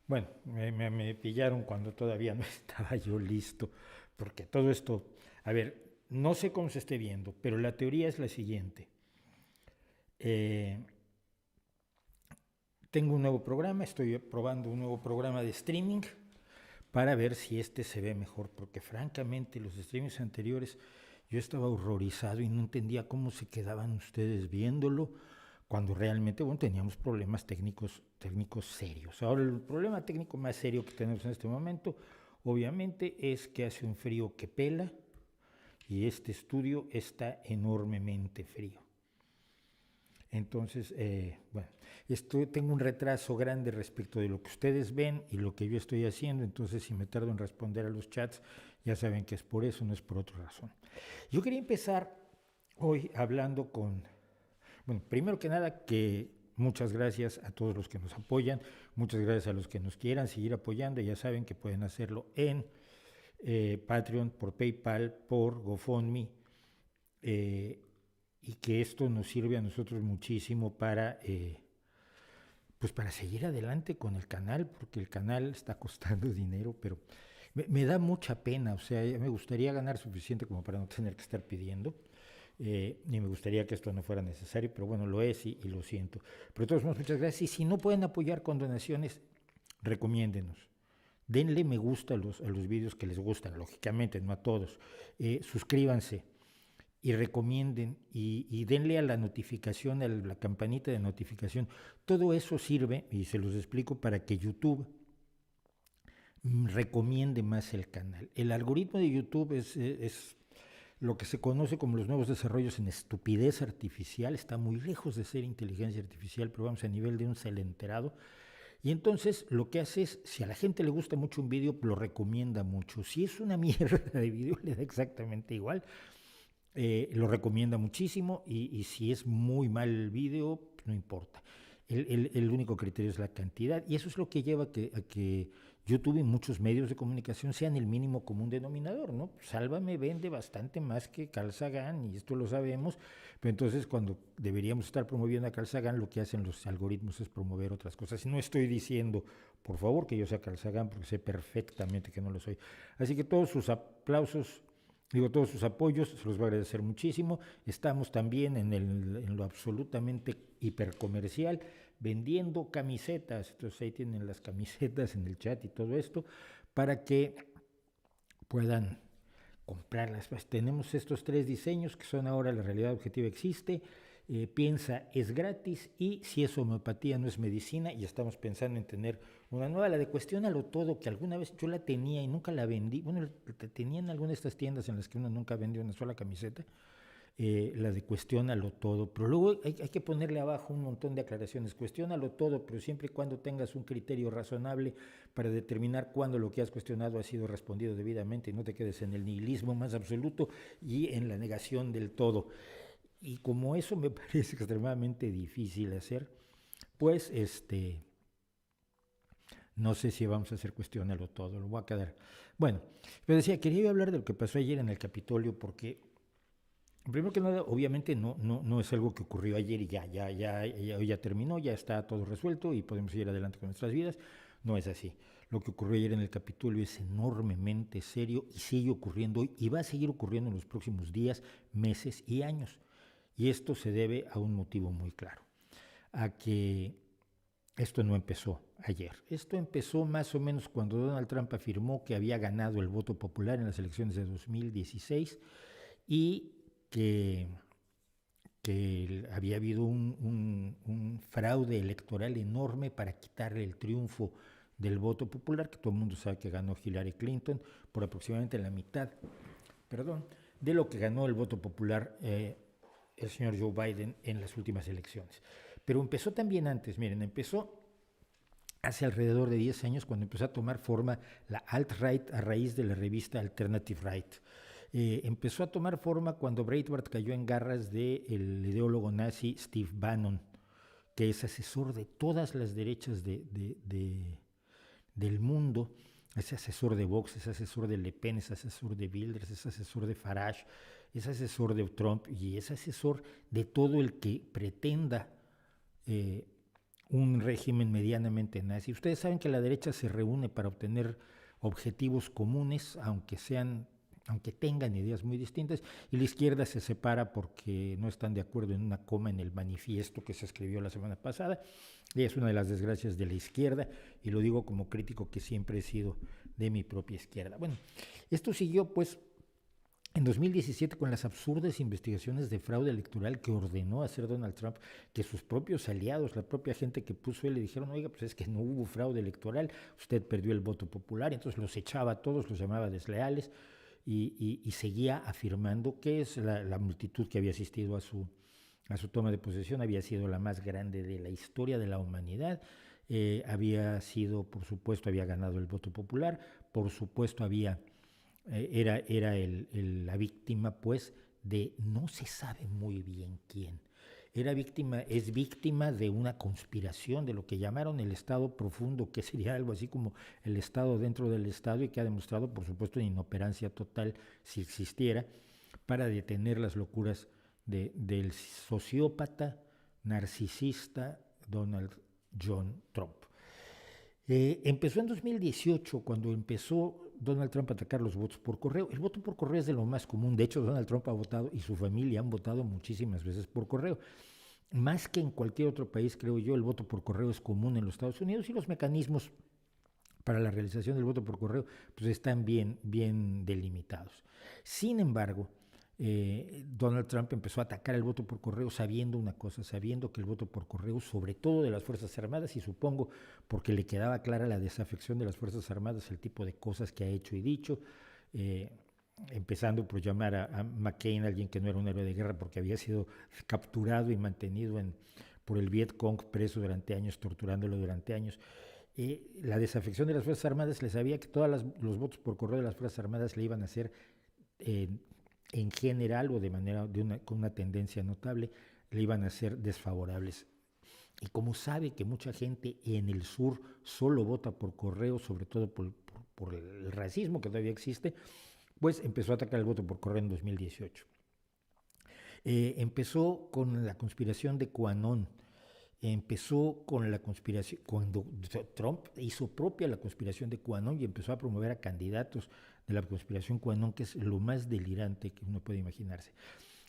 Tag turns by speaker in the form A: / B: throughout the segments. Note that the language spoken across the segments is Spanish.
A: Bueno, me pillaron cuando todavía no estaba yo listo, porque todo esto, a ver, no sé cómo se esté viendo, pero la teoría es la siguiente. Eh, Tengo un nuevo programa, estoy probando un nuevo programa de streaming para ver si este se ve mejor, porque francamente los streamings anteriores yo estaba horrorizado y no entendía cómo se quedaban ustedes viéndolo cuando realmente, bueno, teníamos problemas técnicos serios. Ahora el problema técnico más serio que tenemos en este momento, obviamente, es que hace un frío que pela y este estudio está enormemente frío. Entonces, bueno, tengo un retraso grande respecto de lo que ustedes ven y lo que yo estoy haciendo, entonces si me tardo en responder a los chats, ya saben que es por eso, no es por otra razón. Yo quería empezar hoy hablando bueno, primero que nada, que muchas gracias a todos los que nos apoyan, muchas gracias a los que nos quieran seguir apoyando, ya saben que pueden hacerlo en Patreon, por PayPal, por GoFundMe, eh, y que esto nos sirve a nosotros muchísimo pues para seguir adelante con el canal, porque el canal está costando dinero, pero me da mucha pena, o sea, me gustaría ganar suficiente como para no tener que estar pidiendo, y me gustaría que esto no fuera necesario, pero bueno, lo es y lo siento. Pero de todos modos, muchas gracias, y si no pueden apoyar con donaciones, recomiéndenos. Denle me gusta a los vídeos que les gustan, lógicamente, no a todos. Suscríbanse y recomienden y denle a la notificación, a la campanita de notificación. Todo eso sirve, y se los explico, para que YouTube recomiende más el canal. El algoritmo de YouTube es lo que se conoce como los nuevos desarrollos en estupidez artificial, está muy lejos de ser inteligencia artificial, pero vamos a nivel de un cel enterado. Y entonces lo que hace es, si a la gente le gusta mucho un vídeo, lo recomienda mucho. Si es una mierda de vídeo, le da exactamente igual. Lo recomienda muchísimo y si es muy mal el vídeo, no importa. El único criterio es la cantidad y eso es lo que lleva a que YouTube y muchos medios de comunicación sean el mínimo común denominador, ¿no? Sálvame vende bastante más que Carl Sagan y esto lo sabemos, pero entonces cuando deberíamos estar promoviendo a Carl Sagan, lo que hacen los algoritmos es promover otras cosas. Y no estoy diciendo, por favor, que yo sea Carl Sagan, porque sé perfectamente que no lo soy. Así que todos sus aplausos, digo, todos sus apoyos, se los voy a agradecer muchísimo. Estamos también en lo absolutamente hipercomercial, vendiendo camisetas. Entonces ahí tienen las camisetas en el chat y todo esto, para que puedan comprarlas. Pues tenemos estos tres diseños que son ahora la realidad objetiva existe. Piensa es gratis y si es homeopatía no es medicina y estamos pensando en tener una nueva, la de cuestiónalo todo, que alguna vez yo la tenía y nunca la vendí. Bueno, la tenía en alguna de estas tiendas en las que uno nunca vendió una sola camiseta, la de cuestiónalo todo, pero luego hay que ponerle abajo un montón de aclaraciones, cuestiónalo todo, pero siempre y cuando tengas un criterio razonable para determinar cuándo lo que has cuestionado ha sido respondido debidamente y no te quedes en el nihilismo más absoluto y en la negación del todo. Y como eso me parece extremadamente difícil hacer, pues no sé si vamos a hacer cuestiónalo todo, lo voy a quedar. Bueno, pero decía, quería hablar de lo que pasó ayer en el Capitolio porque primero que nada, obviamente no es algo que ocurrió ayer y ya terminó, ya está todo resuelto y podemos seguir adelante con nuestras vidas. No es así. Lo que ocurrió ayer en el Capitolio es enormemente serio y sigue ocurriendo hoy y va a seguir ocurriendo en los próximos días, meses y años. Y esto se debe a un motivo muy claro, a que esto no empezó ayer. Esto empezó más o menos cuando Donald Trump afirmó que había ganado el voto popular en las elecciones de 2016 y que había habido un fraude electoral enorme para quitarle el triunfo del voto popular, que todo el mundo sabe que ganó Hillary Clinton por aproximadamente la mitad, perdón, de lo que ganó el voto popular el señor Joe Biden en las últimas elecciones. Pero empezó también antes, miren, empezó hace alrededor de 10 años cuando empezó a tomar forma la alt-right a raíz de la revista Alternative Right. Empezó a tomar forma cuando Breitbart cayó en garras del ideólogo nazi Steve Bannon, que es asesor de todas las derechas del mundo, es asesor de Vox, es asesor de Le Pen, es asesor de Wilders, es asesor de Farage, es asesor de Trump y es asesor de todo el que pretenda un régimen medianamente nazi. Ustedes saben que la derecha se reúne para obtener objetivos comunes, aunque tengan ideas muy distintas, y la izquierda se separa porque no están de acuerdo en una coma en el manifiesto que se escribió la semana pasada. Y es una de las desgracias de la izquierda, y lo digo como crítico que siempre he sido de mi propia izquierda. Bueno, esto siguió pues en 2017, con las absurdas investigaciones de fraude electoral que ordenó hacer Donald Trump, que sus propios aliados, la propia gente que puso él, le dijeron, oiga, pues es que no hubo fraude electoral, usted perdió el voto popular, entonces los echaba a todos, los llamaba desleales, y seguía afirmando que es la multitud que había asistido a su toma de posesión había sido la más grande de la historia de la humanidad. Había sido, por supuesto, había ganado el voto popular, por supuesto era la víctima, pues, de no se sabe muy bien quién. Es víctima de una conspiración, de lo que llamaron el Estado profundo, que sería algo así como el Estado dentro del Estado, y que ha demostrado, por supuesto, inoperancia total, si existiera, para detener las locuras del sociópata, narcisista Donald John Trump. Empezó en 2018, cuando empezó Donald Trump a atacar los votos por correo. El voto por correo es de lo más común. De hecho, Donald Trump ha votado y su familia han votado muchísimas veces por correo. Más que en cualquier otro país, creo yo, el voto por correo es común en los Estados Unidos, y los mecanismos para la realización del voto por correo pues están bien delimitados. Sin embargo, Donald Trump empezó a atacar el voto por correo sabiendo una cosa, sabiendo que el voto por correo, sobre todo de las Fuerzas Armadas, y supongo porque le quedaba clara la desafección de las Fuerzas Armadas, el tipo de cosas que ha hecho y dicho, empezando por llamar a McCain alguien que no era un héroe de guerra porque había sido capturado y mantenido por el Vietcong, preso durante años, torturándolo durante años. La desafección de las Fuerzas Armadas, le sabía que todos los votos por correo de las Fuerzas Armadas le iban a ser en general o con una tendencia notable, le iban a ser desfavorables. Y como sabe que mucha gente en el sur solo vota por correo, sobre todo por el racismo que todavía existe, pues empezó a atacar el voto por correo en 2018. Empezó con la conspiración de QAnon. Empezó con la conspiración, cuando Trump hizo propia la conspiración de QAnon y empezó a promover a candidatos de la conspiración QAnon, que es lo más delirante que uno puede imaginarse.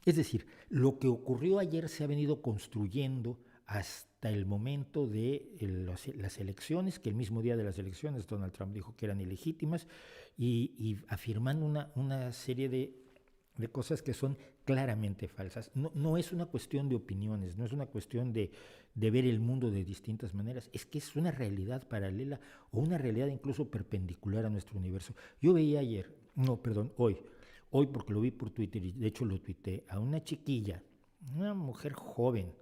A: Es decir, lo que ocurrió ayer se ha venido construyendo hasta el momento de las elecciones, que el mismo día de las elecciones Donald Trump dijo que eran ilegítimas, y afirmando una serie de cosas que son claramente falsas. No es una cuestión de opiniones, no es una cuestión de ver el mundo de distintas maneras, es que es una realidad paralela o una realidad incluso perpendicular a nuestro universo. Yo veía hoy porque lo vi por Twitter y de hecho lo tuiteé, a una chiquilla, una mujer joven,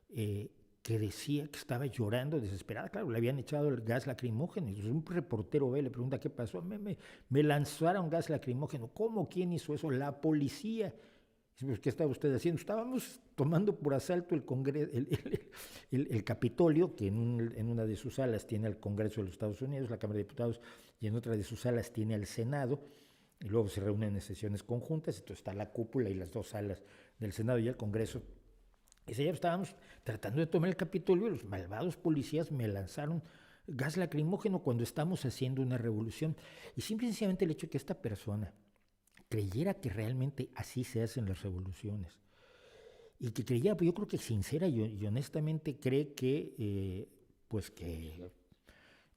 A: que decía que estaba llorando desesperada. Claro, le habían echado el gas lacrimógeno. Entonces un reportero ve, le pregunta qué pasó. Me lanzaron gas lacrimógeno. ¿Cómo? ¿Quién hizo eso? La policía. Dice, ¿qué estaba usted haciendo? Estábamos tomando por asalto el Capitolio, que en una de sus salas tiene al Congreso de los Estados Unidos, la Cámara de Diputados, y en otra de sus salas tiene al Senado, y luego se reúnen en sesiones conjuntas. Entonces está la cúpula y las dos salas del Senado y el Congreso. Ese día estábamos tratando de tomar el Capitolio y los malvados policías me lanzaron gas lacrimógeno cuando estamos haciendo una revolución. Y simplemente el hecho de que esta persona creyera que realmente así se hacen las revoluciones, y que creyera, yo creo que sincera y honestamente cree que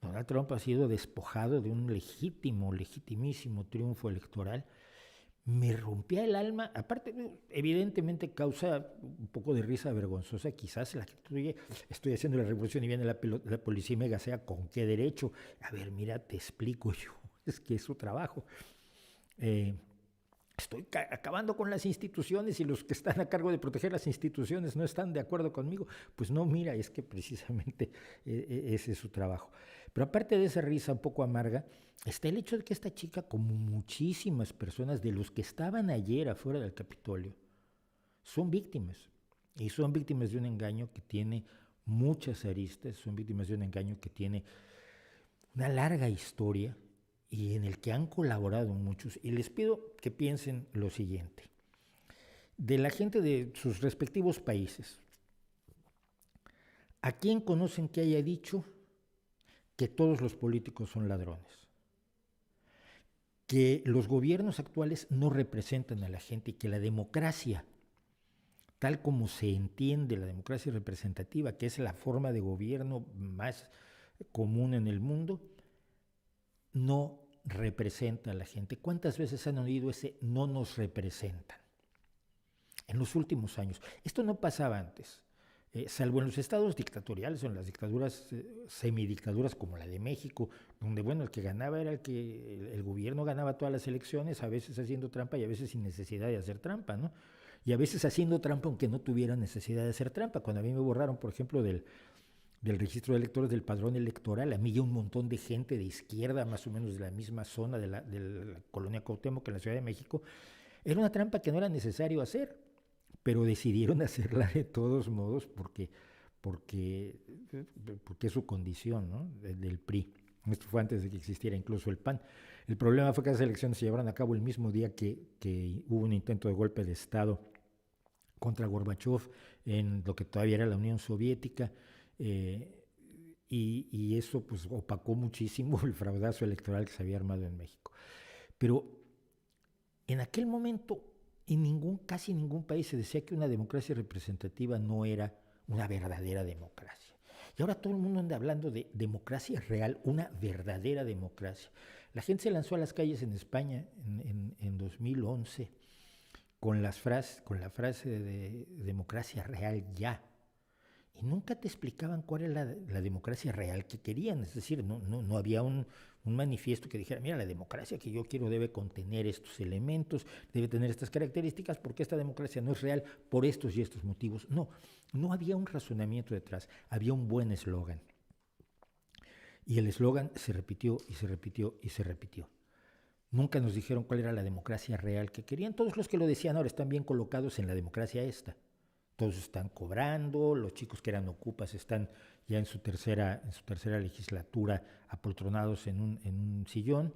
A: Donald Trump ha sido despojado de un legitimísimo triunfo electoral, me rompía el alma. Aparte, evidentemente causa un poco de risa vergonzosa, quizás la que estoy haciendo la revolución y viene la policía y me gasea. ¿Con qué derecho? A ver, mira, te explico yo, es que es su trabajo. Estoy acabando con las instituciones y los que están a cargo de proteger las instituciones no están de acuerdo conmigo. Pues no, mira, es que precisamente ese es su trabajo. Pero aparte de esa risa un poco amarga, está el hecho de que esta chica, como muchísimas personas de los que estaban ayer afuera del Capitolio, son víctimas. Y son víctimas de un engaño que tiene muchas aristas, son víctimas de un engaño que tiene una larga historia y en el que han colaborado muchos. Y les pido que piensen lo siguiente. De la gente de sus respectivos países, ¿A quién conocen que haya dicho que todos los políticos son ladrones? Que los gobiernos actuales no representan a la gente y que la democracia, tal como se entiende la democracia representativa, que es la forma de gobierno más común en el mundo, no representa a la gente. ¿Cuántas veces han oído ese no nos representan? En los últimos años. Esto no pasaba antes. Salvo en los estados dictatoriales o en las dictaduras, semidictaduras como la de México, donde bueno, el que ganaba era el gobierno ganaba todas las elecciones, a veces haciendo trampa y a veces sin necesidad de hacer trampa, ¿no? Y a veces haciendo trampa aunque no tuviera necesidad de hacer trampa. Cuando a mí me borraron, por ejemplo, del registro de electores del padrón electoral, a mí y un montón de gente de izquierda, más o menos de la misma zona de la colonia Cuauhtémoc en la Ciudad de México, era una trampa que no era necesario hacer, pero decidieron hacerla de todos modos porque es su condición, ¿no? Del PRI. Esto fue antes de que existiera incluso el PAN. El problema fue que las elecciones se llevaron a cabo el mismo día que hubo un intento de golpe de Estado contra Gorbachev en lo que todavía era la Unión Soviética, y eso pues opacó muchísimo el fraudazo electoral que se había armado en México. Pero en aquel momento casi ningún país se decía que una democracia representativa no era una verdadera democracia. Y ahora todo el mundo anda hablando de democracia real, una verdadera democracia. La gente se lanzó a las calles en España en 2011 con la frase de democracia real ya. Y nunca te explicaban cuál era la democracia real que querían. Es decir, no había un manifiesto que dijera, mira, la democracia que yo quiero debe contener estos elementos, debe tener estas características, porque esta democracia no es real por estos y estos motivos. No había un razonamiento detrás, había un buen eslogan. Y el eslogan se repitió y se repitió y se repitió. Nunca nos dijeron cuál era la democracia real que querían. Todos los que lo decían ahora están bien colocados en la democracia esta. Todos están cobrando, los chicos que eran ocupas están ya en su tercera legislatura apoltronados en un sillón,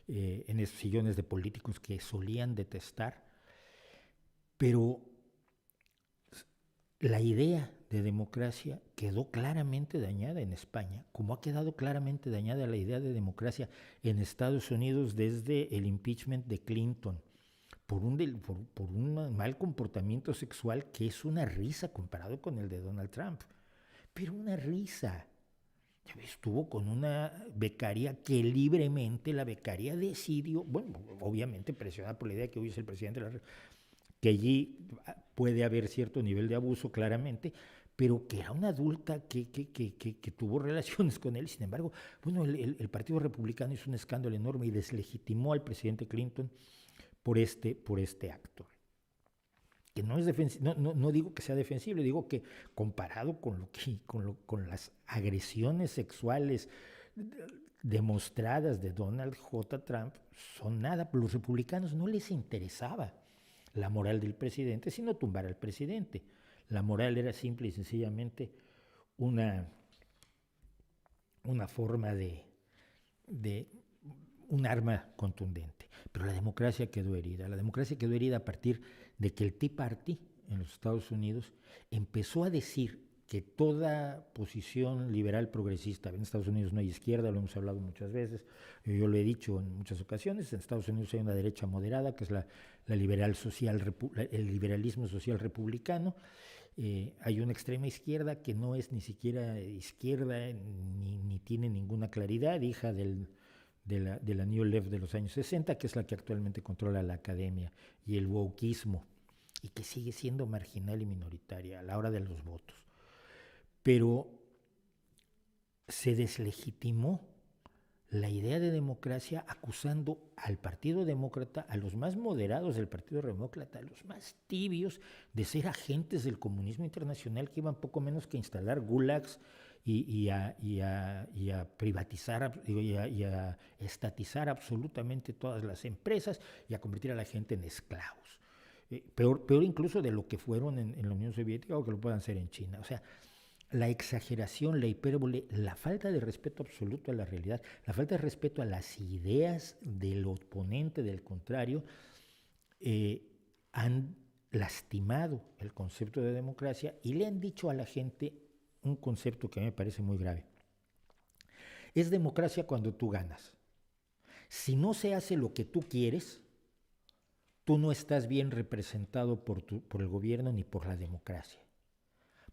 A: en esos sillones de políticos que solían detestar. Pero la idea de democracia quedó claramente dañada en España, como ha quedado claramente dañada la idea de democracia en Estados Unidos desde el impeachment de Clinton, por un mal comportamiento sexual que es una risa comparado con el de Donald Trump. Pero una risa. Ya ves, estuvo con una becaria que libremente la becaria decidió, bueno, obviamente presionada por la idea que hoy es el presidente de la República, que allí puede haber cierto nivel de abuso claramente, pero que era una adulta que tuvo relaciones con él. Sin embargo, bueno, el Partido Republicano hizo un escándalo enorme y deslegitimó al presidente Clinton por este acto. Que no es no digo que sea defensible, digo que comparado con las agresiones sexuales demostradas de Donald J. Trump, son nada. Los republicanos no les interesaba la moral del presidente, sino tumbar al presidente. La moral era simple y sencillamente una forma de un arma contundente. Pero la democracia quedó herida. La democracia quedó herida a partir de que el Tea Party en los Estados Unidos empezó a decir que toda posición liberal progresista, en Estados Unidos no hay izquierda, lo hemos hablado muchas veces, yo lo he dicho en muchas ocasiones, en Estados Unidos hay una derecha moderada, que es el liberalismo social republicano, hay una extrema izquierda que no es ni siquiera izquierda ni tiene ninguna claridad, hija de la New Left de los años 60, que es la que actualmente controla la academia, y el wokismo, y que sigue siendo marginal y minoritaria a la hora de los votos. Pero se deslegitimó la idea de democracia acusando al Partido Demócrata, a los más moderados del Partido Demócrata, a los más tibios, de ser agentes del comunismo internacional que iban poco menos que a instalar gulags y a privatizar y a estatizar absolutamente todas las empresas y a convertir a la gente en esclavos. Peor incluso de lo que fueron en la Unión Soviética o que lo puedan ser en China. O sea, la exageración, la hipérbole, la falta de respeto absoluto a la realidad, la falta de respeto a las ideas del oponente, del contrario, han lastimado el concepto de democracia y le han dicho a la gente un concepto que a mí me parece muy grave. Es democracia cuando tú ganas. Si no se hace lo que tú quieres, tú no estás bien representado por el gobierno ni por la democracia.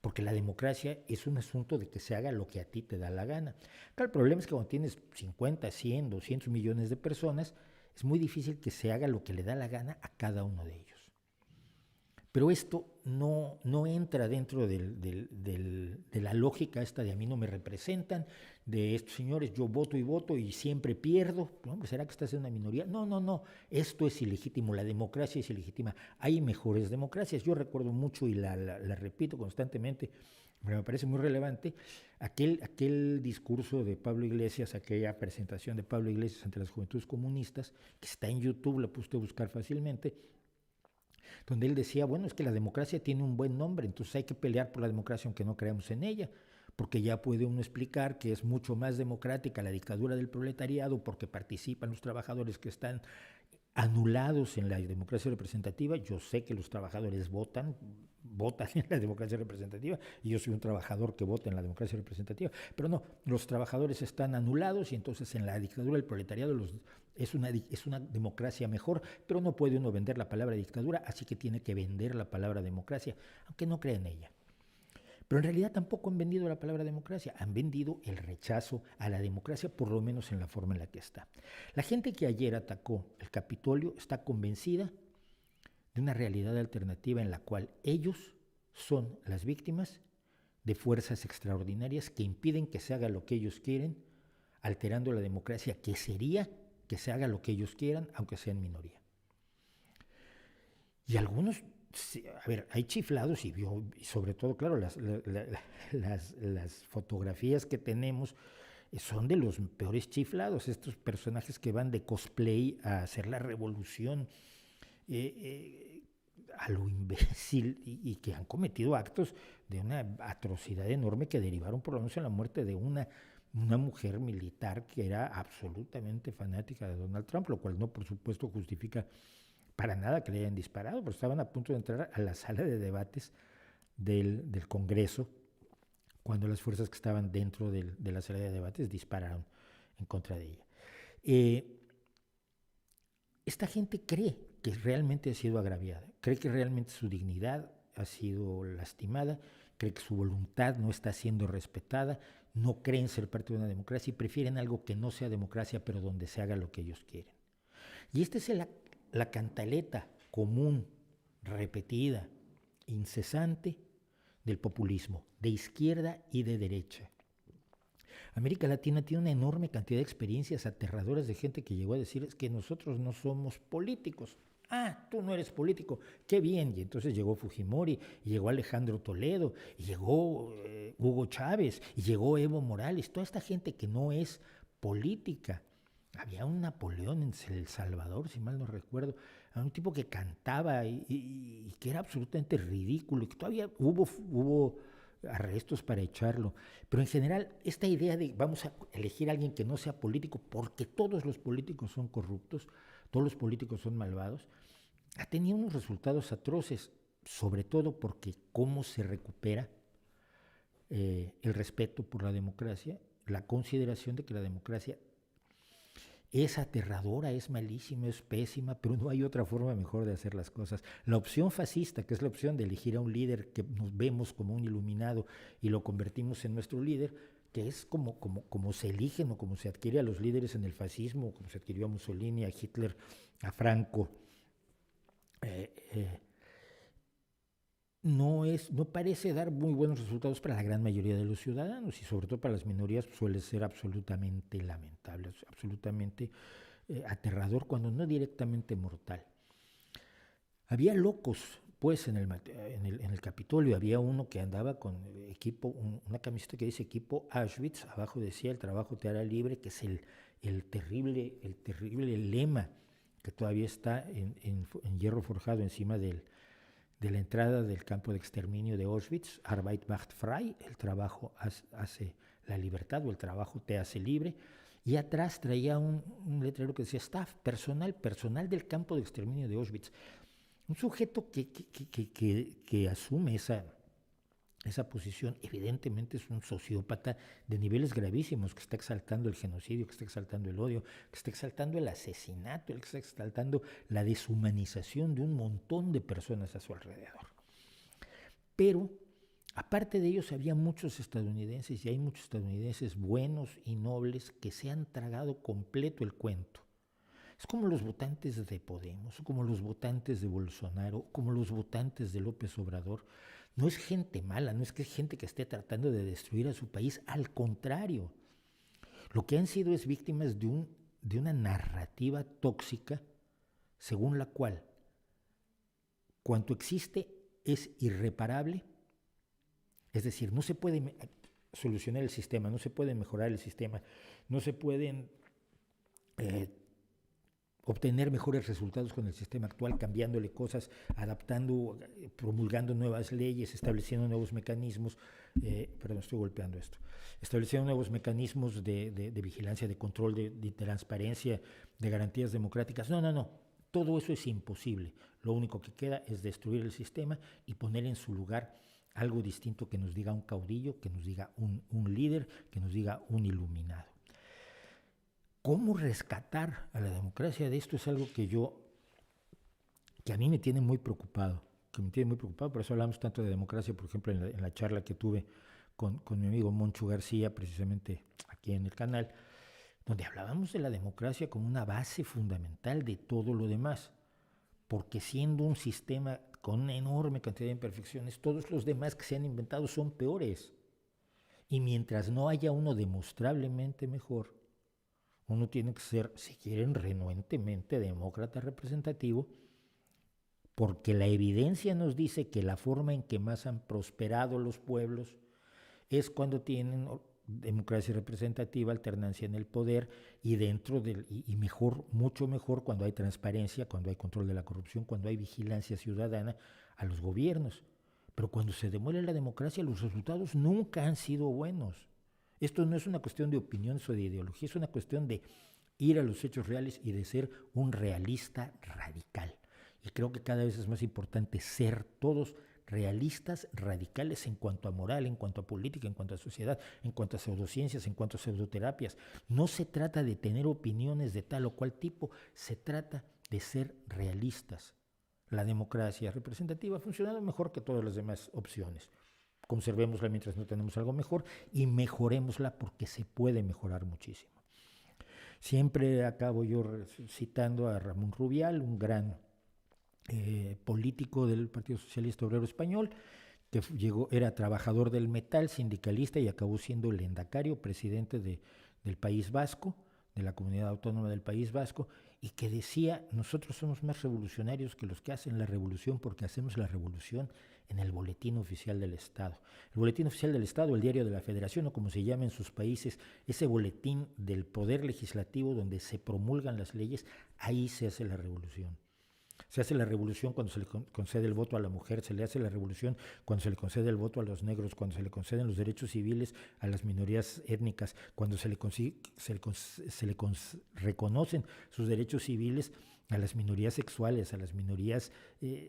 A: Porque la democracia es un asunto de que se haga lo que a ti te da la gana. Claro, el problema es que cuando tienes 50, 100, 200 millones de personas, es muy difícil que se haga lo que le da la gana a cada uno de ellos. Pero esto no entra dentro de la lógica esta de a mí no me representan, de estos señores yo voto y siempre pierdo. Hombre, ¿será que estás en una minoría? No, esto es ilegítimo, la democracia es ilegítima. Hay mejores democracias. Yo recuerdo mucho y la repito constantemente, pero me parece muy relevante, aquel discurso de Pablo Iglesias, aquella presentación de Pablo Iglesias ante las Juventudes Comunistas, que está en YouTube, la pude buscar fácilmente, donde él decía, bueno, es que la democracia tiene un buen nombre, entonces hay que pelear por la democracia aunque no creamos en ella, porque ya puede uno explicar que es mucho más democrática la dictadura del proletariado porque participan los trabajadores que están anulados en la democracia representativa. Yo sé que los trabajadores votan en la democracia representativa y yo soy un trabajador que vota en la democracia representativa, pero no, los trabajadores están anulados y entonces en la dictadura del proletariado es una democracia mejor, pero no puede uno vender la palabra dictadura, así que tiene que vender la palabra democracia, aunque no crea en ella. Pero en realidad tampoco han vendido la palabra democracia, han vendido el rechazo a la democracia, por lo menos en la forma en la que está. La gente que ayer atacó el Capitolio está convencida de una realidad alternativa en la cual ellos son las víctimas de fuerzas extraordinarias que impiden que se haga lo que ellos quieren, alterando la democracia, que sería que se haga lo que ellos quieran, aunque sean minoría. Y algunos, a ver, hay chiflados y sobre todo, claro, las fotografías que tenemos son de los peores chiflados, estos personajes que van de cosplay a hacer la revolución a lo imbécil y que han cometido actos de una atrocidad enorme que derivaron por lo menos en la muerte de una mujer militar que era absolutamente fanática de Donald Trump, lo cual no, por supuesto, justifica para nada que le hayan disparado, pero estaban a punto de entrar a la sala de debates del Congreso cuando las fuerzas que estaban dentro de la sala de debates dispararon en contra de ella. Esta gente cree que realmente ha sido agraviada, cree que realmente su dignidad ha sido lastimada, cree que su voluntad no está siendo respetada, no creen ser parte de una democracia y prefieren algo que no sea democracia, pero donde se haga lo que ellos quieren. Y esta es la cantaleta común, repetida, incesante del populismo, de izquierda y de derecha. América Latina tiene una enorme cantidad de experiencias aterradoras de gente que llegó a decir es que nosotros no somos políticos. Ah, tú no eres político, qué bien. Y entonces llegó Fujimori, y llegó Alejandro Toledo, y llegó Hugo Chávez, y llegó Evo Morales, toda esta gente que no es política. Había un Napoleón en El Salvador, si mal no recuerdo, un tipo que cantaba y que era absolutamente ridículo, y que todavía hubo arrestos para echarlo. Pero en general, esta idea de vamos a elegir a alguien que no sea político porque todos los políticos son corruptos, todos los políticos son malvados, ha tenido unos resultados atroces, sobre todo porque cómo se recupera el respeto por la democracia, la consideración de que la democracia es aterradora, es malísima, es pésima, pero no hay otra forma mejor de hacer las cosas. La opción fascista, que es la opción de elegir a un líder que nos vemos como un iluminado y lo convertimos en nuestro líder, que es como se eligen o como se adquiere a los líderes en el fascismo, como se adquirió a Mussolini, a Hitler, a Franco, no parece dar muy buenos resultados para la gran mayoría de los ciudadanos y sobre todo para las minorías suele ser absolutamente lamentable, absolutamente aterrador, cuando no directamente mortal. Había locos, pues, en el Capitolio. Había uno que andaba con equipo, una camiseta que dice equipo Auschwitz, abajo decía el trabajo te hará libre, que es el terrible lema que todavía está en hierro forjado encima de la entrada del campo de exterminio de Auschwitz. Arbeit macht frei, el trabajo hace la libertad, o el trabajo te hace libre. Y atrás traía un letrero que decía staff, personal del campo de exterminio de Auschwitz. Un sujeto que asume esa posición, evidentemente es un sociópata de niveles gravísimos, que está exaltando el genocidio, que está exaltando el odio, que está exaltando el asesinato, que está exaltando la deshumanización de un montón de personas a su alrededor. Pero, aparte de ellos, había muchos estadounidenses, y hay muchos estadounidenses buenos y nobles que se han tragado completo el cuento. Es como los votantes de Podemos, como los votantes de Bolsonaro, como los votantes de López Obrador. No es gente mala, no es que es gente que esté tratando de destruir a su país, al contrario. Lo que han sido es víctimas de una narrativa tóxica según la cual cuanto existe es irreparable, es decir, no se puede solucionar el sistema, no se puede mejorar el sistema, no se pueden obtener mejores resultados con el sistema actual, cambiándole cosas, adaptando, promulgando nuevas leyes, estableciendo nuevos mecanismos, estableciendo nuevos mecanismos de vigilancia, de control, de transparencia, de garantías democráticas. No. Todo eso es imposible. Lo único que queda es destruir el sistema y poner en su lugar algo distinto, que nos diga un caudillo, que nos diga un líder, que nos diga un iluminado. ¿Cómo rescatar a la democracia de esto? Es algo que a mí me tiene muy preocupado, por eso hablamos tanto de democracia, por ejemplo, en la charla que tuve con mi amigo Moncho García, precisamente aquí en el canal, donde hablábamos de la democracia como una base fundamental de todo lo demás, porque siendo un sistema con una enorme cantidad de imperfecciones, todos los demás que se han inventado son peores. Y mientras no haya uno demostrablemente mejor, uno tiene que ser, si quieren, renuentemente demócrata representativo, porque la evidencia nos dice que la forma en que más han prosperado los pueblos es cuando tienen democracia representativa, alternancia en el poder, y mejor, mucho mejor, cuando hay transparencia, cuando hay control de la corrupción, cuando hay vigilancia ciudadana a los gobiernos. Pero cuando se demuele la democracia, los resultados nunca han sido buenos. Esto no es una cuestión de opiniones o de ideología, es una cuestión de ir a los hechos reales y de ser un realista radical. Y creo que cada vez es más importante ser todos realistas radicales en cuanto a moral, en cuanto a política, en cuanto a sociedad, en cuanto a pseudociencias, en cuanto a pseudoterapias. No se trata de tener opiniones de tal o cual tipo, se trata de ser realistas. La democracia representativa ha funcionado mejor que todas las demás opciones. Conservémosla mientras no tenemos algo mejor y mejorémosla, porque se puede mejorar muchísimo. Siempre acabo yo citando a Ramón Rubial, un gran político del Partido Socialista Obrero Español, que era trabajador del metal, sindicalista, y acabó siendo el lendacario, presidente del País Vasco, de la Comunidad Autónoma del País Vasco, y que decía: nosotros somos más revolucionarios que los que hacen la revolución, porque hacemos la revolución en el Boletín Oficial del Estado. El Boletín Oficial del Estado, el Diario de la Federación, o como se llama en sus países, ese boletín del poder legislativo donde se promulgan las leyes, ahí se hace la revolución. Se hace la revolución cuando se le concede el voto a la mujer, se le hace la revolución cuando se le concede el voto a los negros, cuando se le conceden los derechos civiles a las minorías étnicas, cuando se le reconocen sus derechos civiles a las minorías sexuales, a las minorías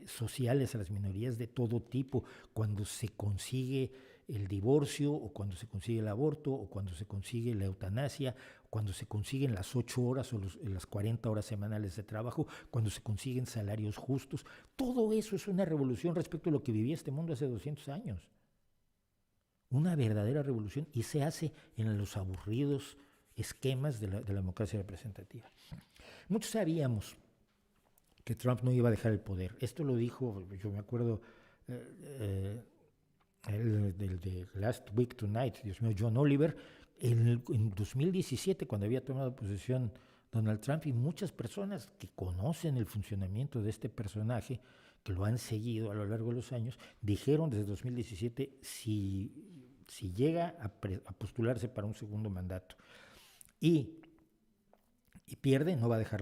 A: sociales, a las minorías de todo tipo, cuando se consigue el divorcio, o cuando se consigue el aborto, o cuando se consigue la eutanasia, cuando se consiguen las 8 horas o las 40 horas semanales de trabajo, cuando se consiguen salarios justos. Todo eso es una revolución respecto a lo que vivía este mundo hace 200 años. Una verdadera revolución, y se hace en los aburridos esquemas de la democracia representativa. Muchos sabíamos que Trump no iba a dejar el poder. Esto lo dijo, yo me acuerdo, el de Last Week Tonight, Dios mío, John Oliver, en 2017, cuando había tomado posesión Donald Trump, y muchas personas que conocen el funcionamiento de este personaje, que lo han seguido a lo largo de los años, dijeron desde 2017 si llega a postularse para un segundo mandato y pierde, no va a dejar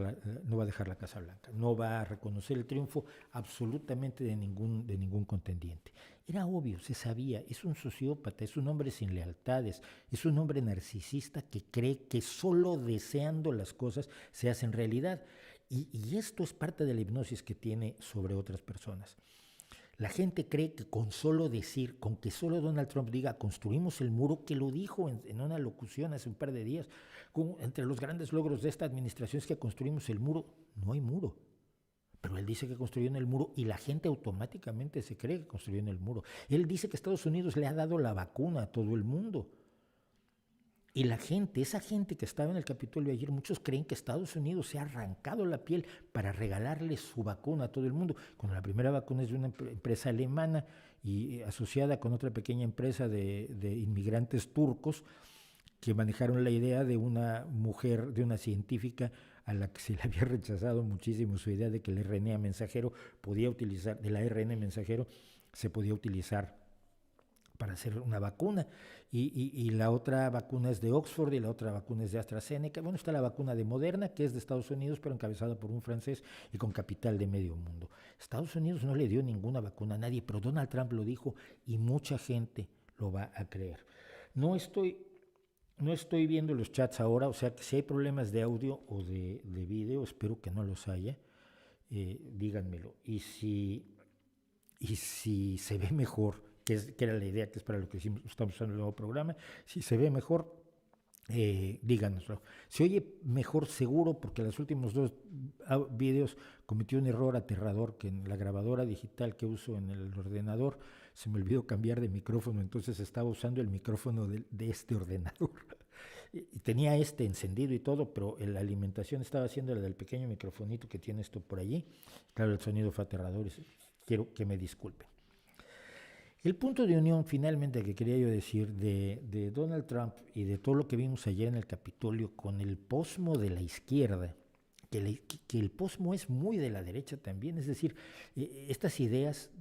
A: la Casa Blanca, no va a reconocer el triunfo absolutamente de ningún contendiente. Era obvio, se sabía, es un sociópata, es un hombre sin lealtades, es un hombre narcisista que cree que solo deseando las cosas se hacen realidad. Y esto es parte de la hipnosis que tiene sobre otras personas. La gente cree que con solo decir, con que solo Donald Trump diga construimos el muro, que lo dijo en una locución hace un par de días, entre los grandes logros de esta administración es que construimos el muro. No hay muro. Pero él dice que construyeron el muro y la gente automáticamente se cree que construyeron el muro. Él dice que Estados Unidos le ha dado la vacuna a todo el mundo. Y la gente, esa gente que estaba en el Capitolio ayer, muchos creen que Estados Unidos se ha arrancado la piel para regalarle su vacuna a todo el mundo, cuando la primera vacuna es de una empresa alemana y asociada con otra pequeña empresa de inmigrantes turcos que manejaron la idea de una mujer, de una científica a la que se le había rechazado muchísimo su idea de que el RNA mensajero podía utilizar, del ARN mensajero se podía utilizar para hacer una vacuna, y la otra vacuna es de Oxford y la otra vacuna es de AstraZeneca. Bueno, está la vacuna de Moderna, que es de Estados Unidos, pero encabezada por un francés y con capital de medio mundo. Estados Unidos no le dio ninguna vacuna a nadie, pero Donald Trump lo dijo y mucha gente lo va a creer. No estoy viendo los chats ahora, o sea que si hay problemas de audio o de video, espero que no los haya, díganmelo. Y si se ve mejor, que era la idea, que es para lo que estamos usando el nuevo programa, si se ve mejor, díganoslo. Se oye mejor seguro, porque en los últimos 2 videos cometí un error aterrador, que en la grabadora digital que uso en el ordenador se me olvidó cambiar de micrófono, entonces estaba usando el micrófono de este ordenador. Y tenía este encendido y todo, pero la alimentación estaba haciendo la del pequeño microfonito que tiene esto por allí. Claro, el sonido fue aterrador y quiero que me disculpen. El punto de unión, finalmente, que quería yo decir de Donald Trump y de todo lo que vimos ayer en el Capitolio con el posmo de la izquierda, que el posmo es muy de la derecha también, es decir, estas ideas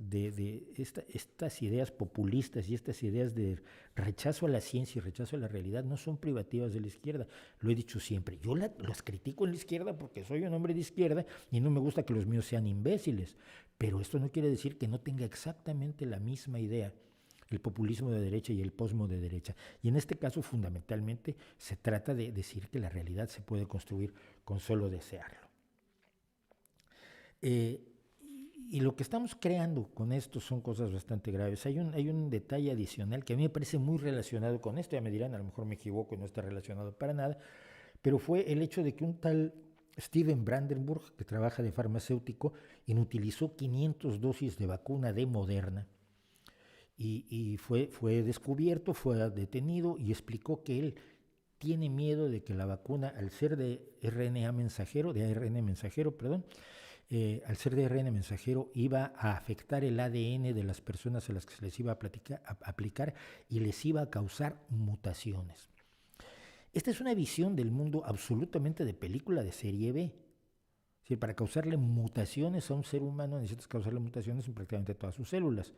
A: estas ideas populistas y estas ideas de rechazo a la ciencia y rechazo a la realidad no son privativas de la izquierda, lo he dicho siempre. Yo los critico en la izquierda porque soy un hombre de izquierda y no me gusta que los míos sean imbéciles, pero esto no quiere decir que no tenga exactamente la misma idea el populismo de derecha y el posmo de derecha. Y en este caso, fundamentalmente, se trata de decir que la realidad se puede construir con solo desearlo. Y lo que estamos creando con esto son cosas bastante graves. Hay un detalle adicional que a mí me parece muy relacionado con esto, ya me dirán, a lo mejor me equivoco y no está relacionado para nada, pero fue el hecho de que un tal Steven Brandenburg, que trabaja de farmacéutico, inutilizó 500 dosis de vacuna de Moderna, y fue descubierto, fue detenido y explicó que él tiene miedo de que la vacuna, al ser de ARN mensajero, al ser de ARN mensajero, iba a afectar el ADN de las personas a las que se les iba a aplicar y les iba a causar mutaciones. Esta es una visión del mundo absolutamente de película de serie B. Es decir, para causarle mutaciones a un ser humano necesitas causarle mutaciones en prácticamente todas sus células,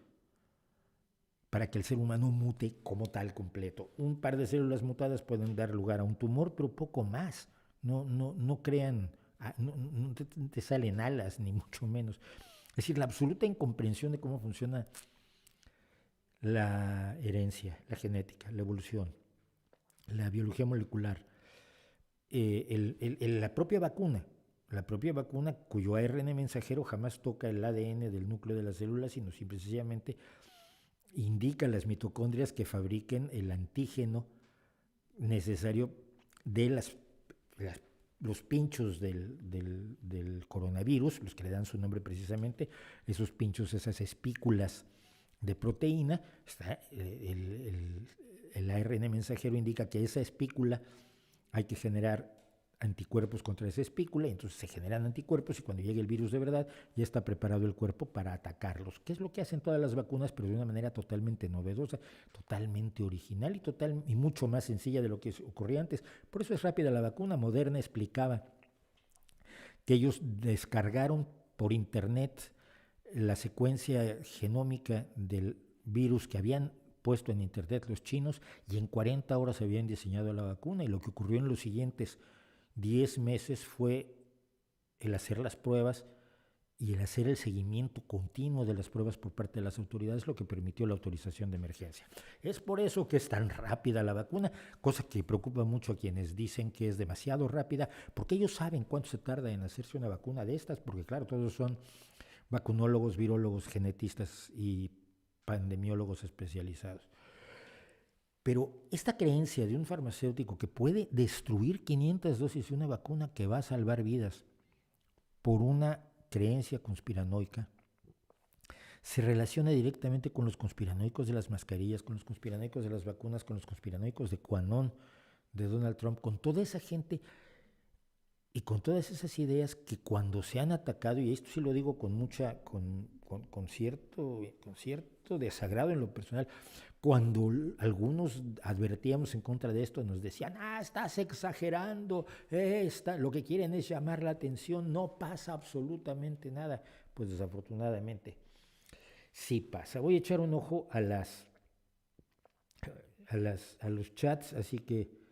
A: para que el ser humano mute como tal completo. Un par de células mutadas pueden dar lugar a un tumor, pero poco más. No crean, no te salen alas, ni mucho menos. Es decir, la absoluta incomprensión de cómo funciona la herencia, la genética, la evolución, la biología molecular, la propia vacuna cuyo ARN mensajero jamás toca el ADN del núcleo de las células, sino simple y sencillamente indica a las mitocondrias que fabriquen el antígeno necesario de los pinchos del coronavirus, los que le dan su nombre precisamente, esos pinchos, esas espículas de proteína. El ARN mensajero indica que esa espícula hay que generar anticuerpos contra esa espícula, y entonces se generan anticuerpos y cuando llegue el virus de verdad ya está preparado el cuerpo para atacarlos, que es lo que hacen todas las vacunas, pero de una manera totalmente novedosa, totalmente original y mucho más sencilla de lo que ocurría antes. Por eso es rápida la vacuna. Moderna explicaba que ellos descargaron por internet la secuencia genómica del virus que habían puesto en internet los chinos, y en 40 horas habían diseñado la vacuna, y lo que ocurrió en los siguientes 10 meses fue el hacer las pruebas y el hacer el seguimiento continuo de las pruebas por parte de las autoridades, lo que permitió la autorización de emergencia. Es por eso que es tan rápida la vacuna, cosa que preocupa mucho a quienes dicen que es demasiado rápida, porque ellos saben cuánto se tarda en hacerse una vacuna de estas, porque claro, todos son vacunólogos, virólogos, genetistas y pandemiólogos especializados. Pero esta creencia de un farmacéutico que puede destruir 500 dosis de una vacuna que va a salvar vidas por una creencia conspiranoica se relaciona directamente con los conspiranoicos de las mascarillas, con los conspiranoicos de las vacunas, con los conspiranoicos de QAnon, de Donald Trump, con toda esa gente y con todas esas ideas que cuando se han atacado, y esto sí lo digo con cierto desagrado en lo personal, cuando algunos advertíamos en contra de esto, nos decían, estás exagerando, lo que quieren es llamar la atención, no pasa absolutamente nada. Pues desafortunadamente sí pasa. Voy a echar un ojo a los chats, así que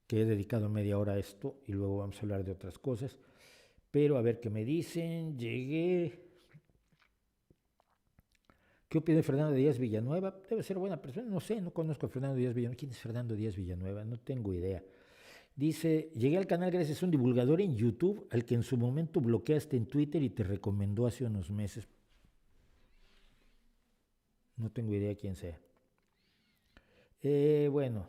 A: he dedicado media hora a esto y luego vamos a hablar de otras cosas. Pero a ver qué me dicen. Llegué. ¿Qué opina de Fernando Díaz Villanueva? Debe ser buena persona. No sé, no conozco a Fernando Díaz Villanueva. ¿Quién es Fernando Díaz Villanueva? No tengo idea. Dice, llegué al canal gracias a un divulgador en YouTube al que en su momento bloqueaste en Twitter y te recomendó hace unos meses. No tengo idea quién sea. Bueno,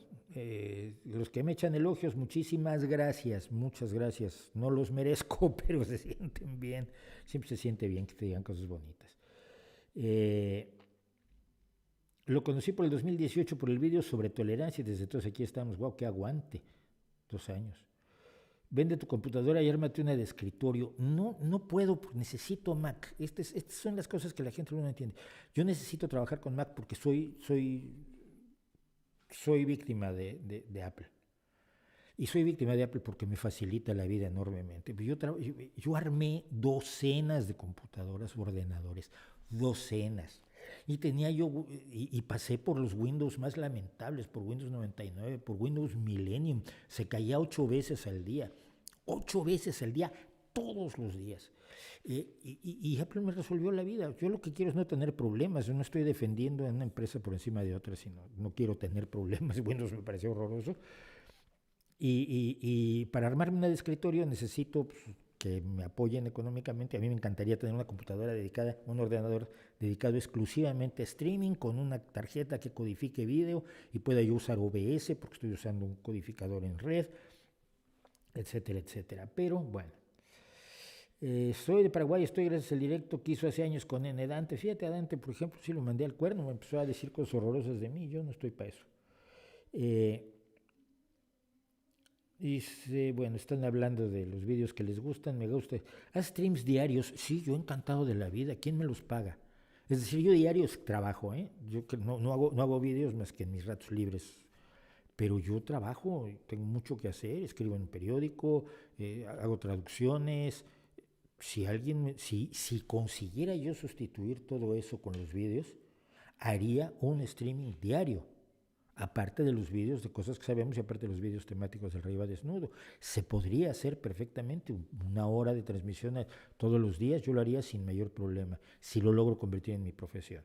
A: los que me echan elogios, muchísimas gracias, muchas gracias. No los merezco, pero se sienten bien. Siempre se siente bien que te digan cosas bonitas. Lo conocí por el 2018 por el vídeo sobre tolerancia y desde entonces aquí estamos. Wow, qué aguante. 2 años. Vende tu computadora y ármate una de escritorio. No puedo, necesito Mac. Estas son las cosas que la gente no entiende. Yo necesito trabajar con Mac porque soy víctima de Apple. Y soy víctima de Apple porque me facilita la vida enormemente. Yo armé docenas de computadoras, ordenadores, docenas. Y pasé por los Windows más lamentables, por Windows 99, por Windows Millennium. Se caía 8 veces al día. 8 veces al día, todos los días. Y Apple me resolvió la vida. Yo lo que quiero es no tener problemas. Yo no estoy defendiendo a una empresa por encima de otra, sino no quiero tener problemas. Windows me pareció horroroso. Y para armarme una de escritorio necesito que me apoyen económicamente. A mí me encantaría tener una computadora dedicada, un ordenador dedicado exclusivamente a streaming, con una tarjeta que codifique video y pueda yo usar OBS porque estoy usando un codificador en red, etcétera, etcétera. Pero bueno, soy de Paraguay, estoy gracias al directo que hizo hace años con N. Dante. Fíjate, a Dante, por ejemplo, sí lo mandé al cuerno, me empezó a decir cosas horrorosas de mí, yo no estoy para eso. Dice, bueno, están hablando de los vídeos que les gustan, me gusta. Haz streams diarios, sí, yo encantado de la vida, ¿quién me los paga? Es decir, yo diarios trabajo, yo no hago vídeos más que en mis ratos libres, pero yo trabajo, tengo mucho que hacer, escribo en un periódico, hago traducciones. Si consiguiera yo sustituir todo eso con los vídeos, haría un streaming diario. Aparte de los vídeos de cosas que sabemos y aparte de los vídeos temáticos del Rey va desnudo. Se podría hacer perfectamente 1 hora de transmisión todos los días, yo lo haría sin mayor problema, si lo logro convertir en mi profesión.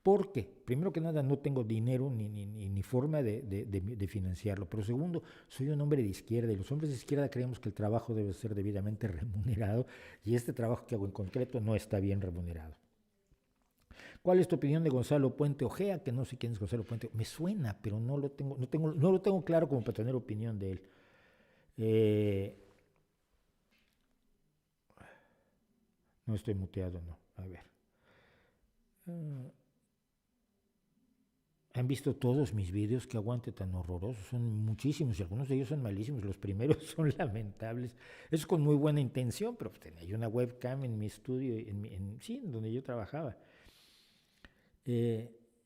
A: Porque, primero que nada, no tengo dinero ni forma de financiarlo, pero segundo, soy un hombre de izquierda y los hombres de izquierda creemos que el trabajo debe ser debidamente remunerado y este trabajo que hago en concreto no está bien remunerado. ¿Cuál es tu opinión de Gonzalo Puente Ojea? Que no sé quién es Gonzalo Puente. Me suena, pero no lo tengo claro como para tener opinión de él. No estoy muteado, no. A ver. ¿Han visto todos mis vídeos? Qué aguante tan horroroso. Son muchísimos y algunos de ellos son malísimos. Los primeros son lamentables. Es con muy buena intención, pero tenía una webcam en mi estudio, en donde yo trabajaba.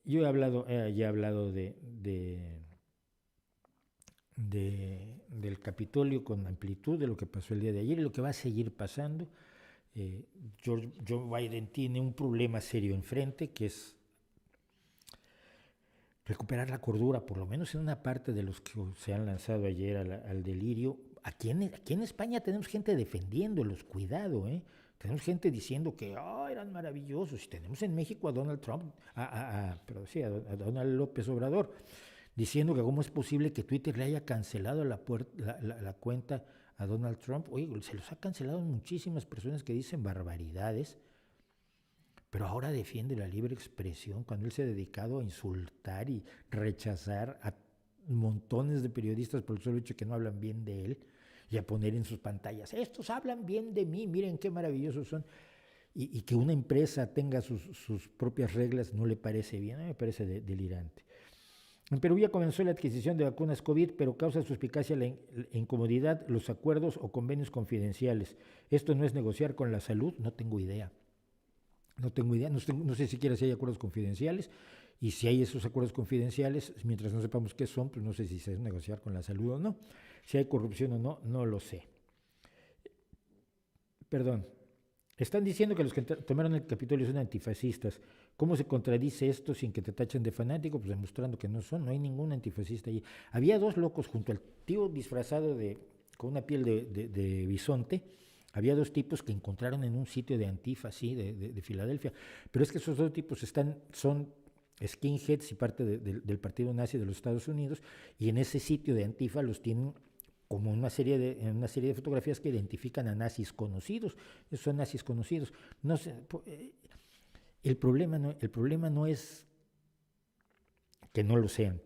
A: Yo he hablado del Capitolio con amplitud de lo que pasó el día de ayer y lo que va a seguir pasando. Joe Biden tiene un problema serio enfrente, que es recuperar la cordura, por lo menos en una parte de los que se han lanzado ayer al delirio. Aquí en España tenemos gente defendiéndolos, cuidado, Tenemos gente diciendo que eran maravillosos. Y tenemos en México a Donald Trump, a Donald López Obrador, diciendo que cómo es posible que Twitter le haya cancelado la cuenta a Donald Trump. Oye, se los ha cancelado muchísimas personas que dicen barbaridades. pero ahora defiende la libre expresión cuando él se ha dedicado a insultar y rechazar a montones de periodistas por el solo hecho de que no hablan bien de él y a poner en sus pantallas, estos hablan bien de mí, miren qué maravillosos son. Y que una empresa tenga sus propias reglas no le parece bien, me parece delirante. En Perú ya comenzó la adquisición de vacunas COVID, pero causa suspicacia la incomodidad, los acuerdos o convenios confidenciales. ¿Esto no es negociar con la salud? No tengo idea. No sé siquiera si hay acuerdos confidenciales, y si hay esos acuerdos confidenciales, mientras no sepamos qué son, pues no sé si se debe negociar con la salud o no. Si hay corrupción o no, no lo sé. Perdón. Están diciendo que los que tomaron el Capitolio son antifascistas. ¿Cómo se contradice esto sin que te tachen de fanático? Pues demostrando que no son, no hay ningún antifascista allí. Había dos locos junto al tío disfrazado con una piel de bisonte. Había dos tipos que encontraron en un sitio de Antifa, sí, de Filadelfia. Pero es que esos dos tipos son skinheads y parte del partido nazi de los Estados Unidos, y en ese sitio de Antifa los tienen como una serie de fotografías que identifican a nazis conocidos. Esos son nazis conocidos. No sé, el problema no es que no lo sean.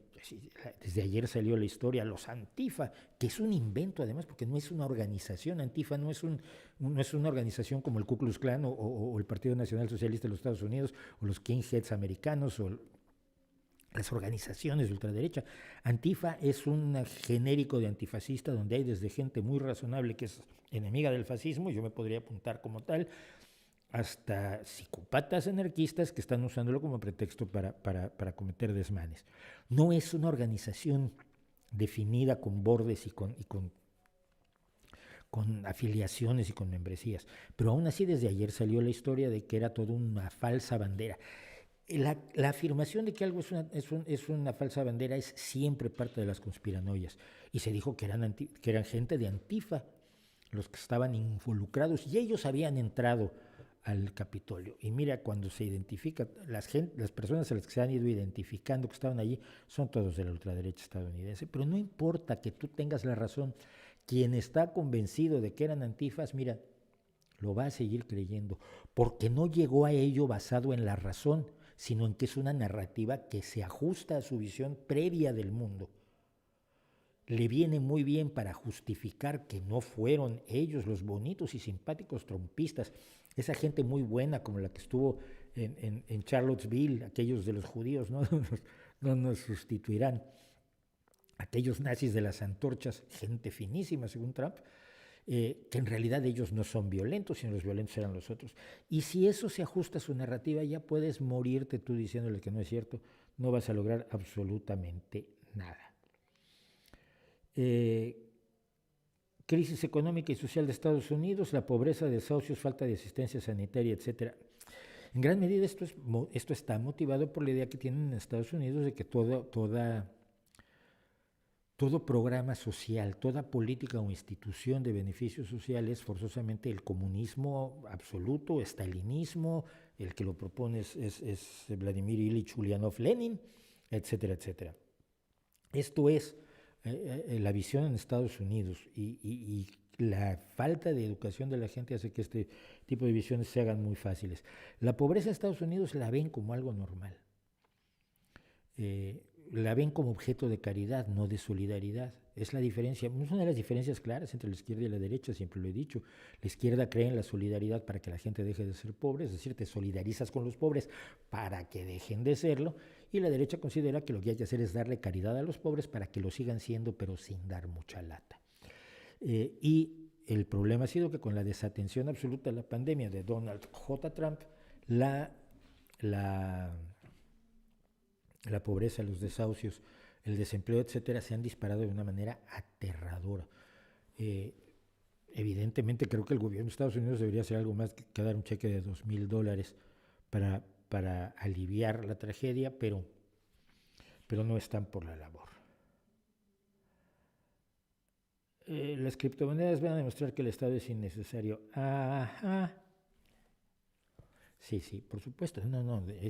A: Desde ayer salió la historia, los Antifa, que es un invento además, porque no es una organización. Antifa no es una organización como el Ku Klux Klan o el Partido Nacional Socialista de los Estados Unidos o los Skinheads americanos o las organizaciones de ultraderecha. Antifa es un genérico de antifascista donde hay desde gente muy razonable que es enemiga del fascismo, yo me podría apuntar como tal, hasta psicópatas anarquistas que están usándolo como pretexto para cometer desmanes. No es una organización definida con bordes y con afiliaciones y con membresías, pero aún así desde ayer salió la historia de que era toda una falsa bandera. La afirmación de que algo es una falsa bandera es siempre parte de las conspiranoias, y se dijo que eran gente de Antifa los que estaban involucrados, y ellos habían entrado al Capitolio. Y mira, cuando se identifica, las personas a las que se han ido identificando que estaban allí son todos de la ultraderecha estadounidense, pero no importa que tú tengas la razón, quien está convencido de que eran antifas, mira, lo va a seguir creyendo, porque no llegó a ello basado en la razón, sino en que es una narrativa que se ajusta a su visión previa del mundo. Le viene muy bien para justificar que no fueron ellos los bonitos y simpáticos trompistas, esa gente muy buena como la que estuvo en Charlottesville, aquellos de los judíos, no nos sustituirán. Aquellos nazis de las antorchas, gente finísima según Trump, que en realidad ellos no son violentos, sino los violentos eran los otros. Y si eso se ajusta a su narrativa, ya puedes morirte tú diciéndole que no es cierto, no vas a lograr absolutamente nada. Crisis económica y social de Estados Unidos, la pobreza, desahucios, falta de asistencia sanitaria, etc. En gran medida esto está motivado por la idea que tienen en Estados Unidos de que todo programa social, toda política o institución de beneficios sociales, forzosamente el comunismo absoluto, estalinismo, el que lo propone es Vladimir Ilich Ulyanov Lenin, etcétera, etcétera. Esto es la visión en Estados Unidos, y la falta de educación de la gente hace que este tipo de visiones se hagan muy fáciles. La pobreza en Estados Unidos la ven como algo normal. La ven como objeto de caridad, no de solidaridad. Es la diferencia, es una de las diferencias claras entre la izquierda y la derecha, siempre lo he dicho. La izquierda cree en la solidaridad para que la gente deje de ser pobre, es decir, te solidarizas con los pobres para que dejen de serlo, y la derecha considera que lo que hay que hacer es darle caridad a los pobres para que lo sigan siendo, pero sin dar mucha lata. Y el problema ha sido que con la desatención absoluta de la pandemia de Donald J. Trump, la pobreza, los desahucios, el desempleo, etcétera, se han disparado de una manera aterradora. Evidentemente creo que el gobierno de Estados Unidos debería hacer algo más que dar un cheque de $2,000 para aliviar la tragedia, pero no están por la labor. Las criptomonedas van a demostrar que el Estado es innecesario. Ajá. Sí, por supuesto.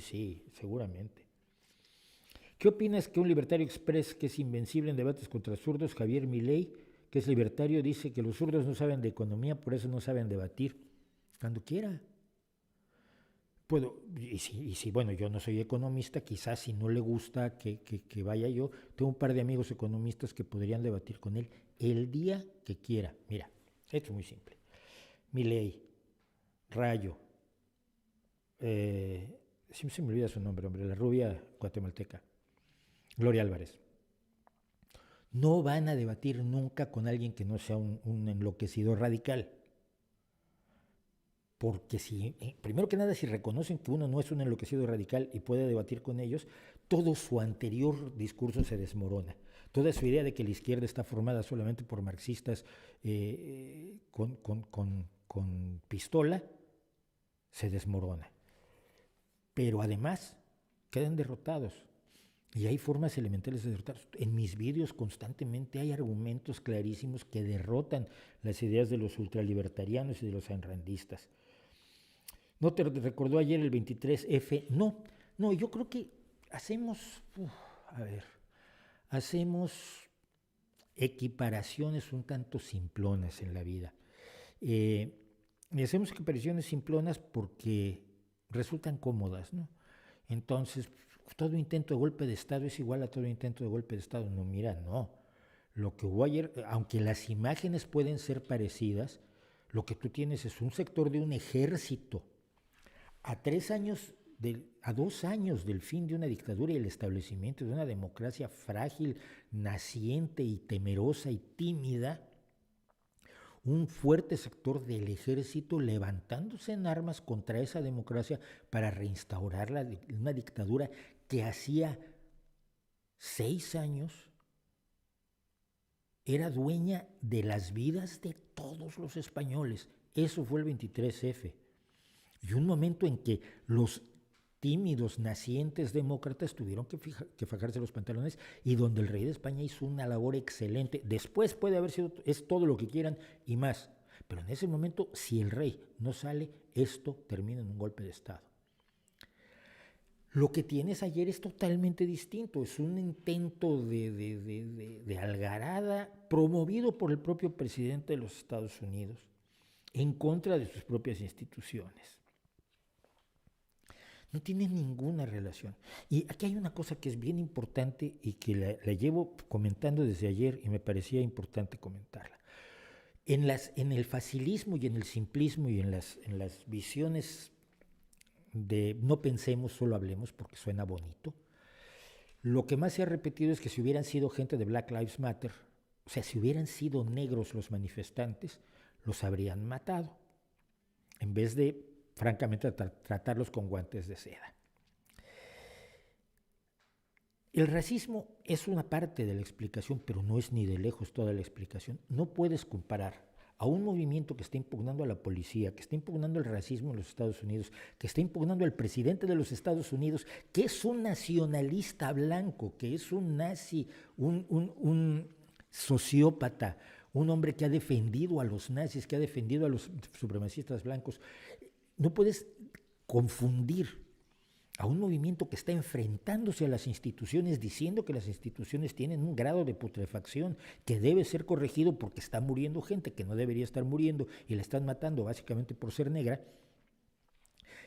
A: Sí, seguramente. ¿Qué opinas que un libertario express que es invencible en debates contra zurdos, Javier Milei, que es libertario, dice que los zurdos no saben de economía, por eso no saben debatir? Cuando quiera. Bueno, yo no soy economista, quizás si no le gusta que vaya yo, tengo un par de amigos economistas que podrían debatir con él el día que quiera. Mira, esto es muy simple. Milei, Rayo, siempre se me olvida su nombre, hombre, la rubia guatemalteca, Gloria Álvarez. No van a debatir nunca con alguien que no sea un enloquecido radical. Porque primero que nada, si reconocen que uno no es un enloquecido radical y puede debatir con ellos, todo su anterior discurso se desmorona. Toda su idea de que la izquierda está formada solamente por marxistas con pistola se desmorona. Pero además quedan derrotados. Y hay formas elementales de derrotarlos. En mis vídeos constantemente hay argumentos clarísimos que derrotan las ideas de los ultralibertarianos y de los aynrandistas. ¿No te recordó ayer el 23F? No, yo creo que hacemos equiparaciones un tanto simplonas en la vida. Y hacemos equiparaciones simplonas porque resultan cómodas, ¿no? Entonces, todo intento de golpe de Estado es igual a todo intento de golpe de Estado. No, mira, no. Lo que hubo ayer, aunque las imágenes pueden ser parecidas, lo que tú tienes es un sector de un ejército a 2 años del fin de una dictadura y el establecimiento de una democracia frágil, naciente y temerosa y tímida, un fuerte sector del ejército levantándose en armas contra esa democracia para reinstaurar una dictadura que hacía 6 años era dueña de las vidas de todos los españoles. Eso fue el 23F. Y un momento en que los tímidos, nacientes demócratas tuvieron que fajarse los pantalones y donde el rey de España hizo una labor excelente. Después puede haber sido, es todo lo que quieran y más. Pero en ese momento, si el rey no sale, esto termina en un golpe de Estado. Lo que tienes ayer es totalmente distinto. Es un intento de algarada promovido por el propio presidente de los Estados Unidos en contra de sus propias instituciones. No tiene ninguna relación. Y aquí hay una cosa que es bien importante y que la llevo comentando desde ayer y me parecía importante comentarla. En el facilismo y en el simplismo y en las visiones de no pensemos, solo hablemos, porque suena bonito, lo que más se ha repetido es que si hubieran sido gente de Black Lives Matter, o sea, si hubieran sido negros los manifestantes, los habrían matado, en vez de, francamente, tratarlos con guantes de seda. El racismo es una parte de la explicación, pero no es ni de lejos toda la explicación. No puedes comparar a un movimiento que está impugnando a la policía, que está impugnando el racismo en los Estados Unidos, que está impugnando al presidente de los Estados Unidos, que es un nacionalista blanco, que es un nazi, un sociópata, un hombre que ha defendido a los nazis, que ha defendido a los supremacistas blancos. No puedes confundir a un movimiento que está enfrentándose a las instituciones, diciendo que las instituciones tienen un grado de putrefacción que debe ser corregido porque está muriendo gente que no debería estar muriendo y la están matando básicamente por ser negra.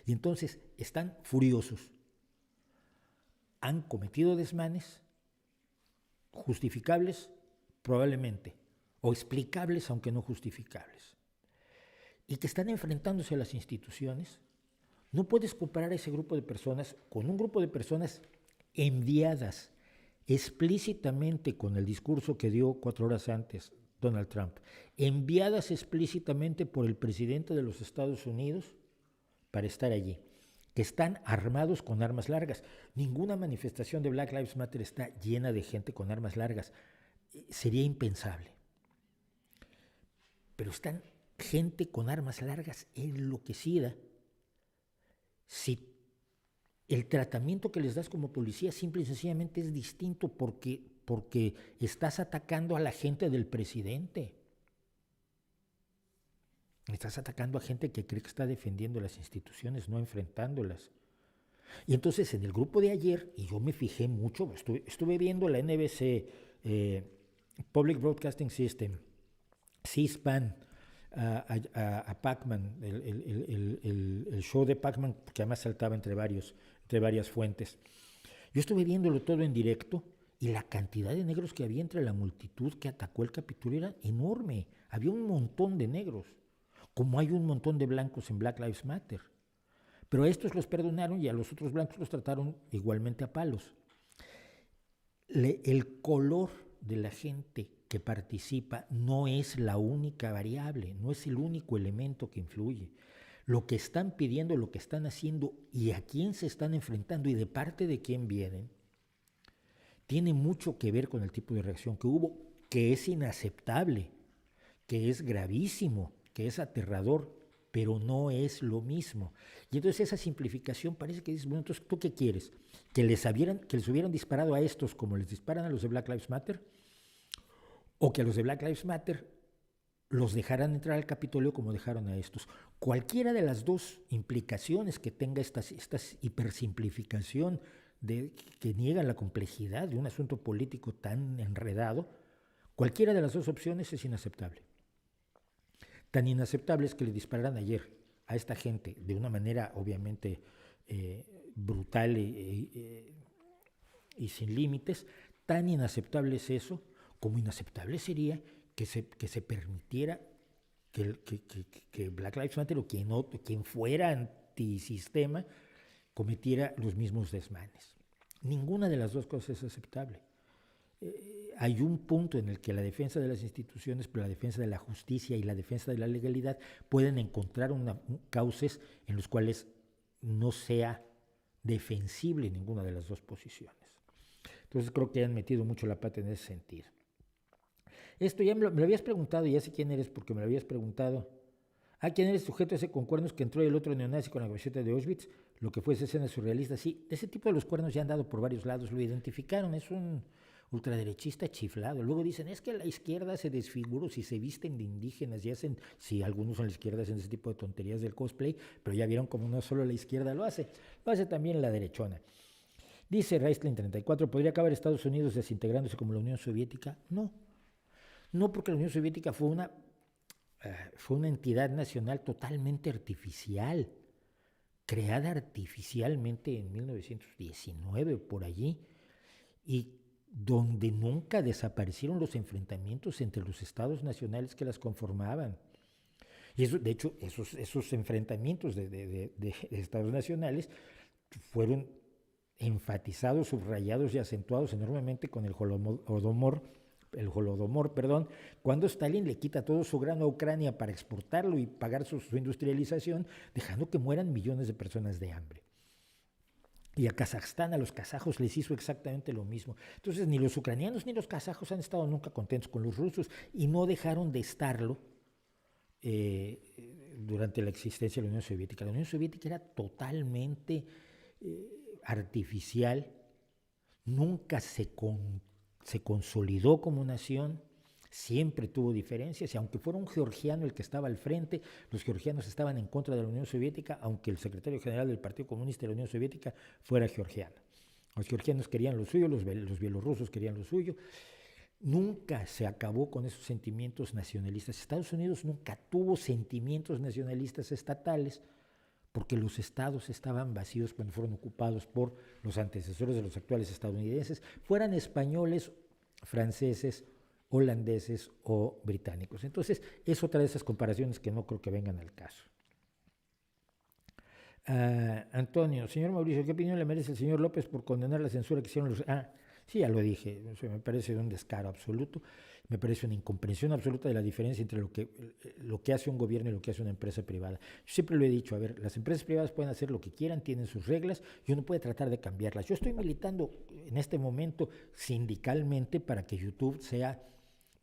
A: Y entonces están furiosos. Han cometido desmanes, justificables probablemente, o explicables aunque no justificables, y que están enfrentándose a las instituciones. No puedes comparar a ese grupo de personas con un grupo de personas enviadas explícitamente con el discurso que dio 4 horas antes Donald Trump, enviadas explícitamente por el presidente de los Estados Unidos para estar allí, que están armados con armas largas. Ninguna manifestación de Black Lives Matter está llena de gente con armas largas. Sería impensable. Pero están gente con armas largas enloquecida. Si el tratamiento que les das como policía simple y sencillamente es distinto porque estás atacando a la gente del presidente. Estás atacando a gente que cree que está defendiendo las instituciones, no enfrentándolas. Y entonces en el grupo de ayer, y yo me fijé mucho, estuve viendo la NBC, Public Broadcasting System, C-SPAN, a Pac-Man, el show de Pac-Man, que además saltaba entre varias fuentes. Yo estuve viéndolo todo en directo y la cantidad de negros que había entre la multitud que atacó el Capitolio era enorme. Había un montón de negros, como hay un montón de blancos en Black Lives Matter. Pero a estos los perdonaron y a los otros blancos los trataron igualmente a palos. El color de la gente que participa no es la única variable, no es el único elemento que influye. Lo que están pidiendo, lo que están haciendo y a quién se están enfrentando y de parte de quién vienen, tiene mucho que ver con el tipo de reacción que hubo, que es inaceptable, que es gravísimo, que es aterrador, pero no es lo mismo. Y entonces esa simplificación parece que dices, bueno, entonces, ¿tú qué quieres? ¿Que les hubieran disparado a estos como les disparan a los de Black Lives Matter? ¿O que a los de Black Lives Matter los dejaran entrar al Capitolio como dejaron a estos? Cualquiera de las dos implicaciones que tenga esta hipersimplificación que niegan la complejidad de un asunto político tan enredado, cualquiera de las dos opciones es inaceptable. Tan inaceptable es que le dispararan ayer a esta gente de una manera obviamente brutal y sin límites. Tan inaceptable es eso, como inaceptable sería que se permitiera que Black Lives Matter o quien fuera antisistema cometiera los mismos desmanes. Ninguna de las dos cosas es aceptable. Hay un punto en el que la defensa de las instituciones, pero la defensa de la justicia y la defensa de la legalidad pueden encontrar cauces en los cuales no sea defensible ninguna de las dos posiciones. Entonces creo que han metido mucho la pata en ese sentido. Esto ya me lo habías preguntado, y ya sé quién eres porque me lo habías preguntado. ¿Quién eres sujeto ese con cuernos que entró el otro neonazi con la camiseta de Auschwitz? Lo que fue esa escena surrealista. Sí, ese tipo de los cuernos ya han dado por varios lados, lo identificaron, es un ultraderechista chiflado. Luego dicen, es que la izquierda se desfiguró si se visten de indígenas y hacen, sí, algunos en la izquierda hacen ese tipo de tonterías del cosplay, pero ya vieron como no solo la izquierda lo hace también la derechona. Dice Raistlin 34, ¿podría acabar Estados Unidos desintegrándose como la Unión Soviética? No, porque la Unión Soviética fue una entidad nacional totalmente artificial, creada artificialmente en 1919 por allí, y donde nunca desaparecieron los enfrentamientos entre los estados nacionales que las conformaban. Y eso, de hecho, esos enfrentamientos de estados nacionales fueron enfatizados, subrayados y acentuados enormemente con el Holodomor, cuando Stalin le quita todo su grano a Ucrania para exportarlo y pagar su industrialización, dejando que mueran millones de personas de hambre. Y a Kazajstán, a los kazajos les hizo exactamente lo mismo. Entonces ni los ucranianos ni los kazajos han estado nunca contentos con los rusos y no dejaron de estarlo durante la existencia de la Unión Soviética. La Unión Soviética era totalmente artificial, nunca se consolidó como nación, siempre tuvo diferencias, y aunque fuera un georgiano el que estaba al frente, los georgianos estaban en contra de la Unión Soviética, aunque el secretario general del Partido Comunista de la Unión Soviética fuera georgiano. Los georgianos querían lo suyo, los bielorrusos querían lo suyo. Nunca se acabó con esos sentimientos nacionalistas. Estados Unidos nunca tuvo sentimientos nacionalistas estatales, porque los estados estaban vacíos cuando fueron ocupados por los antecesores de los actuales estadounidenses, fueran españoles, franceses, holandeses o británicos. Entonces, es otra de esas comparaciones que no creo que vengan al caso. Antonio, señor Mauricio, ¿qué opinión le merece el señor López por condenar la censura que hicieron los... Sí, ya lo dije, me parece un descaro absoluto, me parece una incomprensión absoluta de la diferencia entre lo que hace un gobierno y lo que hace una empresa privada. Yo siempre lo he dicho, a ver, las empresas privadas pueden hacer lo que quieran, tienen sus reglas, y uno puede tratar de cambiarlas. Yo estoy militando en este momento sindicalmente para que YouTube sea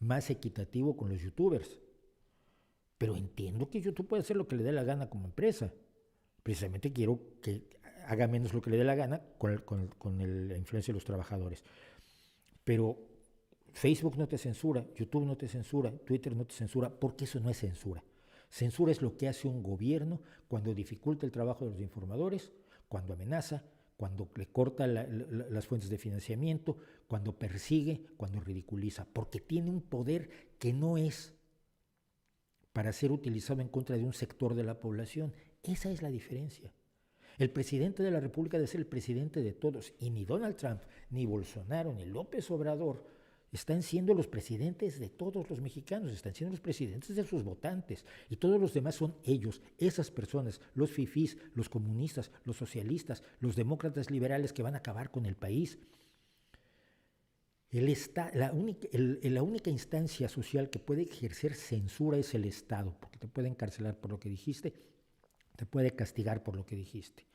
A: más equitativo con los youtubers, pero entiendo que YouTube puede hacer lo que le dé la gana como empresa. Precisamente quiero que haga menos lo que le dé la gana con la influencia de los trabajadores. Pero Facebook no te censura, YouTube no te censura, Twitter no te censura, porque eso no es censura. Censura es lo que hace un gobierno cuando dificulta el trabajo de los informadores, cuando amenaza, cuando le corta las fuentes de financiamiento, cuando persigue, cuando ridiculiza, porque tiene un poder que no es para ser utilizado en contra de un sector de la población. Esa es la diferencia. El presidente de la República debe ser el presidente de todos, y ni Donald Trump, ni Bolsonaro, ni López Obrador están siendo los presidentes de todos los mexicanos, están siendo los presidentes de sus votantes, y todos los demás son ellos, esas personas, los fifís, los comunistas, los socialistas, los demócratas liberales que van a acabar con el país. La única instancia social que puede ejercer censura es el Estado, porque te puede encarcelar por lo que dijiste, te puede castigar por lo que dijiste.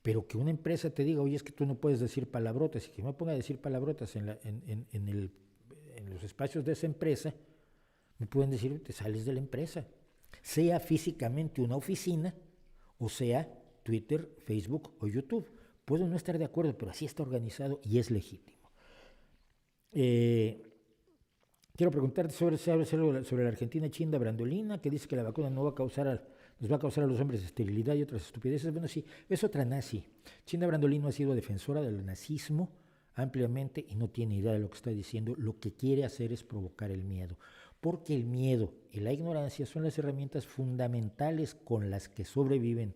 A: Pero que una empresa te diga, oye, es que tú no puedes decir palabrotas, y que me ponga a decir palabrotas en los espacios de esa empresa, me pueden decir, te sales de la empresa. Sea físicamente una oficina, o sea Twitter, Facebook o YouTube. Puedo no estar de acuerdo, pero así está organizado y es legítimo. Quiero preguntarte sobre la argentina Chinda Brandolina, que dice que la vacuna no va a nos va a causar a los hombres esterilidad y otras estupideces. Bueno, sí, es otra nazi. Chinda Brandolino ha sido defensora del nazismo ampliamente y no tiene idea de lo que está diciendo. Lo que quiere hacer es provocar el miedo, porque el miedo y la ignorancia son las herramientas fundamentales con las que sobreviven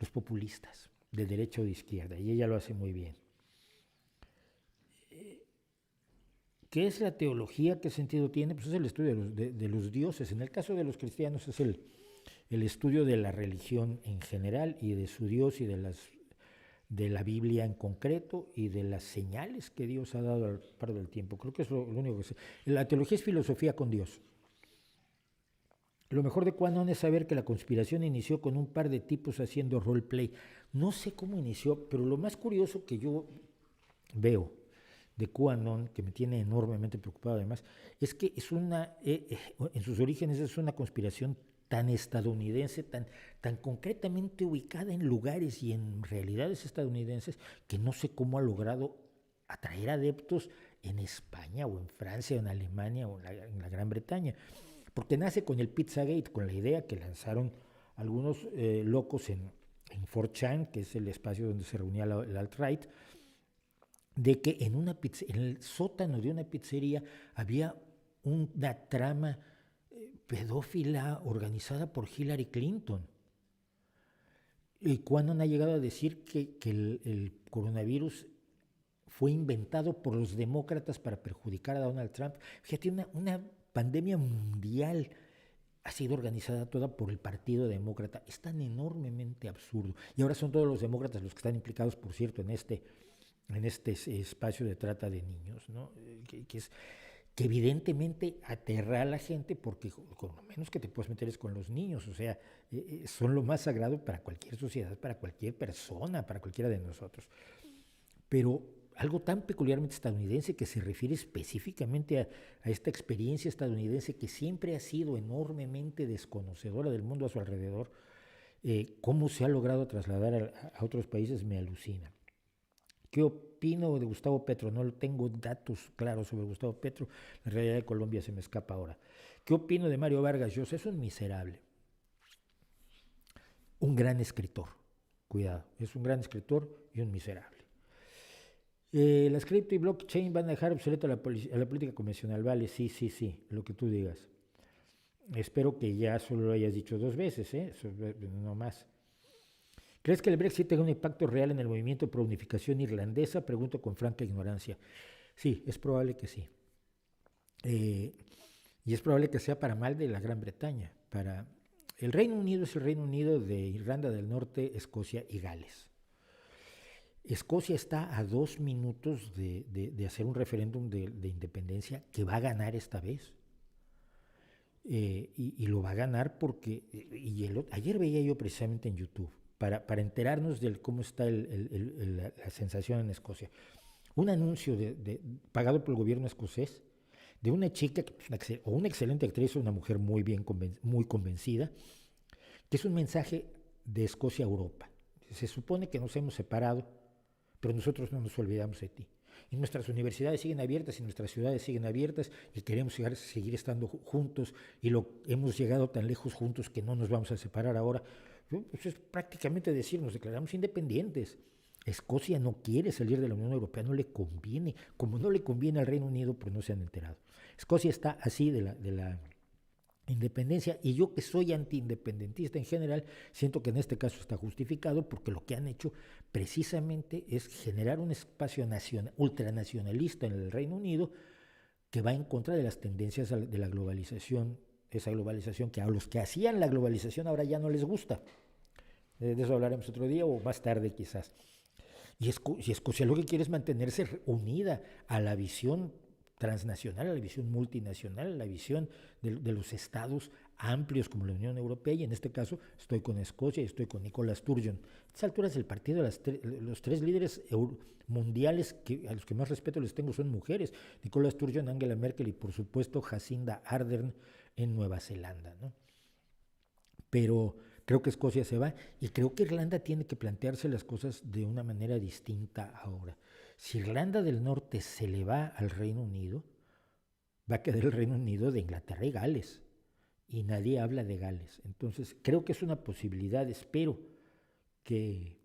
A: los populistas, de derecha o de izquierda, y ella lo hace muy bien. ¿Qué es la teología? ¿Qué sentido tiene? Pues es el estudio de los dioses. En el caso de los cristianos es el estudio de la religión en general y de su Dios y de la Biblia en concreto y de las señales que Dios ha dado al paso del tiempo. Creo que es lo único que sé. La teología es filosofía con Dios. Lo mejor de QAnon es saber que la conspiración inició con un par de tipos haciendo roleplay. No sé cómo inició, pero lo más curioso que yo veo de QAnon, que me tiene enormemente preocupado además, es que es en sus orígenes es una conspiración tan estadounidense, tan concretamente ubicada en lugares y en realidades estadounidenses, que no sé cómo ha logrado atraer adeptos en España o en Francia o en Alemania o en la Gran Bretaña. Porque nace con el Pizzagate, con la idea que lanzaron algunos locos en 4chan, que es el espacio donde se reunía el alt-right, de que en el sótano de una pizzería había una trama pedófila organizada por Hillary Clinton. Y QAnon ha llegado a decir que el coronavirus fue inventado por los demócratas para perjudicar a Donald Trump. Fíjate, una pandemia mundial ha sido organizada toda por el Partido Demócrata. Es tan enormemente absurdo. Y ahora son todos los demócratas los que están implicados, por cierto, en este espacio de trata de niños, ¿no? Que evidentemente aterra a la gente, porque con lo menos que te puedes meter es con los niños, o sea, son lo más sagrado para cualquier sociedad, para cualquier persona, para cualquiera de nosotros. Pero algo tan peculiarmente estadounidense, que se refiere específicamente a esta experiencia estadounidense que siempre ha sido enormemente desconocedora del mundo a su alrededor, cómo se ha logrado trasladar a otros países, me alucina. ¿Qué opino de Gustavo Petro? No tengo datos claros sobre Gustavo Petro. La realidad de Colombia se me escapa ahora. ¿Qué opino de Mario Vargas Llosa? Es un miserable. Un gran escritor. Cuidado, es un gran escritor y un miserable. Las cripto y blockchain van a dejar obsoleta a la política convencional. Vale, sí, lo que tú digas. Espero que ya solo lo hayas dicho 2 veces, no más. ¿Crees que el Brexit tenga un impacto real en el movimiento pro unificación irlandesa? Pregunto con franca ignorancia. Sí, es probable que sí. Y es probable que sea para mal de la Gran Bretaña. El Reino Unido es el Reino Unido de Irlanda del Norte, Escocia y Gales. Escocia está a 2 minutos de hacer un referéndum de independencia que va a ganar esta vez. Y lo va a ganar porque... ayer veía yo precisamente en YouTube, para enterarnos de cómo está la sensación en Escocia, un anuncio pagado por el gobierno escocés de una chica, o una excelente actriz, o una mujer muy convencida, que es un mensaje de Escocia a Europa. Se supone que nos hemos separado, pero nosotros no nos olvidamos de ti. Y nuestras universidades siguen abiertas y nuestras ciudades siguen abiertas y queremos seguir estando juntos, y hemos llegado tan lejos juntos que no nos vamos a separar ahora. Pues es prácticamente decir, nos declaramos independientes. Escocia no quiere salir de la Unión Europea, no le conviene, como no le conviene al Reino Unido, pero no se han enterado. Escocia está así de independencia, y yo que soy antiindependentista en general, siento que en este caso está justificado porque lo que han hecho precisamente es generar un espacio ultranacionalista en el Reino Unido que va en contra de las tendencias de la globalización, esa globalización que a los que hacían la globalización ahora ya no les gusta. De eso hablaremos otro día o más tarde quizás. Y Escocia lo que quiere es mantenerse unida a la visión transnacional, a la visión multinacional, a la visión de los estados amplios como la Unión Europea, y en este caso estoy con Escocia y estoy con Nicola Sturgeon. A estas alturas del partido, los tres líderes mundiales a los que más respeto les tengo son mujeres: Nicola Sturgeon, Angela Merkel y por supuesto Jacinda Ardern en Nueva Zelanda, ¿no? Pero creo que Escocia se va y creo que Irlanda tiene que plantearse las cosas de una manera distinta ahora. Si Irlanda del Norte se le va al Reino Unido, va a quedar el Reino Unido de Inglaterra y Gales, y nadie habla de Gales. Entonces creo que es una posibilidad, espero que,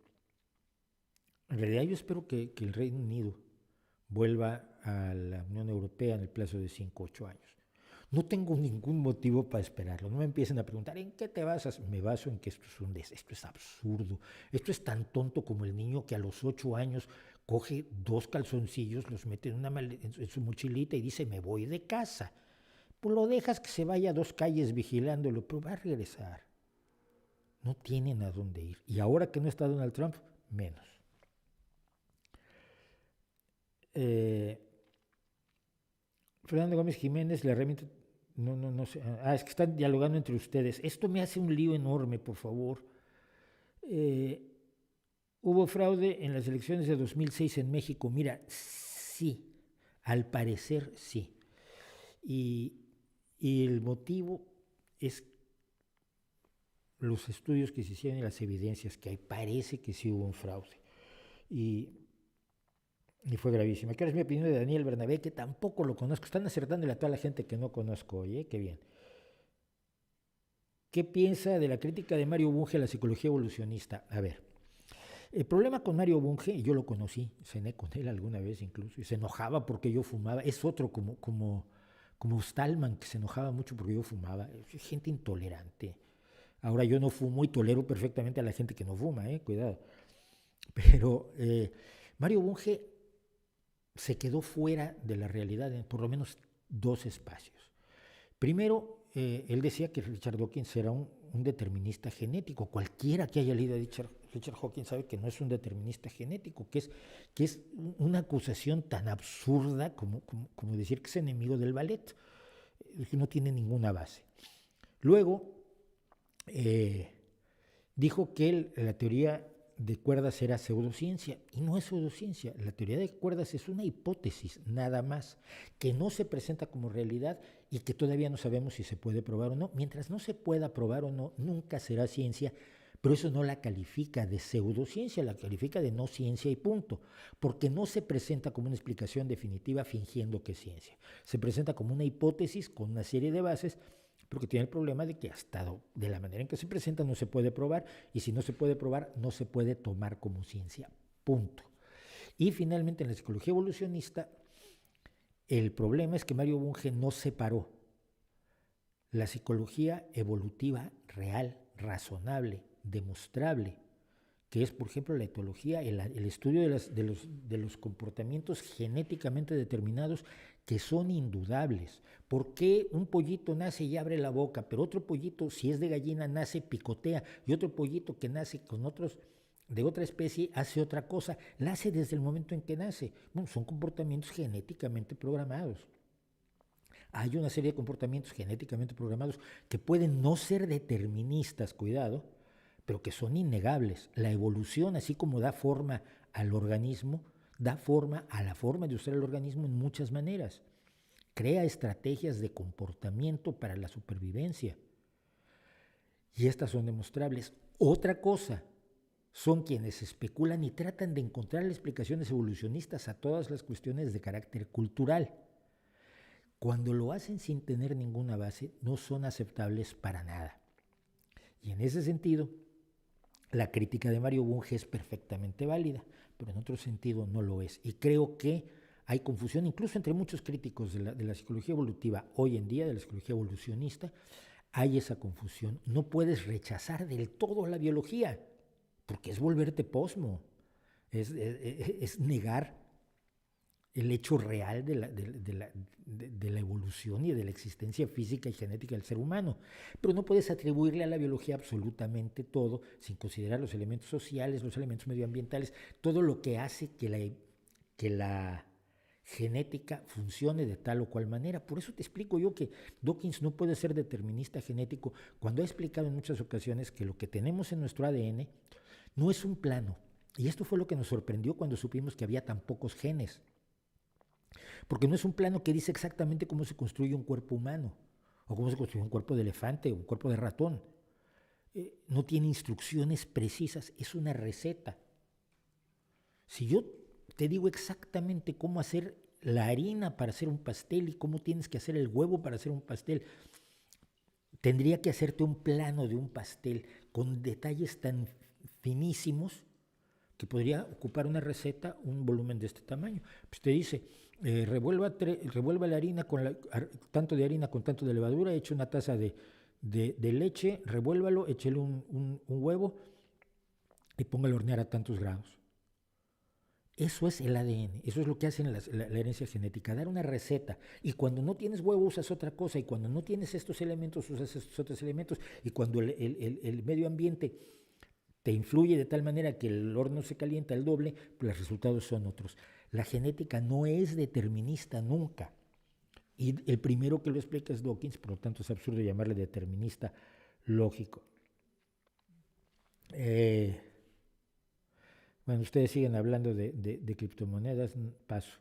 A: en realidad yo espero que el Reino Unido vuelva a la Unión Europea en el plazo de 5 o 8 años. No tengo ningún motivo para esperarlo. No me empiecen a preguntar ¿en qué te basas? Me baso en que esto es absurdo. Esto es tan tonto como el niño que a los 8 años coge 2 calzoncillos, los mete en su mochilita y dice me voy de casa. Pues lo dejas que se vaya a 2 calles vigilándolo, pero va a regresar. No tienen a dónde ir. Y ahora que no está Donald Trump, menos. Fernando Gómez Jiménez, la herramienta... No sé. Es que están dialogando entre ustedes. Esto me hace un lío enorme, por favor. ¿Hubo fraude en las elecciones de 2006 en México? Mira, sí. Al parecer, sí. Y el motivo es los estudios que se hicieron y las evidencias que hay. Parece que sí hubo un fraude. Y fue gravísima. ¿Qué es mi opinión de Daniel Bernabé? Que tampoco lo conozco. Están acertándole a toda la gente que no conozco hoy, qué bien. ¿Qué piensa de la crítica de Mario Bunge a la psicología evolucionista? A ver, el problema con Mario Bunge, y yo lo conocí, cené con él alguna vez incluso, y se enojaba porque yo fumaba. Es otro como Stallman, que se enojaba mucho porque yo fumaba. Es gente intolerante. Ahora yo no fumo y tolero perfectamente a la gente que no fuma, cuidado. Pero Mario Bunge se quedó fuera de la realidad en por lo menos 2 espacios. Primero, él decía que Richard Dawkins era un determinista genético. Cualquiera que haya leído a Richard Dawkins sabe que no es un determinista genético, que es una acusación tan absurda como decir que es enemigo del ballet, que no tiene ninguna base. Luego, dijo que la teoría de cuerdas era pseudociencia, y no es pseudociencia. La teoría de cuerdas es una hipótesis, nada más, que no se presenta como realidad y que todavía no sabemos si se puede probar o no. Mientras no se pueda probar o no, nunca será ciencia, pero eso no la califica de pseudociencia, la califica de no ciencia y punto, porque no se presenta como una explicación definitiva fingiendo que es ciencia. Se presenta como una hipótesis con una serie de bases, porque tiene el problema de que hasta de la manera en que se presenta no se puede probar, y si no se puede probar no se puede tomar como ciencia, punto. Y finalmente en la psicología evolucionista el problema es que Mario Bunge no separó la psicología evolutiva real, razonable, demostrable, que es, por ejemplo, la etología, el estudio de los comportamientos genéticamente determinados que son indudables. ¿Por qué un pollito nace y abre la boca, pero otro pollito, si es de gallina, nace, picotea, y otro pollito que nace con otros de otra especie hace otra cosa? La hace desde el momento en que nace. Bueno, son comportamientos genéticamente programados. Hay una serie de comportamientos genéticamente programados que pueden no ser deterministas, cuidado, pero que son innegables. La evolución, así como da forma al organismo, da forma a la forma de usar el organismo en muchas maneras. Crea estrategias de comportamiento para la supervivencia. Y estas son demostrables. Otra cosa son quienes especulan y tratan de encontrar explicaciones evolucionistas a todas las cuestiones de carácter cultural. Cuando lo hacen sin tener ninguna base, no son aceptables para nada. Y en ese sentido, la crítica de Mario Bunge es perfectamente válida, pero en otro sentido no lo es. Y creo que hay confusión, incluso entre muchos críticos de la psicología evolutiva hoy en día, de la psicología evolucionista, hay esa confusión. No puedes rechazar del todo la biología, porque es volverte posmo, es negar el hecho real de la evolución y de la existencia física y genética del ser humano. Pero no puedes atribuirle a la biología absolutamente todo, sin considerar los elementos sociales, los elementos medioambientales, todo lo que hace que la genética funcione de tal o cual manera. Por eso te explico yo que Dawkins no puede ser determinista genético, cuando ha explicado en muchas ocasiones que lo que tenemos en nuestro ADN no es un plano. Y esto fue lo que nos sorprendió cuando supimos que había tan pocos genes. Porque no es un plano que dice exactamente cómo se construye un cuerpo humano, o cómo se construye un cuerpo de elefante, o un cuerpo de ratón. No tiene instrucciones precisas, es una receta. Si yo te digo exactamente cómo hacer la harina para hacer un pastel y cómo tienes que hacer el huevo para hacer un pastel, tendría que hacerte un plano de un pastel con detalles tan finísimos que podría ocupar una receta un volumen de este tamaño. Pues te dice, revuelva la harina con tanto de harina con tanto de levadura, eche una taza de leche, revuélvalo, échele un huevo y póngalo a hornear a tantos grados. Eso es el ADN, eso es lo que hace la herencia genética, dar una receta. Y cuando no tienes huevo usas otra cosa, y cuando no tienes estos elementos usas estos otros elementos, y cuando el medio ambiente te influye de tal manera que el horno se calienta el doble, pues los resultados son otros. La genética no es determinista nunca. Y el primero que lo explica es Dawkins, por lo tanto es absurdo llamarle determinista lógico. Bueno, ustedes siguen hablando de criptomonedas, paso.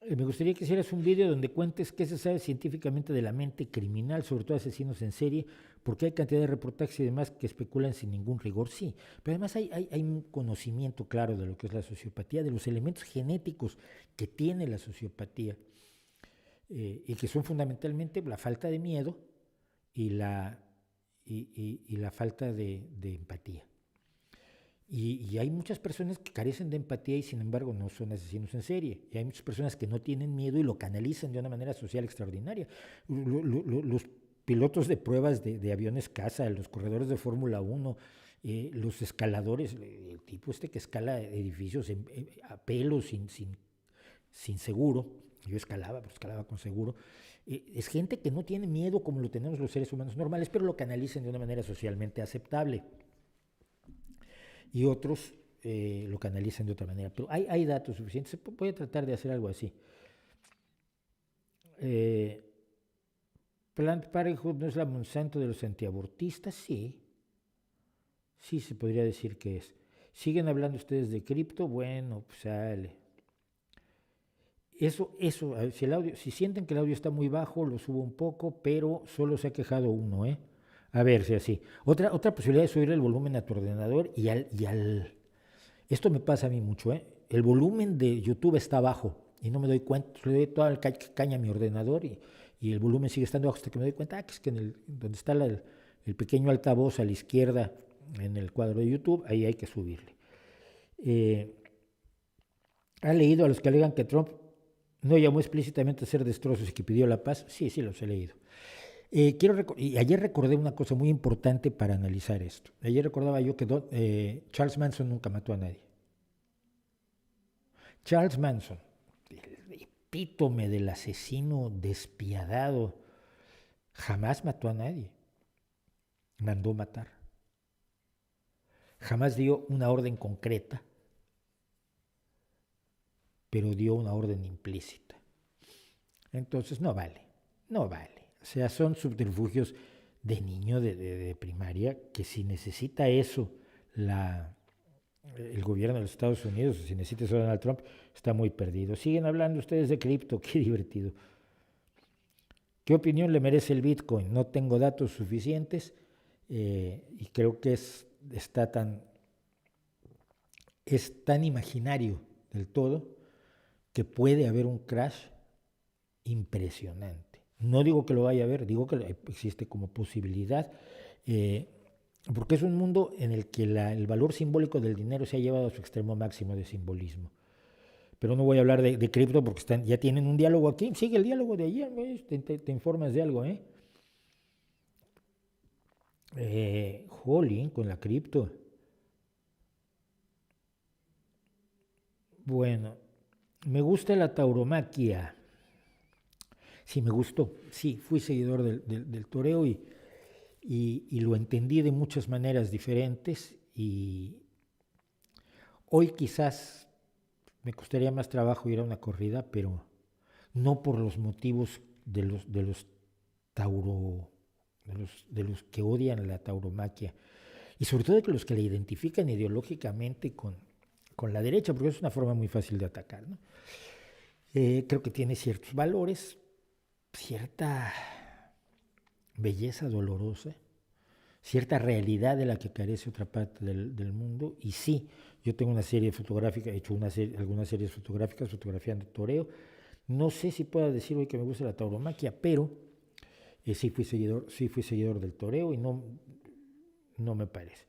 A: Me gustaría que hicieras un vídeo donde cuentes qué se sabe científicamente de la mente criminal, sobre todo asesinos en serie, porque hay cantidad de reportajes y demás que especulan sin ningún rigor, sí. Pero además hay un conocimiento claro de lo que es la sociopatía, de los elementos genéticos que tiene la sociopatía, y que son fundamentalmente la falta de miedo y la falta de empatía. Y hay muchas personas que carecen de empatía y sin embargo no son asesinos en serie. Y hay muchas personas que no tienen miedo y lo canalizan de una manera social extraordinaria. Los pilotos de pruebas de aviones caza, los corredores de Fórmula 1, los escaladores, el tipo que escala edificios a pelo, sin seguro. Yo escalaba, pero escalaba con seguro. Es gente que no tiene miedo como lo tenemos los seres humanos normales, pero lo canalizan de una manera socialmente aceptable. Y otros lo canalizan de otra manera. Pero hay datos suficientes. Voy a tratar de hacer algo así. Planned Parenthood no es la Monsanto de los antiabortistas, sí. Sí se podría decir que es. ¿Siguen hablando ustedes de cripto? Bueno, pues sale. Eso, si sienten que el audio está muy bajo, lo subo un poco, pero solo se ha quejado uno, ¿eh? A ver si así. Otra posibilidad es subir el volumen a tu ordenador y Esto me pasa a mí mucho, ¿eh? El volumen de YouTube está bajo y no me doy cuenta. Le doy toda la caña a mi ordenador y el volumen sigue estando bajo hasta que me doy cuenta que es que donde está el pequeño altavoz a la izquierda en el cuadro de YouTube, ahí hay que subirle. ¿Ha leído a los que alegan que Trump no llamó explícitamente a hacer destrozos y que pidió la paz? Sí, los he leído. Y ayer recordé una cosa muy importante para analizar esto. Ayer recordaba yo que Charles Manson nunca mató a nadie. Charles Manson, el epítome del asesino despiadado, jamás mató a nadie. Mandó matar. Jamás dio una orden concreta, pero dio una orden implícita. Entonces no vale. O sea, son subterfugios de niño de primaria que si necesita eso el gobierno de los Estados Unidos, si necesita eso Donald Trump, está muy perdido. Siguen hablando ustedes de cripto, qué divertido. ¿Qué opinión le merece el Bitcoin? No tengo datos suficientes y creo que es tan imaginario del todo que puede haber un crash impresionante. No digo que lo vaya a haber, digo que existe como posibilidad, porque es un mundo en el que el valor simbólico del dinero se ha llevado a su extremo máximo de simbolismo. pero no voy a hablar de cripto porque ya tienen un diálogo aquí. Sigue el diálogo de ayer, güey, te informas de algo, ¿eh? Jolín, con la cripto. Bueno, me gusta la tauromaquia. Sí, me gustó. Sí, fui seguidor del toreo y lo entendí de muchas maneras diferentes. Y hoy quizás me costaría más trabajo ir a una corrida, pero no por los motivos de los tauro, de los que odian la tauromaquia. Y sobre todo de los que la identifican ideológicamente con la derecha, porque es una forma muy fácil de atacar, ¿no? Creo que tiene ciertos valores, cierta belleza dolorosa, cierta realidad de la que carece otra parte del mundo. Y sí, yo tengo una serie fotográfica, he hecho algunas series fotográficas fotografiando toreo. No sé si pueda decir hoy que me gusta la tauromaquia, pero sí fui seguidor del toreo y no me parece.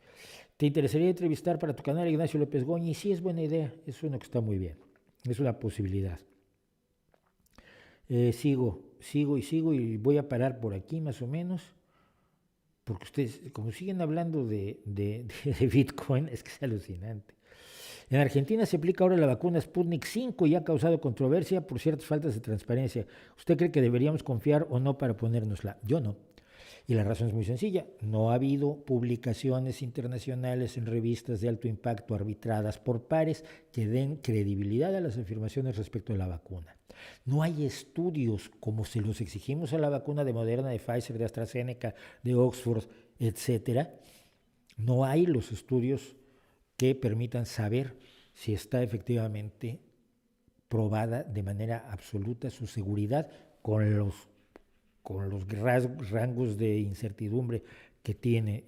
A: ¿Te interesaría entrevistar para tu canal a Ignacio López Goñi? Sí, es buena idea, es uno que está muy bien, es una posibilidad. Sigo y voy a parar por aquí más o menos, porque ustedes, como siguen hablando de Bitcoin, es que es alucinante. En Argentina se aplica ahora la vacuna Sputnik 5 y ha causado controversia por ciertas faltas de transparencia. ¿Usted cree que deberíamos confiar o no para ponérnosla? Yo no. Y la razón es muy sencilla. No ha habido publicaciones internacionales en revistas de alto impacto arbitradas por pares que den credibilidad a las afirmaciones respecto de la vacuna. No hay estudios como se los exigimos a la vacuna de Moderna, de Pfizer, de AstraZeneca, de Oxford, etcétera. No hay los estudios que permitan saber si está efectivamente probada de manera absoluta su seguridad con los rangos de incertidumbre que tiene,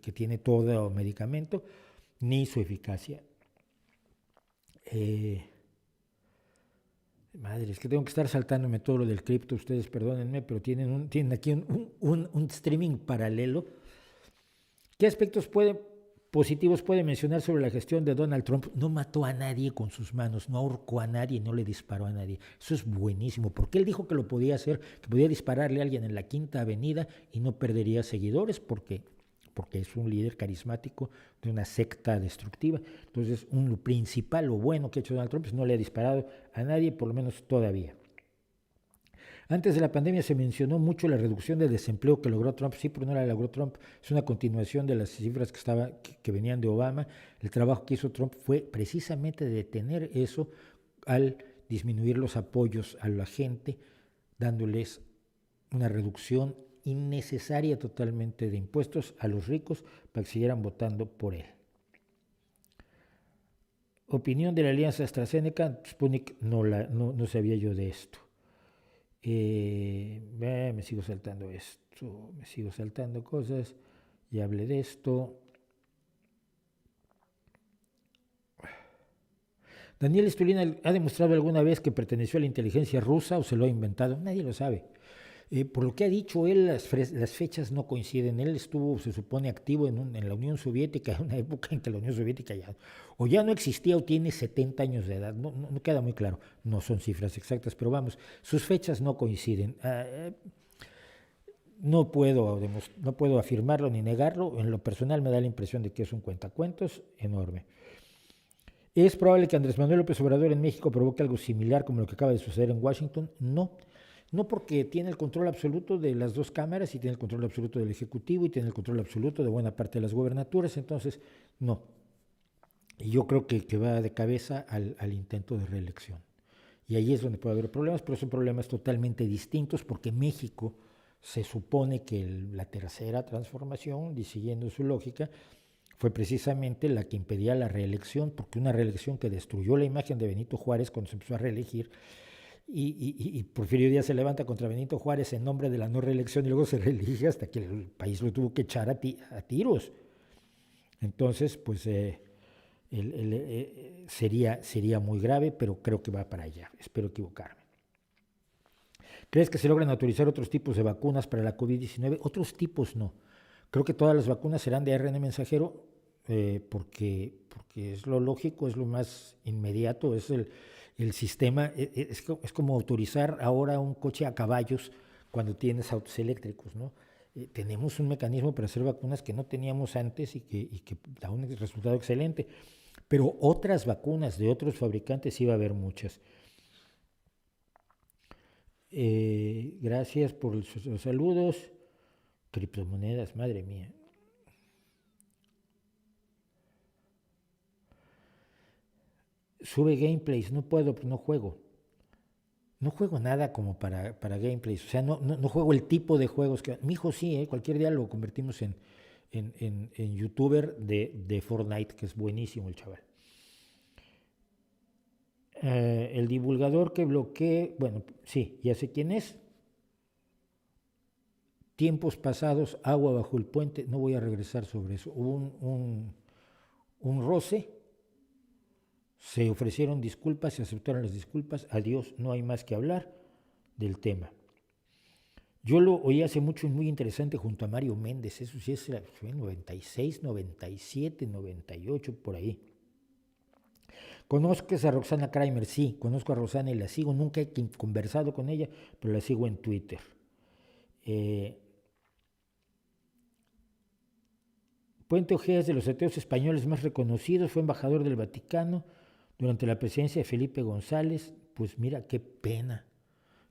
A: que tiene todo medicamento, ni su eficacia. Madre, es que tengo que estar saltándome todo lo del cripto, ustedes perdónenme, pero tienen aquí un streaming paralelo. ¿Qué aspectos positivos puede mencionar sobre la gestión de Donald Trump? No mató a nadie con sus manos, no ahorcó a nadie, no le disparó a nadie. Eso es buenísimo, porque él dijo que lo podía hacer, que podía dispararle a alguien en la Quinta Avenida y no perdería seguidores porque es un líder carismático de una secta destructiva. Entonces, lo principal, lo bueno que ha hecho Donald Trump es no le ha disparado a nadie, por lo menos todavía. Antes de la pandemia se mencionó mucho la reducción de desempleo que logró Trump. Sí, pero no la logró Trump. Es una continuación de las cifras que venían de Obama. El trabajo que hizo Trump fue precisamente detener eso al disminuir los apoyos a la gente, dándoles una reducción innecesaria totalmente de impuestos a los ricos para que siguieran votando por él. Opinión de la alianza AstraZeneca. Sputnik, no sabía yo de esto. Me sigo saltando esto, me sigo saltando cosas, ya hablé de esto. Daniel Stulina ha demostrado alguna vez que perteneció a la inteligencia rusa o se lo ha inventado, nadie lo sabe. Por lo que ha dicho él, las fechas no coinciden. Él estuvo, se supone, activo en la Unión Soviética, en una época en que la Unión Soviética ya no existía o tiene 70 años de edad. No queda muy claro, no son cifras exactas, pero vamos, sus fechas no coinciden. No puedo afirmarlo ni negarlo. En lo personal me da la impresión de que es un cuentacuentos enorme. ¿Es probable que Andrés Manuel López Obrador en México provoque algo similar como lo que acaba de suceder en Washington? No, porque tiene el control absoluto de las dos cámaras y tiene el control absoluto del Ejecutivo y tiene el control absoluto de buena parte de las gubernaturas, entonces no. Y yo creo que va de cabeza al intento de reelección. Y ahí es donde puede haber problemas, pero son problemas totalmente distintos porque México se supone que la tercera transformación, y siguiendo su lógica, fue precisamente la que impedía la reelección, porque una reelección que destruyó la imagen de Benito Juárez cuando se empezó a reelegir, y Porfirio Díaz se levanta contra Benito Juárez en nombre de la no reelección y luego se reelige hasta que el país lo tuvo que echar a tiros. Entonces, pues sería muy grave, pero creo que va para allá. Espero equivocarme. ¿Crees que se logran autorizar otros tipos de vacunas para la COVID-19? Otros tipos no. Creo que todas las vacunas serán de ARN mensajero porque es lo lógico, es lo más inmediato, es el sistema, es como autorizar ahora un coche a caballos cuando tienes autos eléctricos, ¿no? Tenemos un mecanismo para hacer vacunas que no teníamos antes y que da un resultado excelente, pero otras vacunas de otros fabricantes sí va a haber muchas. Gracias por los saludos. Criptomonedas, madre mía. Sube gameplays, no puedo, pues no juego. No juego nada como para gameplays, o sea, no juego el tipo de juegos que... Mi hijo sí, cualquier día lo convertimos en youtuber de Fortnite, que es buenísimo el chaval. El divulgador que bloquee, bueno, sí, ya sé quién es. Tiempos pasados, agua bajo el puente, no voy a regresar sobre eso. Hubo un roce, se ofrecieron disculpas, se aceptaron las disculpas, adiós, no hay más que hablar del tema. Yo lo oí hace mucho y muy interesante junto a Mario Méndez, eso sí es en 96, 97, 98, por ahí. ¿Conoces a Roxana Kramer? Sí, conozco a Roxana y la sigo, nunca he conversado con ella, pero la sigo en Twitter. Puente Ojea es de los ateos españoles más reconocidos, fue embajador del Vaticano durante la presidencia de Felipe González. Pues mira, qué pena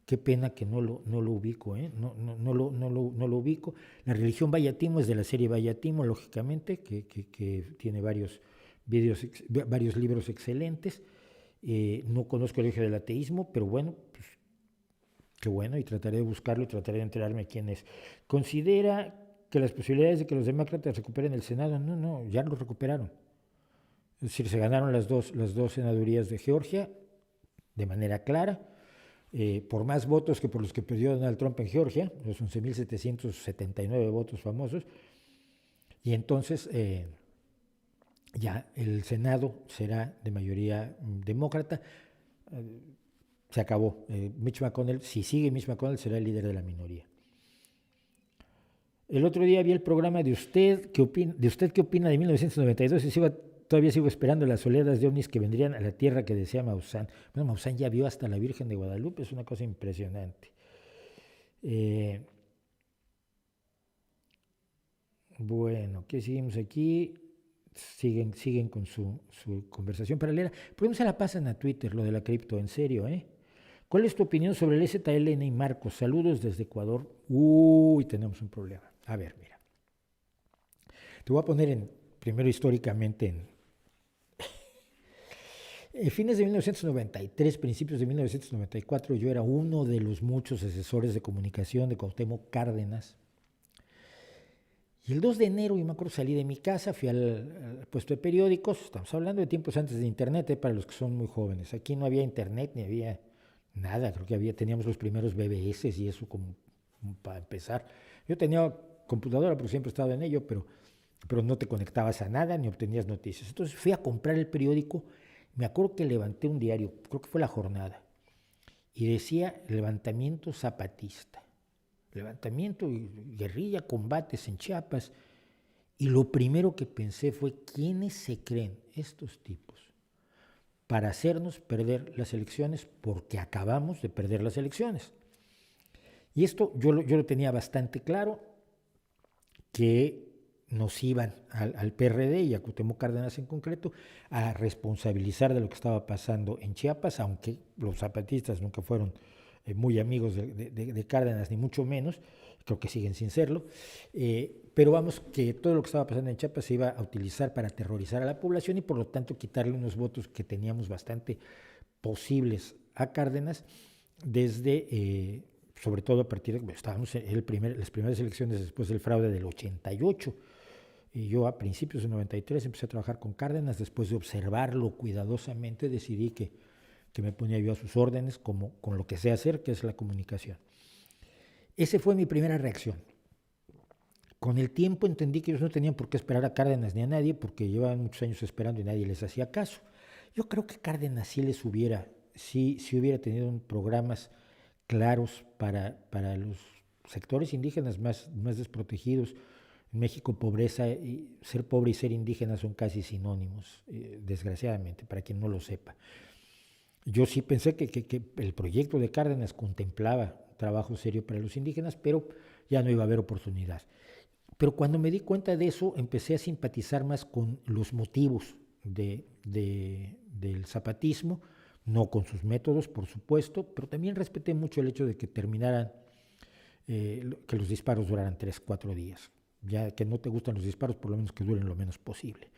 A: que no lo ubico, no lo ubico. La religión Vallatimo es de la serie Vallatimo, lógicamente, que tiene varios libros excelentes. No conozco el origen del ateísmo, pero bueno, pues qué bueno, y trataré de buscarlo y trataré de enterarme quién es. Considera que las posibilidades de que los demócratas recuperen el Senado, no, ya lo recuperaron. Es decir, se ganaron las dos senadurías de Georgia de manera clara, por más votos que por los que perdió Donald Trump en Georgia, los 11.779 votos famosos, y entonces ya el Senado será de mayoría demócrata. Se acabó. Mitch McConnell, si sigue Mitch McConnell, será el líder de la minoría. El otro día vi el programa de usted, ¿qué opina de 1992? Y todavía sigo esperando las oleadas de ovnis que vendrían a la tierra que decía Maussan. Bueno, Maussan ya vio hasta la Virgen de Guadalupe, es una cosa impresionante. Bueno, ¿qué seguimos aquí? Siguen con su conversación paralela. ¿Por qué no se la pasan a Twitter lo de la cripto? En serio, ¿eh? ¿Cuál es tu opinión sobre el ZLN y Marcos? Saludos desde Ecuador. Uy, tenemos un problema. A ver, mira. Te voy a poner primero históricamente en fines de 1993, principios de 1994, yo era uno de los muchos asesores de comunicación de Cuauhtémoc Cárdenas. Y el 2 de enero, yo me acuerdo, salí de mi casa, fui al puesto de periódicos, estamos hablando de tiempos antes de internet, para los que son muy jóvenes. Aquí no había internet, ni había nada, creo que teníamos los primeros BBS y eso como para empezar. Yo tenía computadora porque siempre he estado en ello, pero no te conectabas a nada ni obtenías noticias. Entonces fui a comprar el periódico, me acuerdo que levanté un diario, creo que fue La Jornada, y decía levantamiento zapatista. Levantamiento, guerrilla, combates en Chiapas. Y lo primero que pensé fue, ¿quiénes se creen estos tipos para hacernos perder las elecciones? Porque acabamos de perder las elecciones. Y esto yo lo tenía bastante claro, que nos iban al PRD y a Cuauhtémoc Cárdenas en concreto a responsabilizar de lo que estaba pasando en Chiapas, aunque los zapatistas nunca fueron muy amigos de Cárdenas, ni mucho menos, creo que siguen sin serlo, pero vamos, que todo lo que estaba pasando en Chiapas se iba a utilizar para aterrorizar a la población y por lo tanto quitarle unos votos que teníamos bastante posibles a Cárdenas desde, sobre todo a partir de que estábamos en las primeras elecciones después del fraude del 88, y yo a principios del 93 empecé a trabajar con Cárdenas, después de observarlo cuidadosamente decidí que me ponía yo a sus órdenes con lo que sé hacer, que es la comunicación. Esa fue mi primera reacción. Con el tiempo entendí que ellos no tenían por qué esperar a Cárdenas ni a nadie, porque llevaban muchos años esperando y nadie les hacía caso. Yo creo que Cárdenas sí les hubiera tenido programas claros para los sectores indígenas más desprotegidos, En México ser pobre y ser indígena son casi sinónimos, desgraciadamente, para quien no lo sepa. Yo sí pensé que el proyecto de Cárdenas contemplaba trabajo serio para los indígenas, pero ya no iba a haber oportunidad. Pero cuando me di cuenta de eso, empecé a simpatizar más con los motivos del zapatismo, no con sus métodos, por supuesto, pero también respeté mucho el hecho de que que los disparos duraran 3, 4 días. Ya que no te gustan los disparos, por lo menos que duren lo menos posible.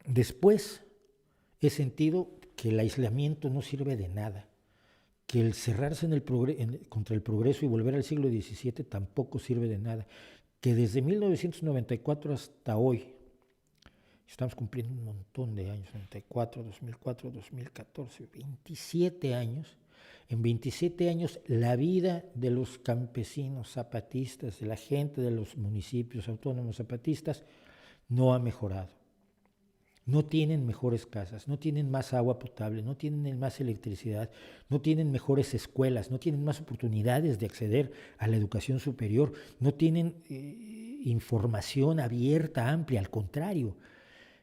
A: Después he sentido que el aislamiento no sirve de nada, que el cerrarse contra el progreso y volver al siglo XVII tampoco sirve de nada, que desde 1994 hasta hoy, estamos cumpliendo un montón de años, 94, 2004, 2014, 27 años. En 27 años la vida de los campesinos zapatistas, de la gente de los municipios autónomos zapatistas, no ha mejorado. No tienen mejores casas, no tienen más agua potable, no tienen más electricidad, no tienen mejores escuelas, no tienen más oportunidades de acceder a la educación superior, no tienen información abierta, amplia, al contrario.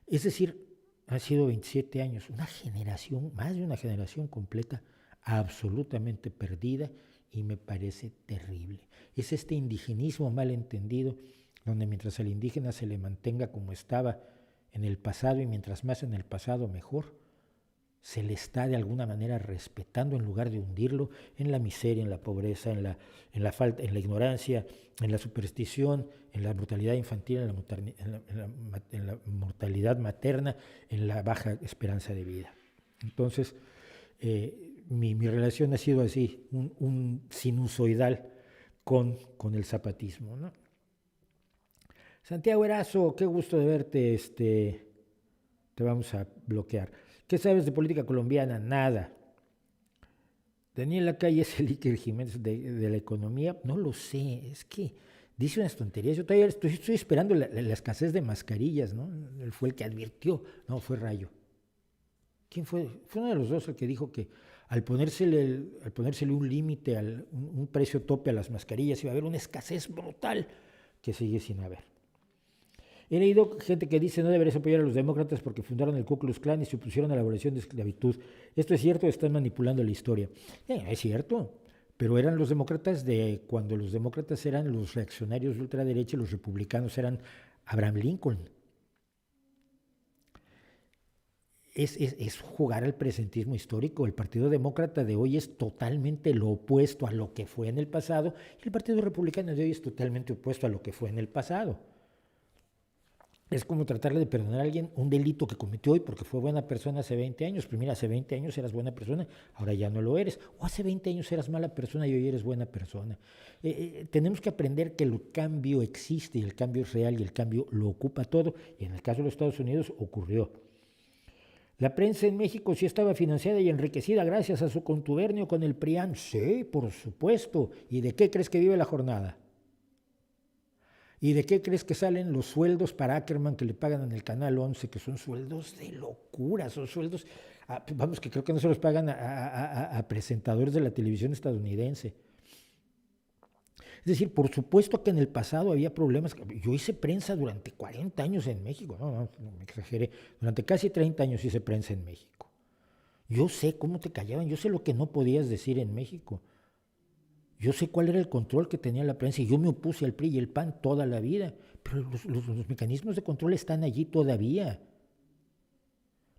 A: Es decir, han sido 27 años, una generación, más de una generación completa, absolutamente perdida, y me parece terrible. Es este indigenismo mal entendido, donde mientras al indígena se le mantenga como estaba en el pasado, y mientras más en el pasado mejor, se le está de alguna manera respetando en lugar de hundirlo en la miseria, en la pobreza, en la falta, en la ignorancia, en la superstición, en la mortalidad infantil, en la mortalidad materna, en la baja esperanza de vida. Entonces, mi relación ha sido así, un sinusoidal con el zapatismo, ¿no? Santiago Erazo, qué gusto de verte. Te vamos a bloquear. ¿Qué sabes de política colombiana? Nada. Daniel Lacalle es el Iker Jiménez de la economía. No lo sé, es que dice unas tonterías. Yo todavía estoy esperando la escasez de mascarillas, ¿no? Él fue el que advirtió. No, fue Rayo. ¿Quién fue? Fue uno de los dos el que dijo que al ponérsele un límite, un precio tope a las mascarillas, iba a haber una escasez brutal que sigue sin haber. He leído gente que dice no deberías apoyar a los demócratas porque fundaron el Ku Klux Klan y se opusieron a la abolición de esclavitud. ¿Esto es cierto o están manipulando la historia? Es cierto, pero eran los demócratas de cuando los demócratas eran los reaccionarios de ultraderecha y los republicanos eran Abraham Lincoln. Es jugar al presentismo histórico. El Partido Demócrata de hoy es totalmente lo opuesto a lo que fue en el pasado, y el Partido Republicano de hoy es totalmente opuesto a lo que fue en el pasado. Es como tratarle de perdonar a alguien un delito que cometió hoy porque fue buena persona hace 20 años. Pues mira, hace 20 años eras buena persona, ahora ya no lo eres. O hace 20 años eras mala persona y hoy eres buena persona. Tenemos que aprender que el cambio existe y el cambio es real y el cambio lo ocupa todo. Y en el caso de los Estados Unidos ocurrió. La prensa en México sí estaba financiada y enriquecida gracias a su contubernio con el PRIAN. Sí, por supuesto. ¿Y de qué crees que vive la jornada? ¿Y de qué crees que salen los sueldos para Ackerman que le pagan en el Canal 11, que son sueldos de locura, son sueldos, vamos, que creo que no se los pagan a presentadores de la televisión estadounidense? Es decir, por supuesto que en el pasado había problemas. Yo hice prensa durante 40 años en México, no me exageré, durante casi 30 años hice prensa en México. Yo sé cómo te callaban, yo sé lo que no podías decir en México. Yo sé cuál era el control que tenía la prensa y yo me opuse al PRI y el PAN toda la vida, pero los mecanismos de control están allí todavía.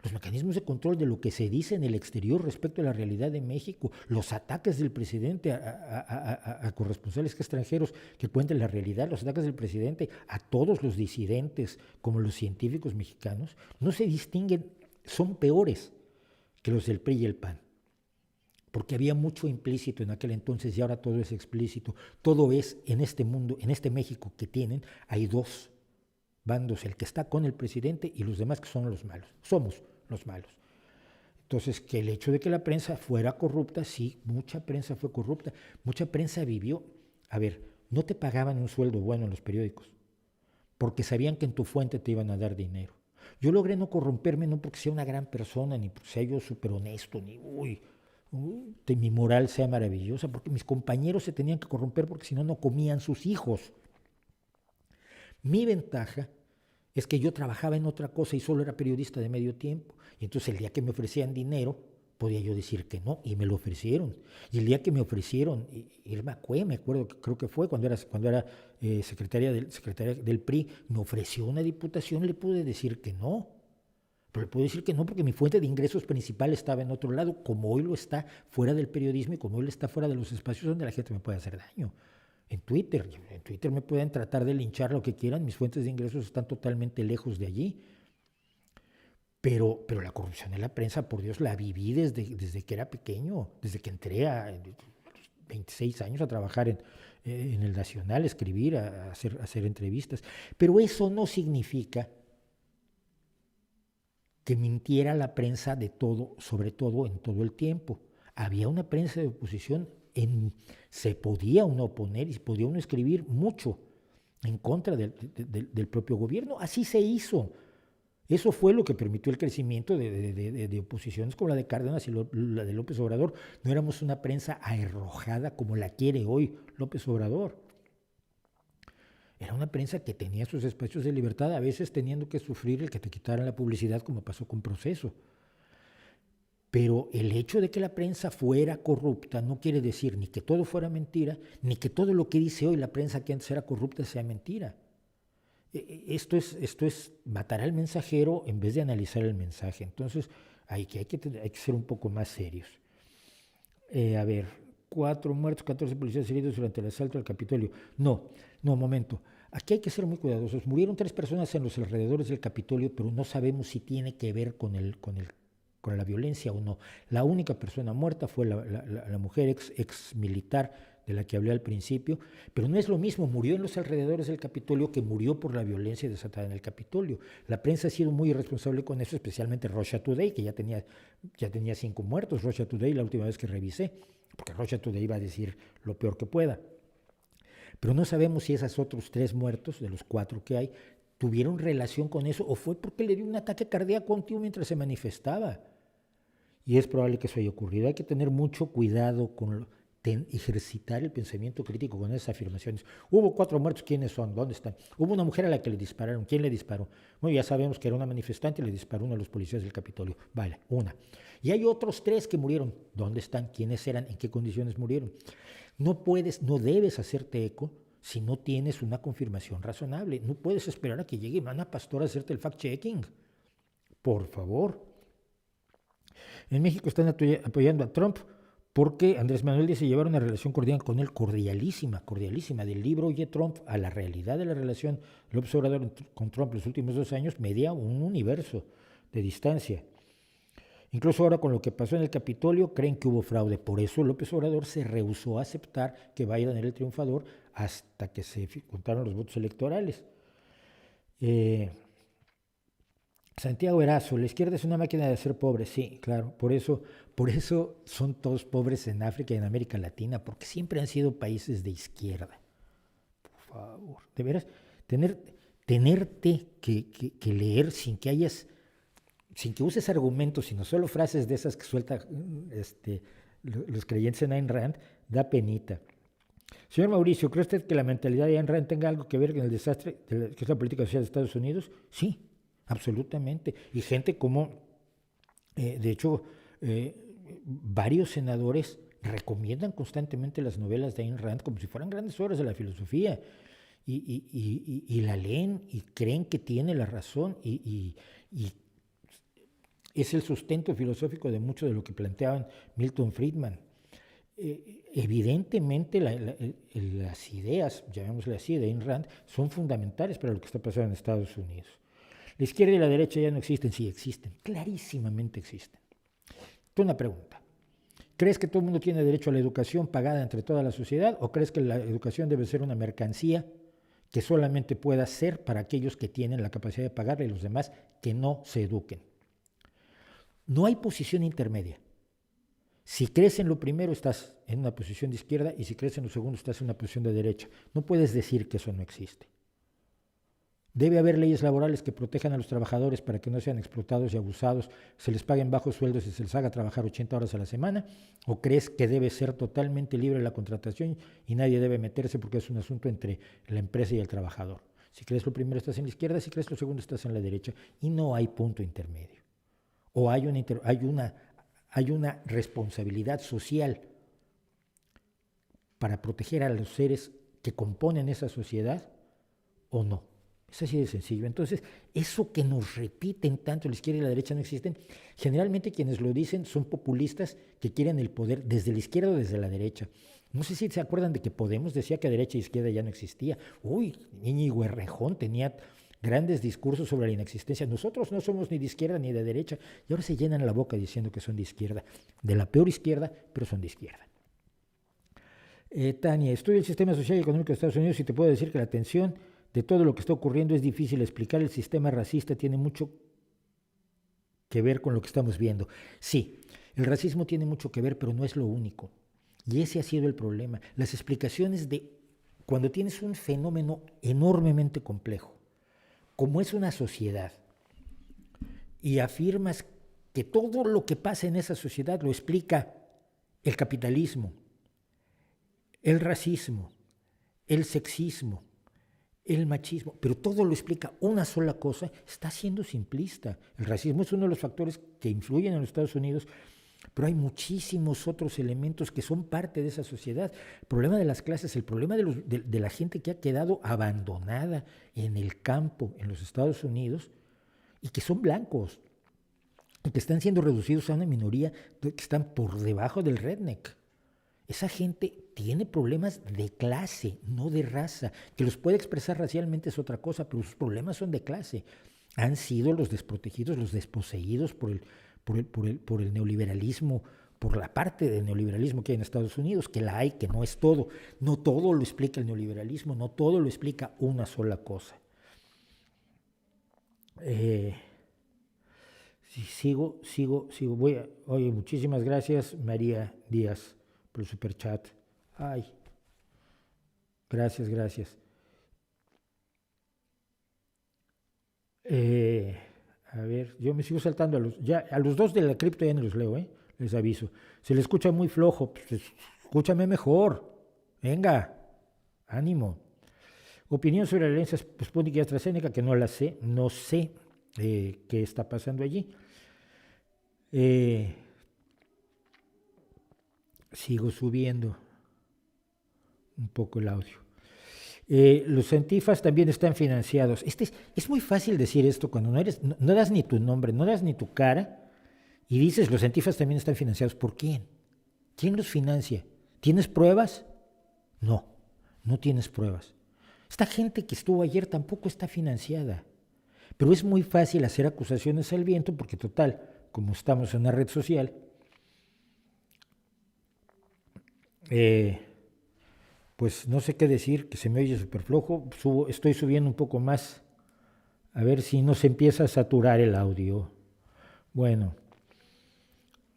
A: Los mecanismos de control de lo que se dice en el exterior respecto a la realidad de México, los ataques del presidente a corresponsales extranjeros que cuenten la realidad, los ataques del presidente a todos los disidentes, como los científicos mexicanos, no se distinguen, son peores que los del PRI y el PAN. Porque había mucho implícito en aquel entonces y ahora todo es explícito. Todo es en este mundo, en este México que tienen, hay dos bandos, el que está con el presidente y los demás que son los malos. Somos los malos. Entonces, que el hecho de que la prensa fuera corrupta, sí, mucha prensa fue corrupta, mucha prensa vivió. A ver, no te pagaban un sueldo bueno en los periódicos, porque sabían que en tu fuente te iban a dar dinero. Yo logré no corromperme no porque sea una gran persona, ni porque sea yo súper honesto, ni mi moral sea maravillosa, porque mis compañeros se tenían que corromper porque si no, no comían sus hijos. Mi ventaja es que yo trabajaba en otra cosa y solo era periodista de medio tiempo. Y entonces el día que me ofrecían dinero, podía yo decir que no, y me lo ofrecieron. Y el día que me ofrecieron irme a CUE, me acuerdo, creo que fue cuando era secretaria del PRI, me ofreció una diputación, le pude decir que no. Pero le puedo decir que no porque mi fuente de ingresos principal estaba en otro lado, como hoy lo está fuera del periodismo y como hoy lo está fuera de los espacios donde la gente me puede hacer daño. En Twitter me pueden tratar de linchar lo que quieran, mis fuentes de ingresos están totalmente lejos de allí. Pero la corrupción en la prensa, por Dios, la viví desde que era pequeño, desde que entré a 26 años a trabajar en el Nacional, a escribir, a hacer entrevistas. Pero eso no significa que mintiera la prensa de todo, sobre todo en todo el tiempo. Había una prensa de oposición, se podía uno oponer y podía uno escribir mucho en contra del propio gobierno. Así se hizo. Eso fue lo que permitió el crecimiento de oposiciones como la de Cárdenas y la de López Obrador. No éramos una prensa arrojada como la quiere hoy López Obrador. Era una prensa que tenía sus espacios de libertad, a veces teniendo que sufrir el que te quitaran la publicidad, como pasó con Proceso. Pero el hecho de que la prensa fuera corrupta no quiere decir ni que todo fuera mentira, ni que todo lo que dice hoy la prensa que antes era corrupta sea mentira. Esto es matar al mensajero en vez de analizar el mensaje. Entonces hay que ser un poco más serios. 4 muertos, 14 policías heridos durante el asalto al Capitolio. No, momento. Aquí hay que ser muy cuidadosos. Murieron 3 personas en los alrededores del Capitolio, pero no sabemos si tiene que ver con la violencia o no. La única persona muerta fue la mujer ex militar de la que hablé al principio, pero no es lo mismo, murió en los alrededores del Capitolio que murió por la violencia desatada en el Capitolio. La prensa ha sido muy irresponsable con eso, especialmente Russia Today, que ya tenía 5 muertos, Russia Today la última vez que revisé, porque Russia Today iba a decir lo peor que pueda. Pero no sabemos si esos otros 3 muertos, de los 4 que hay, tuvieron relación con eso o fue porque le dio un ataque cardíaco a un tío mientras se manifestaba. Y es probable que eso haya ocurrido. Hay que tener mucho cuidado con ejercitar el pensamiento crítico con esas afirmaciones. Hubo 4 muertos, ¿quiénes son? ¿Dónde están? Hubo una mujer a la que le dispararon, ¿quién le disparó? Bueno, ya sabemos que era una manifestante y le disparó uno de los policías del Capitolio. Vale, una. Y hay otros 3 que murieron. ¿Dónde están? ¿Quiénes eran? ¿En qué condiciones murieron? No debes hacerte eco si no tienes una confirmación razonable. No puedes esperar a que llegue Mana Pastor a hacerte el fact-checking. Por favor. En México están apoyando a Trump porque Andrés Manuel dice llevar una relación cordial con él, cordialísima, del libro Oye Trump a la realidad de la relación López Obrador con Trump los últimos 2 años, media un universo de distancia. Incluso ahora con lo que pasó en el Capitolio creen que hubo fraude, por eso López Obrador se rehusó a aceptar que Biden era el triunfador hasta que se contaron los votos electorales. Santiago Erazo, la izquierda es una máquina de hacer pobres, sí, claro, por eso son todos pobres en África y en América Latina, porque siempre han sido países de izquierda. Por favor, de veras, tenerte que leer sin que uses argumentos, sino solo frases de esas que sueltan los creyentes en Ayn Rand, da penita. Señor Mauricio, ¿cree usted que la mentalidad de Ayn Rand tenga algo que ver con el desastre que es la política social de Estados Unidos? Sí. Absolutamente. Y gente como, de hecho, varios senadores recomiendan constantemente las novelas de Ayn Rand como si fueran grandes obras de la filosofía y la leen y creen que tiene la razón y es el sustento filosófico de mucho de lo que planteaban Milton Friedman. Evidentemente las ideas, llamémosle así, de Ayn Rand son fundamentales para lo que está pasando en Estados Unidos. La izquierda y la derecha ya no existen, sí existen, clarísimamente existen. Tú una pregunta, ¿crees que todo el mundo tiene derecho a la educación pagada entre toda la sociedad o crees que la educación debe ser una mercancía que solamente pueda ser para aquellos que tienen la capacidad de pagarla y los demás que no se eduquen? No hay posición intermedia. Si crees en lo primero estás en una posición de izquierda y si crees en lo segundo estás en una posición de derecha. No puedes decir que eso no existe. Debe haber leyes laborales que protejan a los trabajadores para que no sean explotados y abusados, se les paguen bajos sueldos y se les haga trabajar 80 horas a la semana. ¿O crees que debe ser totalmente libre la contratación y nadie debe meterse porque es un asunto entre la empresa y el trabajador? Si crees lo primero estás en la izquierda, si crees lo segundo estás en la derecha y no hay punto intermedio. O hay una responsabilidad social para proteger a los seres que componen esa sociedad o no. Es así de sencillo. Entonces, eso que nos repiten tanto la izquierda y la derecha no existen, generalmente quienes lo dicen son populistas que quieren el poder desde la izquierda o desde la derecha. No sé si se acuerdan de que Podemos decía que derecha e izquierda ya no existía. Uy, Íñigo Errejón tenía grandes discursos sobre la inexistencia. Nosotros no somos ni de izquierda ni de derecha. Y ahora se llenan la boca diciendo que son de izquierda. De la peor izquierda, pero son de izquierda. Tania, estudio el sistema social y económico de Estados Unidos y te puedo decir que la tensión de todo lo que está ocurriendo es difícil explicar. El sistema racista tiene mucho que ver con lo que estamos viendo. Sí, el racismo tiene mucho que ver, pero no es lo único. Y ese ha sido el problema. Las explicaciones de cuando tienes un fenómeno enormemente complejo, como es una sociedad, y afirmas que todo lo que pasa en esa sociedad lo explica el capitalismo, el racismo, el sexismo, el machismo, pero todo lo explica una sola cosa, está siendo simplista. El racismo es uno de los factores que influyen en los Estados Unidos, pero hay muchísimos otros elementos que son parte de esa sociedad. El problema de las clases, el problema de la gente que ha quedado abandonada en el campo en los Estados Unidos y que son blancos, y que están siendo reducidos a una minoría que están por debajo del redneck. Esa gente tiene problemas de clase, no de raza. Que los puede expresar racialmente es otra cosa, pero sus problemas son de clase. Han sido los desprotegidos, los desposeídos por el neoliberalismo, por la parte del neoliberalismo que hay en Estados Unidos, que la hay, que no es todo. No todo lo explica el neoliberalismo, no todo lo explica una sola cosa. Sigo. Oye, muchísimas gracias, María Díaz, por el superchat. Ay, gracias. A ver, yo me sigo saltando a los dos de la cripto ya no los leo, les aviso. Se le escucha muy flojo, pues escúchame mejor. Venga, ánimo. Opinión sobre la alianza Sputnik y AstraZeneca, que no sé qué está pasando allí. Sigo subiendo un poco el audio. Los antifas también están financiados. Es muy fácil decir esto cuando no das ni tu nombre, no das ni tu cara y dices los antifas también están financiados. ¿Por quién? ¿Quién los financia? ¿Tienes pruebas? No tienes pruebas. Esta gente que estuvo ayer tampoco está financiada. Pero es muy fácil hacer acusaciones al viento porque total, como estamos en una red social, pues no sé qué decir, que se me oye súper flojo. Estoy subiendo un poco más, a ver si no se empieza a saturar el audio. Bueno,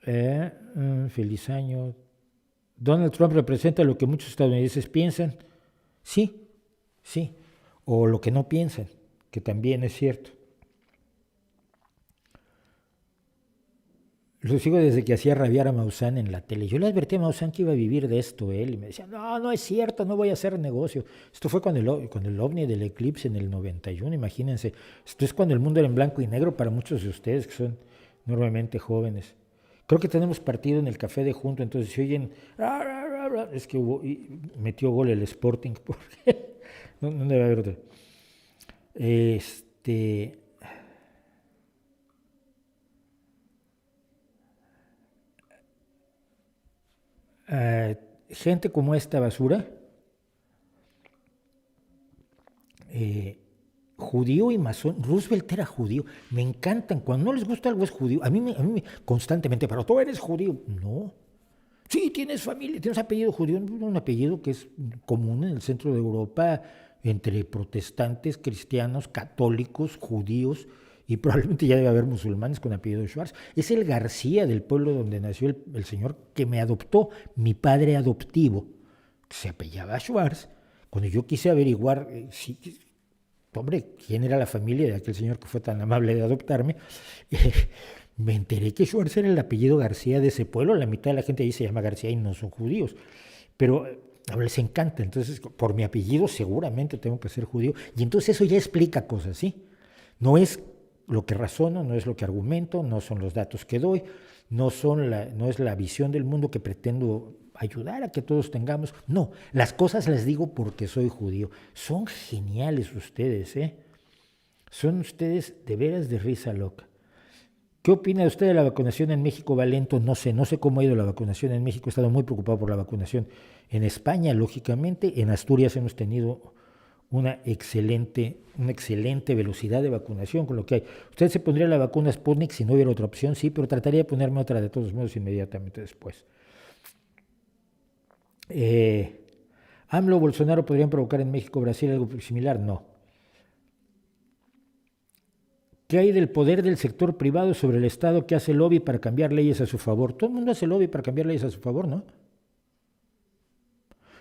A: feliz año. Donald Trump representa lo que muchos estadounidenses piensan. Sí, o lo que no piensan, que también es cierto. Lo sigo desde que hacía rabiar a Maussan en la tele. Yo le advertí a Maussan que iba a vivir de esto él y me decía, no es cierto, no voy a hacer negocio. Esto fue con el ovni del eclipse en el 91, imagínense. Esto es cuando el mundo era en blanco y negro para muchos de ustedes que son normalmente jóvenes. Creo que tenemos partido en el café de Junto, entonces si oyen, es que metió gol el Sporting, porque no debe haber otro. Gente como esta basura, judío y masón. Roosevelt era judío. Me encantan. Cuando no les gusta algo es judío. A mí constantemente, pero tú eres judío. No. Sí, tienes familia, tienes apellido judío. Un apellido que es común en el centro de Europa entre protestantes, cristianos, católicos, judíos, y probablemente ya debe haber musulmanes con apellido Schwartz. Es el García del pueblo donde nació el señor que me adoptó, mi padre adoptivo, que se apellidaba Schwartz. Cuando yo quise averiguar hombre, ¿quién era la familia de aquel señor que fue tan amable de adoptarme? Me enteré que Schwarz era el apellido García de ese pueblo. La mitad de la gente ahí se llama García y no son judíos. Pero les encanta. Entonces, por mi apellido seguramente tengo que ser judío. Y entonces eso ya explica cosas, ¿sí? No es lo que razono, no es lo que argumento, no son los datos que doy, no es la visión del mundo que pretendo ayudar a que todos tengamos. No, las cosas las digo porque soy judío. Son geniales ustedes, ¿eh? Son ustedes de veras de risa loca. ¿Qué opina usted de la vacunación en México? Va lento, no sé cómo ha ido la vacunación en México. He estado muy preocupado por la vacunación en España, lógicamente. En Asturias hemos tenido una excelente velocidad de vacunación con lo que hay. ¿Usted se pondría la vacuna Sputnik si no hubiera otra opción? Sí, pero trataría de ponerme otra de todos modos inmediatamente después. ¿AMLO o Bolsonaro podrían provocar en México o Brasil algo similar? No. ¿Qué hay del poder del sector privado sobre el Estado que hace lobby para cambiar leyes a su favor? Todo el mundo hace lobby para cambiar leyes a su favor, ¿no?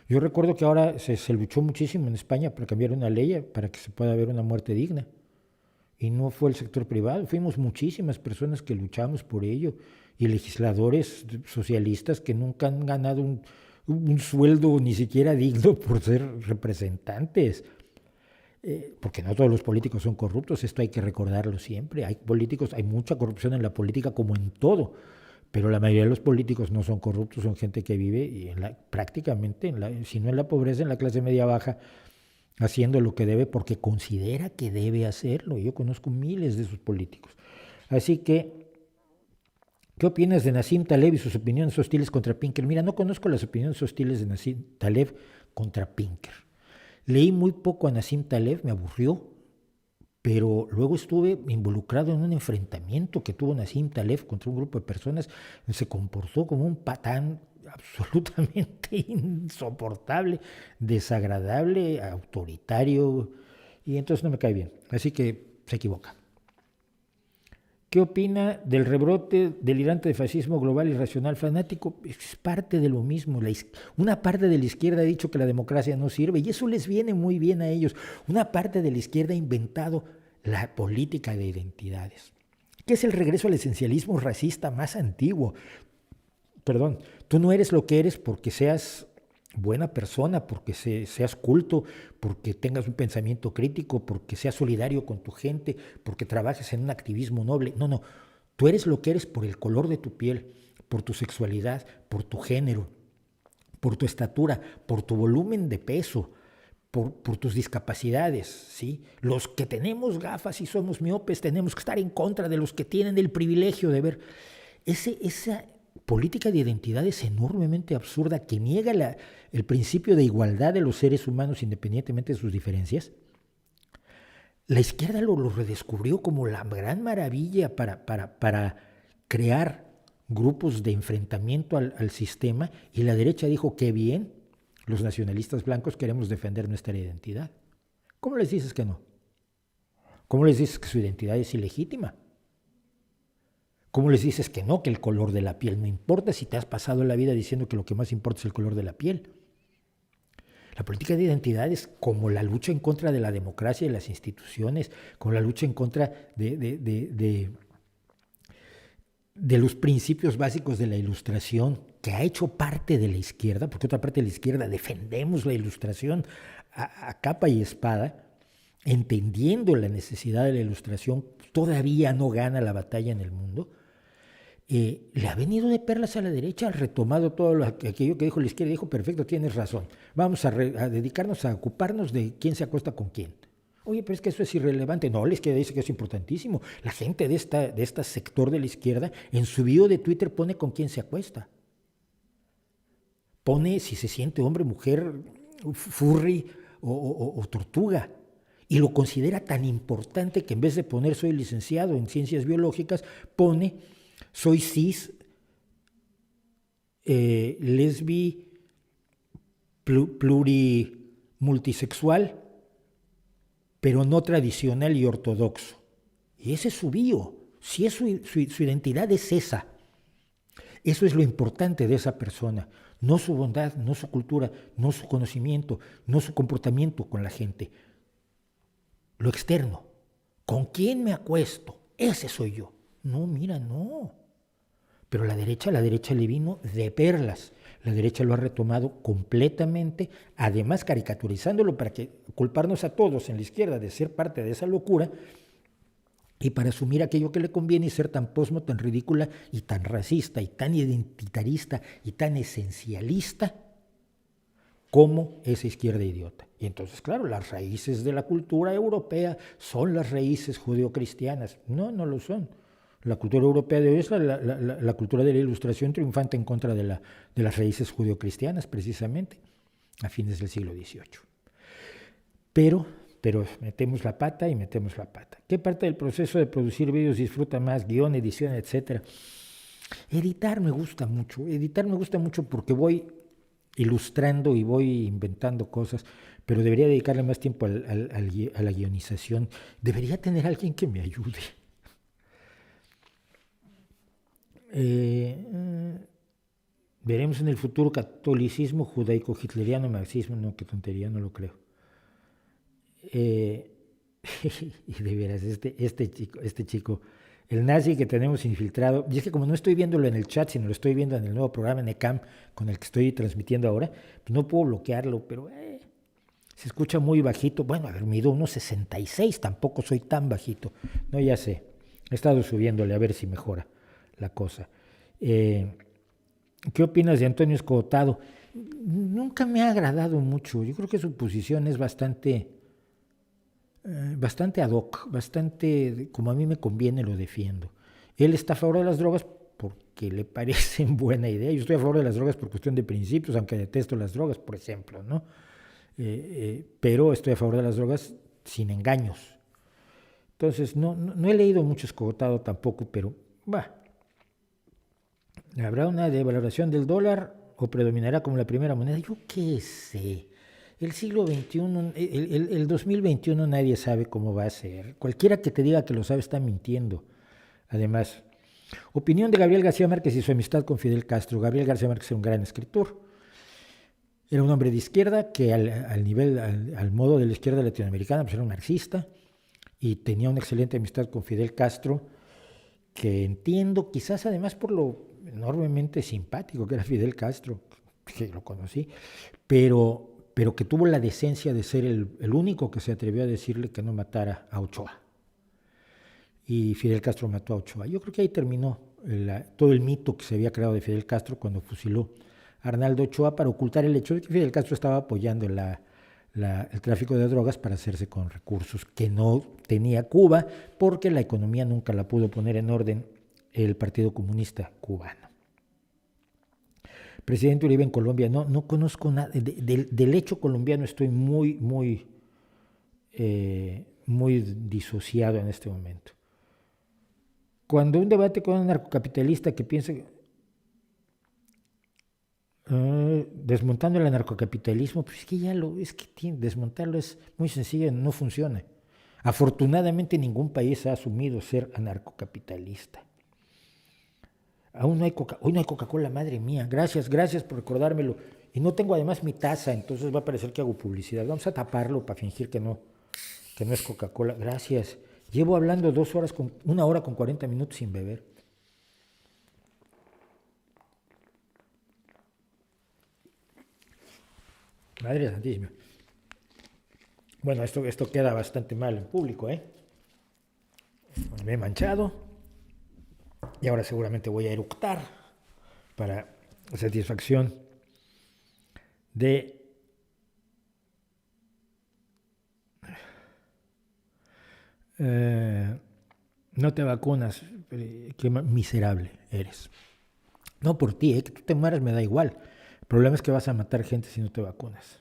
A: Yo recuerdo que ahora se luchó muchísimo en España para cambiar una ley para que se pueda haber una muerte digna. Y no fue el sector privado, fuimos muchísimas personas que luchamos por ello. Y legisladores socialistas que nunca han ganado un sueldo ni siquiera digno por ser representantes. Porque no todos los políticos son corruptos, esto hay que recordarlo siempre. Hay mucha corrupción en la política como en todo, pero la mayoría de los políticos no son corruptos, son gente que vive prácticamente, si no en la pobreza, en la clase media baja, haciendo lo que debe porque considera que debe hacerlo. Yo conozco miles de esos políticos. Así que, ¿qué opinas de Nassim Taleb y sus opiniones hostiles contra Pinker? Mira, no conozco las opiniones hostiles de Nassim Taleb contra Pinker. Leí muy poco a Nassim Taleb, me aburrió, pero luego estuve involucrado en un enfrentamiento que tuvo Nassim Taleb contra un grupo de personas. Se comportó como un patán absolutamente insoportable, desagradable, autoritario, y entonces no me cae bien. Así que se equivoca. ¿Qué opina del rebrote delirante de fascismo global irracional fanático? Es parte de lo mismo. Una parte de la izquierda ha dicho que la democracia no sirve y eso les viene muy bien a ellos. Una parte de la izquierda ha inventado la política de identidades, que es el regreso al esencialismo racista más antiguo. Perdón, tú no eres lo que eres porque seas buena persona, porque seas culto, porque tengas un pensamiento crítico, porque seas solidario con tu gente, porque trabajes en un activismo noble. No, tú eres lo que eres por el color de tu piel, por tu sexualidad, por tu género, por tu estatura, por tu volumen de peso, por tus discapacidades, ¿sí? Los que tenemos gafas y somos miopes tenemos que estar en contra de los que tienen el privilegio de ver. Esa política de identidad es enormemente absurda, que niega el principio de igualdad de los seres humanos independientemente de sus diferencias. La izquierda lo redescubrió como la gran maravilla para crear grupos de enfrentamiento al sistema, y la derecha dijo, qué bien, los nacionalistas blancos queremos defender nuestra identidad. ¿Cómo les dices que no? ¿Cómo les dices que su identidad es ilegítima? ¿Cómo les dices que no, que el color de la piel no importa si te has pasado la vida diciendo que lo que más importa es el color de la piel? La política de identidad es como la lucha en contra de la democracia y las instituciones, como la lucha en contra de los principios básicos de la Ilustración, que ha hecho parte de la izquierda, porque otra parte de la izquierda defendemos la Ilustración a capa y espada, entendiendo la necesidad de la Ilustración, todavía no gana la batalla en el mundo. Le ha venido de perlas a la derecha, ha retomado todo aquello que dijo la izquierda y dijo, perfecto, tienes razón, vamos a dedicarnos a ocuparnos de quién se acuesta con quién. Oye, pero es que eso es irrelevante. No, la izquierda dice que es importantísimo. La gente de este sector de la izquierda en su bio de Twitter pone con quién se acuesta. Pone si se siente hombre, mujer, furry o tortuga. Y lo considera tan importante que en vez de poner soy licenciado en ciencias biológicas, pone soy cis, lesbi, multisexual, pero no tradicional y ortodoxo. Y ese es su bio. Si es su identidad es esa. Eso es lo importante de esa persona. No su bondad, no su cultura, no su conocimiento, no su comportamiento con la gente. lo externo. ¿Con quién me acuesto? Ese soy yo. No, mira, no. Pero la derecha le vino de perlas. La derecha lo ha retomado completamente, además caricaturizándolo para culparnos a todos en la izquierda de ser parte de esa locura y para asumir aquello que le conviene y ser tan posmo, tan ridícula y tan racista y tan identitarista y tan esencialista como esa izquierda idiota. Y entonces, claro, las raíces de la cultura europea son las raíces judeocristianas. No, no lo son. La cultura europea de hoy es la cultura de la Ilustración triunfante en contra de las raíces judeocristianas, precisamente, a fines del siglo XVIII. Pero metemos la pata y metemos la pata. ¿Qué parte del proceso de producir vídeos disfruta más? Guión, edición, etcétera. Editar me gusta mucho porque voy ilustrando y voy inventando cosas, pero debería dedicarle más tiempo a la guionización. Debería tener alguien que me ayude. Veremos en el futuro catolicismo judaico-hitleriano, marxismo, no, qué tontería, no lo creo. Y de veras, este chico, el nazi que tenemos infiltrado, y es que como no estoy viéndolo en el chat, sino lo estoy viendo en el nuevo programa NECAM con el que estoy transmitiendo ahora, pues no puedo bloquearlo, pero se escucha muy bajito. Bueno, a ver, mido unos 66, tampoco soy tan bajito. No, ya sé, he estado subiéndole a ver si mejora la cosa. ¿Qué opinas de Antonio Escotado? Nunca me ha agradado mucho. Yo creo que su posición es bastante ad hoc, bastante como a mí me conviene lo defiendo. Él está a favor de las drogas porque le parecen buena idea. Yo estoy a favor de las drogas por cuestión de principios, aunque detesto las drogas, por ejemplo, ¿no? Pero estoy a favor de las drogas sin engaños. Entonces, no he leído mucho Escotado tampoco, pero ¿habrá una devaluación del dólar o predominará como la primera moneda? Yo qué sé. El siglo XXI, el 2021 nadie sabe cómo va a ser. Cualquiera que te diga que lo sabe está mintiendo. Además, opinión de Gabriel García Márquez y su amistad con Fidel Castro. Gabriel García Márquez era un gran escritor. Era un hombre de izquierda que al modo de la izquierda latinoamericana, pues era un marxista y tenía una excelente amistad con Fidel Castro, que entiendo, quizás además por lo enormemente simpático que era Fidel Castro, que lo conocí, pero que tuvo la decencia de ser el único que se atrevió a decirle que no matara a Ochoa. Y Fidel Castro mató a Ochoa. Yo creo que ahí terminó todo el mito que se había creado de Fidel Castro cuando fusiló a Arnaldo Ochoa para ocultar el hecho de que Fidel Castro estaba apoyando el tráfico de drogas para hacerse con recursos que no tenía Cuba, porque la economía nunca la pudo poner en orden el Partido Comunista Cubano. Presidente Uribe en Colombia, no conozco nada. Del hecho colombiano estoy muy disociado en este momento. Cuando un debate con un narcocapitalista que piensa desmontando el anarcocapitalismo, pues es que desmontarlo es muy sencillo, no funciona. Afortunadamente ningún país ha asumido ser anarcocapitalista. Hoy no hay Coca-Cola, madre mía. Gracias por recordármelo. Y no tengo además mi taza, entonces va a parecer que hago publicidad. Vamos a taparlo para fingir que no es Coca-Cola. Gracias. Llevo hablando 1 hora con 40 minutos sin beber. Madre santísima. Bueno, esto queda bastante mal en público, ¿eh? Me he manchado. Y ahora seguramente voy a eructar para satisfacción de no te vacunas, qué miserable eres. No por ti, que tú te mueras me da igual. El problema es que vas a matar gente si no te vacunas.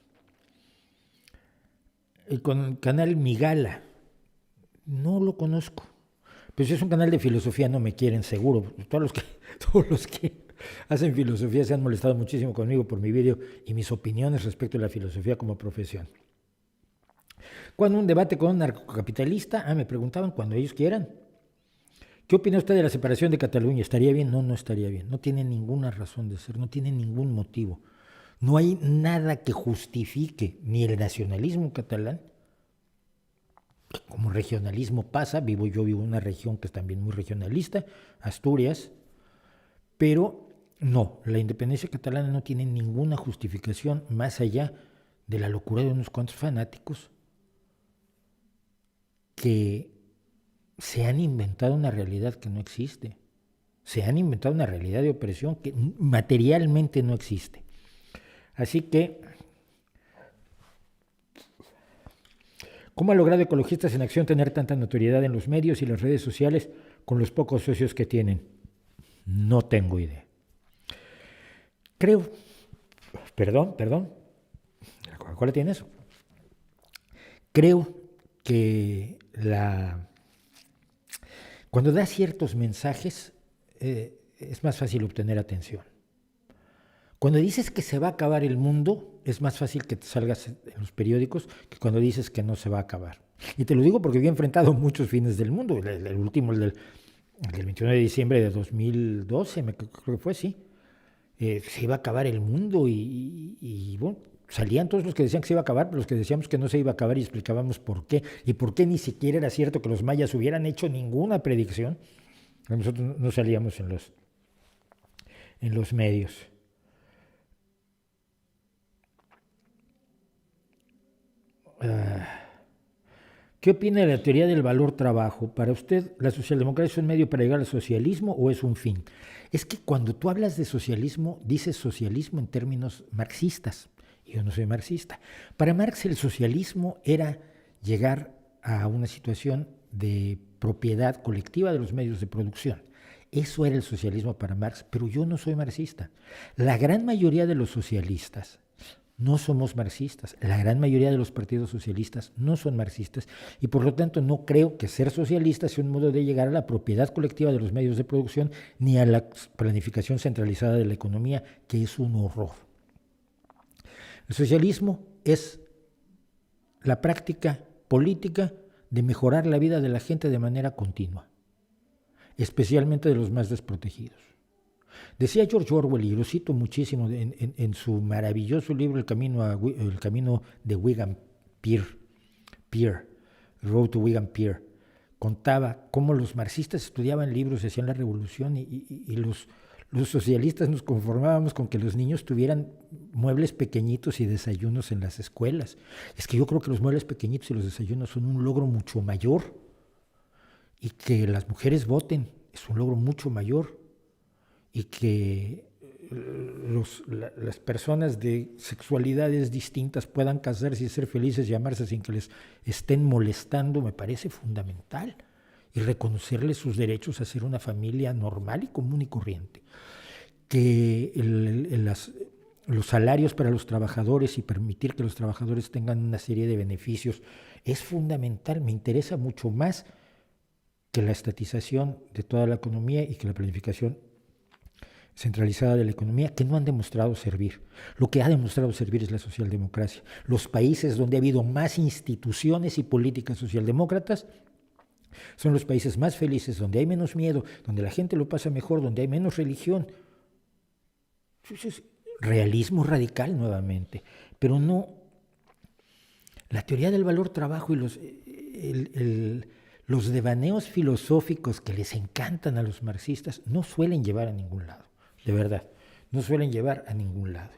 A: Y con el canal Migala, no lo conozco. Pero si es un canal de filosofía no me quieren seguro. Todos los que hacen filosofía se han molestado muchísimo conmigo por mi vídeo y mis opiniones respecto a la filosofía como profesión. Cuando un debate con un narcocapitalista, me preguntaban cuando ellos quieran. ¿Qué opina usted de la separación de Cataluña? ¿Estaría bien? No estaría bien. No tiene ninguna razón de ser, no tiene ningún motivo. No hay nada que justifique ni el nacionalismo catalán, como regionalismo pasa, yo vivo en una región que es también muy regionalista, Asturias, pero no, la independencia catalana no tiene ninguna justificación más allá de la locura de unos cuantos fanáticos que se han inventado una realidad que no existe. Se han inventado una realidad de opresión que materialmente no existe. Así que, ¿cómo ha logrado Ecologistas en Acción tener tanta notoriedad en los medios y las redes sociales con los pocos socios que tienen? No tengo idea. Creo, perdón, la Coca-Cola tiene eso. Creo que cuando das ciertos mensajes es más fácil obtener atención. Cuando dices que se va a acabar el mundo, es más fácil que te salgas en los periódicos que cuando dices que no se va a acabar. Y te lo digo porque he enfrentado muchos fines del mundo. El último, el del 21 de diciembre de 2012, creo que fue, sí. Se iba a acabar el mundo y bueno, salían todos los que decían que se iba a acabar, pero los que decíamos que no se iba a acabar y explicábamos por qué. Y por qué ni siquiera era cierto que los mayas hubieran hecho ninguna predicción. Nosotros no salíamos en los medios. ¿Qué opina de la teoría del valor trabajo? ¿Para usted la socialdemocracia es un medio para llegar al socialismo o es un fin? Es que cuando tú hablas de socialismo, dices socialismo en términos marxistas. Yo no soy marxista. Para Marx el socialismo era llegar a una situación de propiedad colectiva de los medios de producción. Eso era el socialismo para Marx, pero yo no soy marxista. La gran mayoría de los socialistas no somos marxistas. La gran mayoría de los partidos socialistas no son marxistas y por lo tanto no creo que ser socialista sea un modo de llegar a la propiedad colectiva de los medios de producción ni a la planificación centralizada de la economía, que es un horror. El socialismo es la práctica política de mejorar la vida de la gente de manera continua, especialmente de los más desprotegidos. Decía George Orwell, y lo cito muchísimo en su maravilloso libro El camino de Wigan Pier, Road to Wigan Pier, contaba cómo los marxistas estudiaban libros, hacían la revolución y los socialistas nos conformábamos con que los niños tuvieran muebles pequeñitos y desayunos en las escuelas. Es que yo creo que los muebles pequeñitos y los desayunos son un logro mucho mayor, y que las mujeres voten es un logro mucho mayor, y que las personas de sexualidades distintas puedan casarse y ser felices y amarse sin que les estén molestando, me parece fundamental. Y reconocerles sus derechos a ser una familia normal y común y corriente. Que los salarios para los trabajadores y permitir que los trabajadores tengan una serie de beneficios es fundamental. Me interesa mucho más que la estatización de toda la economía y que la planificación centralizada de la economía, que no han demostrado servir. Lo que ha demostrado servir es la socialdemocracia. Los países donde ha habido más instituciones y políticas socialdemócratas son los países más felices, donde hay menos miedo, donde la gente lo pasa mejor, donde hay menos religión. Eso es realismo radical nuevamente, pero no. La teoría del valor trabajo y los devaneos filosóficos que les encantan a los marxistas no suelen llevar a ningún lado. De verdad, no suelen llevar a ningún lado.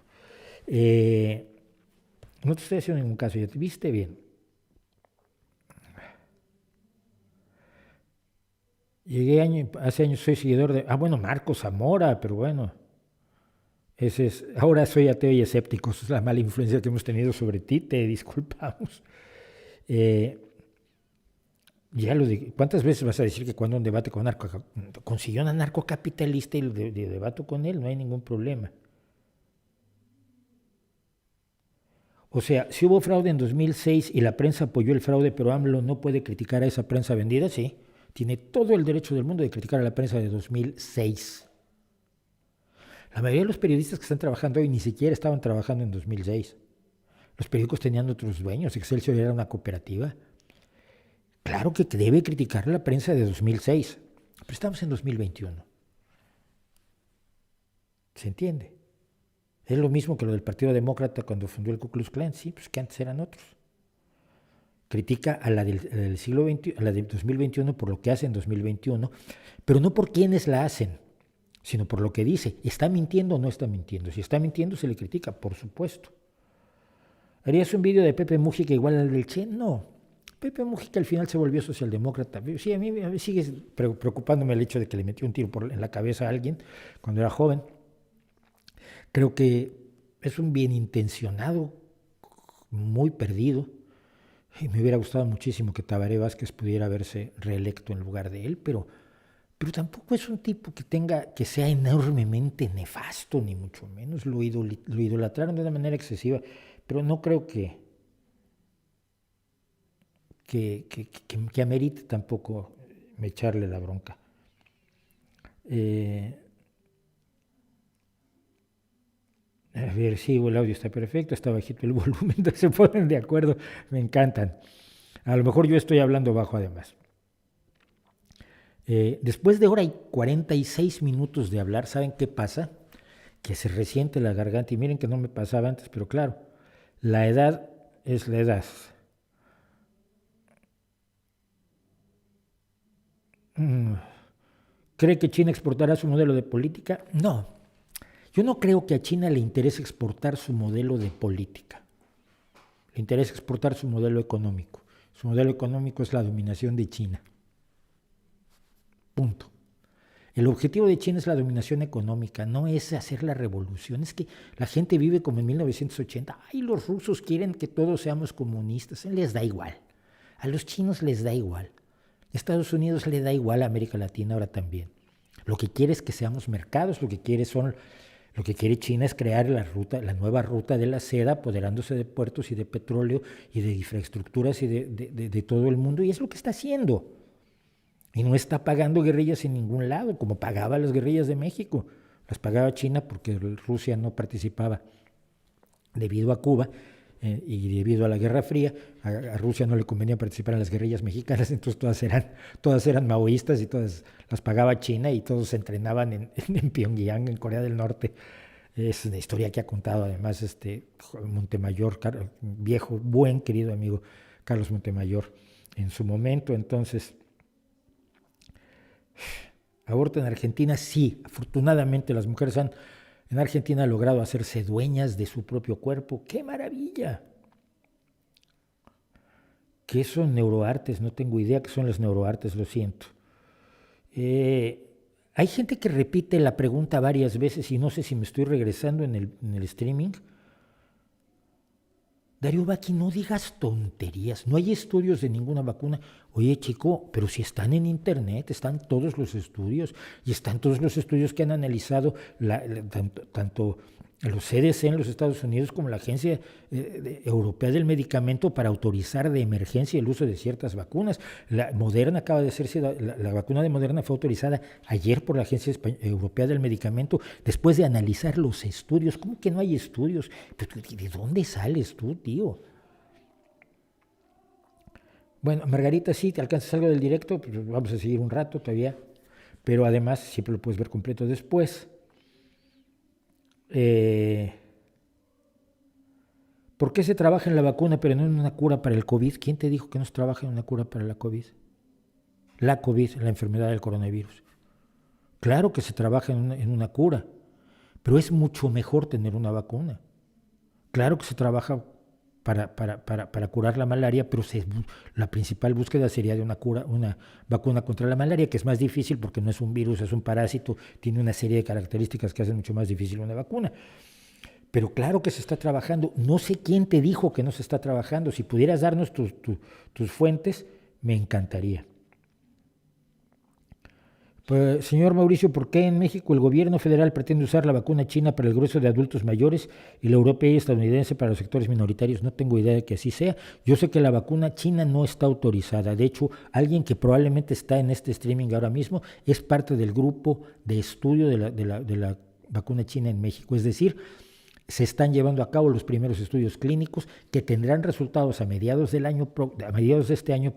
A: No te estoy haciendo ningún caso, ya te viste bien. Hace años soy seguidor de... Marcos Zamora, pero bueno. Ahora soy ateo y escéptico, esa es la mala influencia que hemos tenido sobre ti, te disculpamos. Ya lo dije, ¿cuántas veces vas a decir que cuando un debate con consiguió un anarcocapitalista y debato con él? No hay ningún problema. O sea, si hubo fraude en 2006 y la prensa apoyó el fraude, pero AMLO no puede criticar a esa prensa vendida, sí. Tiene todo el derecho del mundo de criticar a la prensa de 2006. La mayoría de los periodistas que están trabajando hoy ni siquiera estaban trabajando en 2006. Los periódicos tenían otros dueños, Excelsior era una cooperativa. Claro que debe criticar la prensa de 2006, pero estamos en 2021. ¿Se entiende? Es lo mismo que lo del Partido Demócrata cuando fundó el Ku Klux Klan, sí, pues que antes eran otros. critica a la del siglo XX, a la de 2021 por lo que hace en 2021, pero no por quienes la hacen, sino por lo que dice. ¿Está mintiendo o no está mintiendo? Si está mintiendo, se le critica, por supuesto. ¿Harías un vídeo de Pepe Mújica igual al del Che? No. Pepe Mújica al final se volvió socialdemócrata. Sí, a mí sigue preocupándome el hecho de que le metió un tiro en la cabeza a alguien cuando era joven. Creo que es un bien intencionado, muy perdido. Y me hubiera gustado muchísimo que Tabaré Vázquez pudiera haberse reelecto en lugar de él, pero tampoco es un tipo que sea enormemente nefasto, ni mucho menos. Lo idolatraron de una manera excesiva, pero no creo que amerite tampoco echarle la bronca. A ver, sí, el audio está perfecto, está bajito el volumen, se ponen de acuerdo, me encantan. A lo mejor yo estoy hablando bajo además. Después de hora y 46 minutos de hablar, ¿saben qué pasa? Que se resiente la garganta, y miren que no me pasaba antes, pero claro, la edad es la edad. ¿Cree que China exportará su modelo de política? No. Yo no creo que a China le interese exportar su modelo de política. Le interesa exportar su modelo económico. Su modelo económico es la dominación de China. Punto. El objetivo de China es la dominación económica, no es hacer la revolución. Es que la gente vive como en 1980. Ay, los rusos quieren que todos seamos comunistas. Les da igual. A los chinos les da igual. A Estados Unidos le da igual, a América Latina ahora también. Lo que quiere es que seamos mercados, lo que quiere China es crear la nueva ruta de la seda, apoderándose de puertos y de petróleo y de infraestructuras y de todo el mundo, y es lo que está haciendo. Y no está pagando guerrillas en ningún lado, como pagaba las guerrillas de México. Las pagaba China porque Rusia no participaba debido a Cuba y debido a la Guerra Fría. A Rusia no le convenía participar en las guerrillas mexicanas, entonces todas eran maoístas y todas las pagaba China, y todos se entrenaban en Pyongyang, en Corea del Norte. Es una historia que ha contado además Montemayor, viejo, buen, querido amigo Carlos Montemayor en su momento. Entonces, aborto en Argentina, sí, afortunadamente las mujeres en Argentina han logrado hacerse dueñas de su propio cuerpo. ¡Qué maravilla! ¿Qué son neuroartes? No tengo idea qué son las neuroartes, lo siento. Hay gente que repite la pregunta varias veces y no sé si me estoy regresando en el streaming. Darío Baqui, no digas tonterías, no hay estudios de ninguna vacuna. Oye, chico, pero si están en internet, están todos los estudios, y están todos los estudios que han analizado tanto los CDC en los Estados Unidos como la Agencia Europea del Medicamento para autorizar de emergencia el uso de ciertas vacunas. La vacuna de Moderna fue autorizada ayer por la Agencia Europea del Medicamento después de analizar los estudios. ¿Cómo que no hay estudios? ¿De dónde sales tú, tío? Bueno, Margarita, sí, te alcanzas algo del directo, pues vamos a seguir un rato todavía, pero además siempre lo puedes ver completo después. ¿Por qué se trabaja en la vacuna pero no en una cura para el COVID? ¿Quién te dijo que no se trabaja en una cura para la COVID? La COVID, la enfermedad del coronavirus. Claro que se trabaja en una cura, pero es mucho mejor tener una vacuna. Claro que se trabaja para curar la malaria, pero la principal búsqueda sería de una vacuna contra la malaria, que es más difícil porque no es un virus, es un parásito, tiene una serie de características que hacen mucho más difícil una vacuna. Pero claro que se está trabajando. No sé quién te dijo que no se está trabajando. Si pudieras darnos tus fuentes, me encantaría. Pues, señor Mauricio, ¿por qué en México el gobierno federal pretende usar la vacuna china para el grueso de adultos mayores y la europea y estadounidense para los sectores minoritarios? No tengo idea de que así sea. Yo sé que la vacuna china no está autorizada. De hecho, alguien que probablemente está en este streaming ahora mismo es parte del grupo de estudio de la vacuna china en México. Es decir, se están llevando a cabo los primeros estudios clínicos que tendrán resultados a mediados de este año.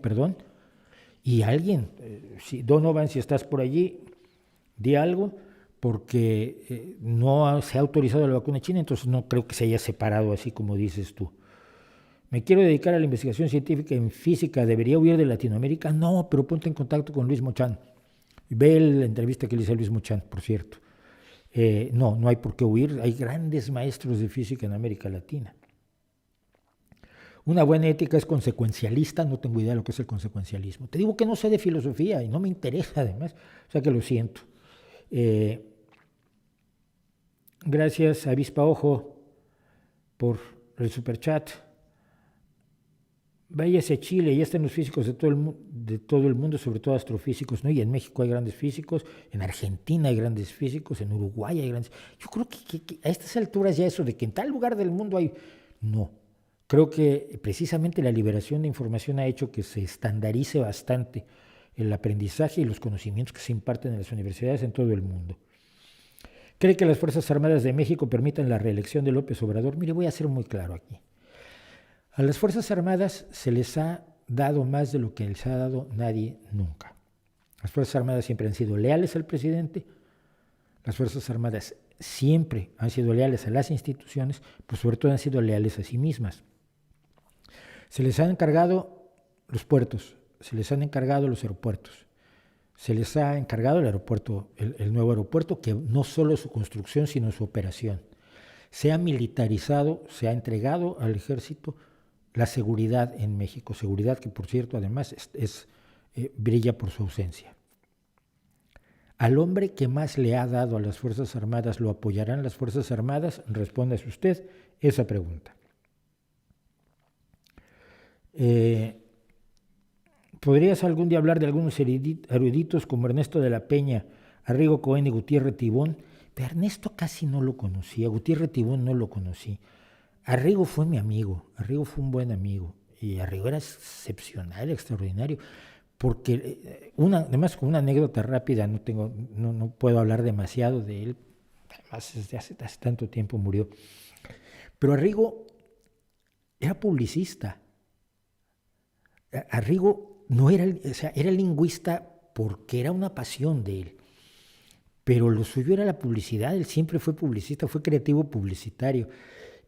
A: Y alguien, si Donovan, si estás por allí, di algo, porque no se ha autorizado la vacuna china, entonces no creo que se haya separado así como dices tú. Me quiero dedicar a la investigación científica en física, ¿debería huir de Latinoamérica? No, pero ponte en contacto con Luis Mochán. Ve la entrevista que le hice a Luis Mochán, por cierto. No hay por qué huir, hay grandes maestros de física en América Latina. Una buena ética es consecuencialista, no tengo idea de lo que es el consecuencialismo. Te digo que no sé de filosofía y no me interesa además, o sea que lo siento. Gracias a Avispa Ojo por el superchat. Váyase a Chile, ya están los físicos de todo el mundo, sobre todo astrofísicos, ¿no? Y en México hay grandes físicos, en Argentina hay grandes físicos, en Uruguay hay grandes... Yo creo que a estas alturas ya eso de que en tal lugar del mundo hay... No, creo que precisamente la liberación de información ha hecho que se estandarice bastante el aprendizaje y los conocimientos que se imparten en las universidades en todo el mundo. ¿Cree que las Fuerzas Armadas de México permitan la reelección de López Obrador? Mire, voy a ser muy claro aquí. A las Fuerzas Armadas se les ha dado más de lo que les ha dado nadie nunca. Las Fuerzas Armadas siempre han sido leales al presidente, las Fuerzas Armadas siempre han sido leales a las instituciones, pero sobre todo han sido leales a sí mismas. Se les han encargado los puertos, se les han encargado los aeropuertos, se les ha encargado el aeropuerto, el nuevo aeropuerto, que no solo su construcción, sino su operación. Se ha militarizado, se ha entregado al ejército la seguridad en México, seguridad que por cierto además brilla por su ausencia. Al hombre que más le ha dado a las Fuerzas Armadas, ¿lo apoyarán las Fuerzas Armadas? Respóndase usted esa pregunta. ¿Podrías algún día hablar de algunos eruditos como Ernesto de la Peña, Arrigo Cohen y Gutiérrez Tibón? Pero Ernesto casi no lo conocía, Gutiérrez Tibón no lo conocí. Arrigo fue mi amigo, Arrigo fue un buen amigo y Arrigo era excepcional, extraordinario, porque además con una anécdota rápida, no puedo hablar demasiado de él, además desde hace tanto tiempo murió, pero Arrigo era publicista. Arrigo no era, era lingüista porque era una pasión de él, pero lo suyo era la publicidad, él siempre fue publicista, fue creativo publicitario.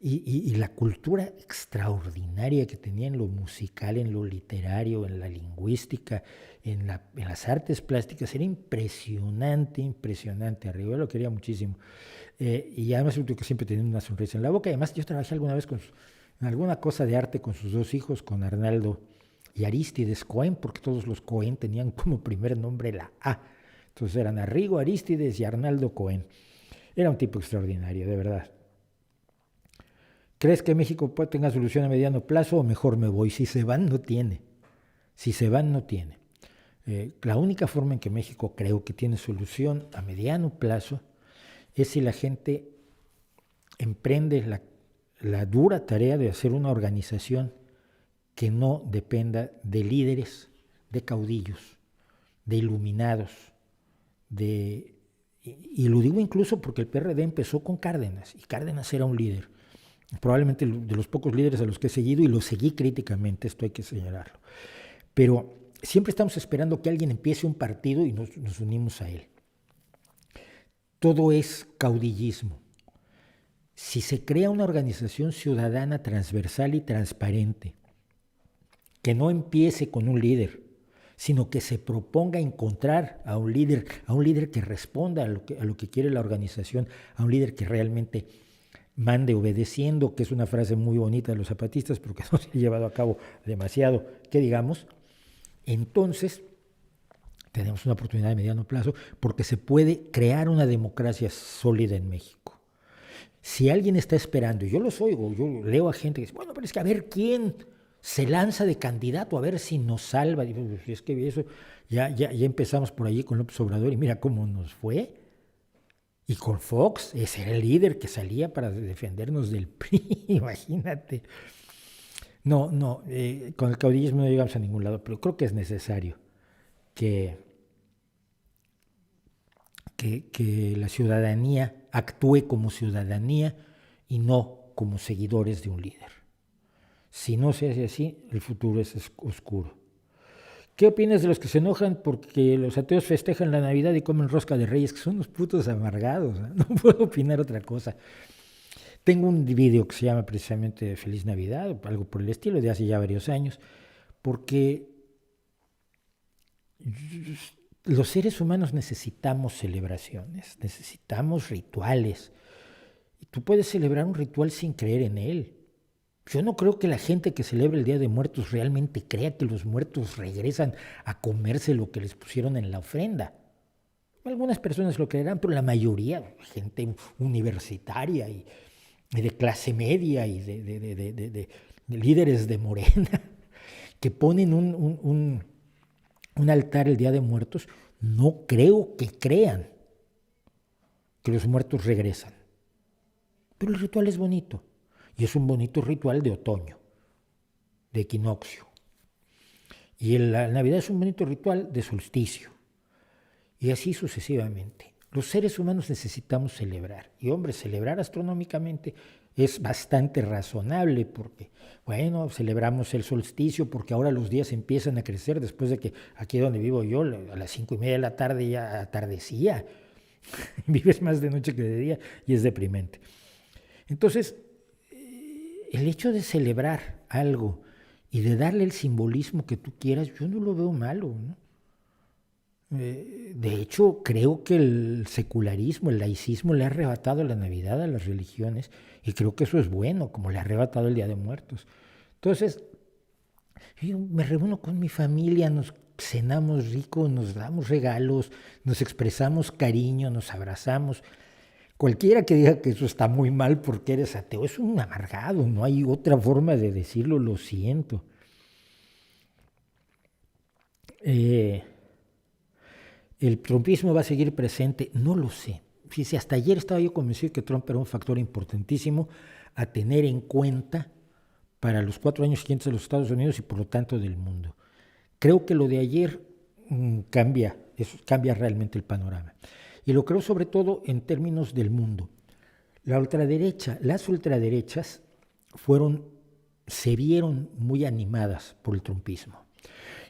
A: Y la cultura extraordinaria que tenía en lo musical, en lo literario, en la lingüística, en las artes plásticas, era impresionante. Arriba lo quería muchísimo. Y además que siempre tenía una sonrisa en la boca. Además yo trabajé alguna vez en alguna cosa de arte con sus dos hijos, con Arnaldo y Arístides Cohen, porque todos los Cohen tenían como primer nombre la A. Entonces eran Arrigo, Arístides y Arnaldo Cohen. Era un tipo extraordinario, de verdad. ¿Crees que México tenga solución a mediano plazo o mejor me voy? Si se van, no tiene. La única forma en que México creo que tiene solución a mediano plazo es si la gente emprende la dura tarea de hacer una organización que no dependa de líderes, de caudillos, de iluminados, y lo digo incluso porque el PRD empezó con Cárdenas, y Cárdenas era un líder. Probablemente de los pocos líderes a los que he seguido, y los seguí críticamente, esto hay que señalarlo. Pero siempre estamos esperando que alguien empiece un partido y nos unimos a él. Todo es caudillismo. Si se crea una organización ciudadana transversal y transparente, que no empiece con un líder, sino que se proponga encontrar a un líder que responda a lo que quiere la organización, a un líder que realmente mande obedeciendo, que es una frase muy bonita de los zapatistas, pero que no se ha llevado a cabo demasiado, que digamos, entonces tenemos una oportunidad de mediano plazo porque se puede crear una democracia sólida en México. Si alguien está esperando, y yo los oigo, yo leo a gente que dice, bueno, pero es que a ver quién se lanza de candidato, a ver si nos salva. Y es que eso ya empezamos por allí con López Obrador y mira cómo nos fue. Y con Fox, ese era el líder que salía para defendernos del PRI, imagínate. No, con el caudillismo no llegamos a ningún lado, pero creo que es necesario que la ciudadanía actúe como ciudadanía y no como seguidores de un líder. Si no se hace así, el futuro es oscuro. ¿Qué opinas de los que se enojan porque los ateos festejan la Navidad y comen rosca de Reyes? Que son unos putos amargados, ¿no? No puedo opinar otra cosa. Tengo un video que se llama precisamente Feliz Navidad, o algo por el estilo, de hace ya varios años, porque los seres humanos necesitamos celebraciones, necesitamos rituales. Y tú puedes celebrar un ritual sin creer en él. Yo no creo que la gente que celebra el Día de Muertos realmente crea que los muertos regresan a comerse lo que les pusieron en la ofrenda. Algunas personas lo creerán, pero la mayoría, gente universitaria y de clase media y de líderes de Morena, que ponen un altar el Día de Muertos, no creo que crean que los muertos regresan. Pero el ritual es bonito, y es un bonito ritual de otoño, de equinoccio. Y la Navidad es un bonito ritual de solsticio, y así sucesivamente. Los seres humanos necesitamos celebrar, y hombre, celebrar astronómicamente es bastante razonable, porque, bueno, celebramos el solsticio porque ahora los días empiezan a crecer después de que aquí donde vivo yo, a las 5:30 de la tarde ya atardecía. Vives más de noche que de día y es deprimente. Entonces, el hecho de celebrar algo y de darle el simbolismo que tú quieras, yo no lo veo malo, ¿no? De hecho, creo que el secularismo, el laicismo le ha arrebatado la Navidad a las religiones y creo que eso es bueno, como le ha arrebatado el Día de Muertos. Entonces, yo me reúno con mi familia, nos cenamos rico, nos damos regalos, nos expresamos cariño, nos abrazamos. Cualquiera que diga que eso está muy mal porque eres ateo es un amargado, no hay otra forma de decirlo, lo siento. ¿El trumpismo va a seguir presente? No lo sé. Fíjese, hasta ayer estaba yo convencido que Trump era un factor importantísimo a tener en cuenta para los 4 años siguientes de los Estados Unidos y por lo tanto del mundo. Creo que lo de ayer cambia realmente el panorama. Y lo creo sobre todo en términos del mundo. Las ultraderechas se vieron muy animadas por el trumpismo.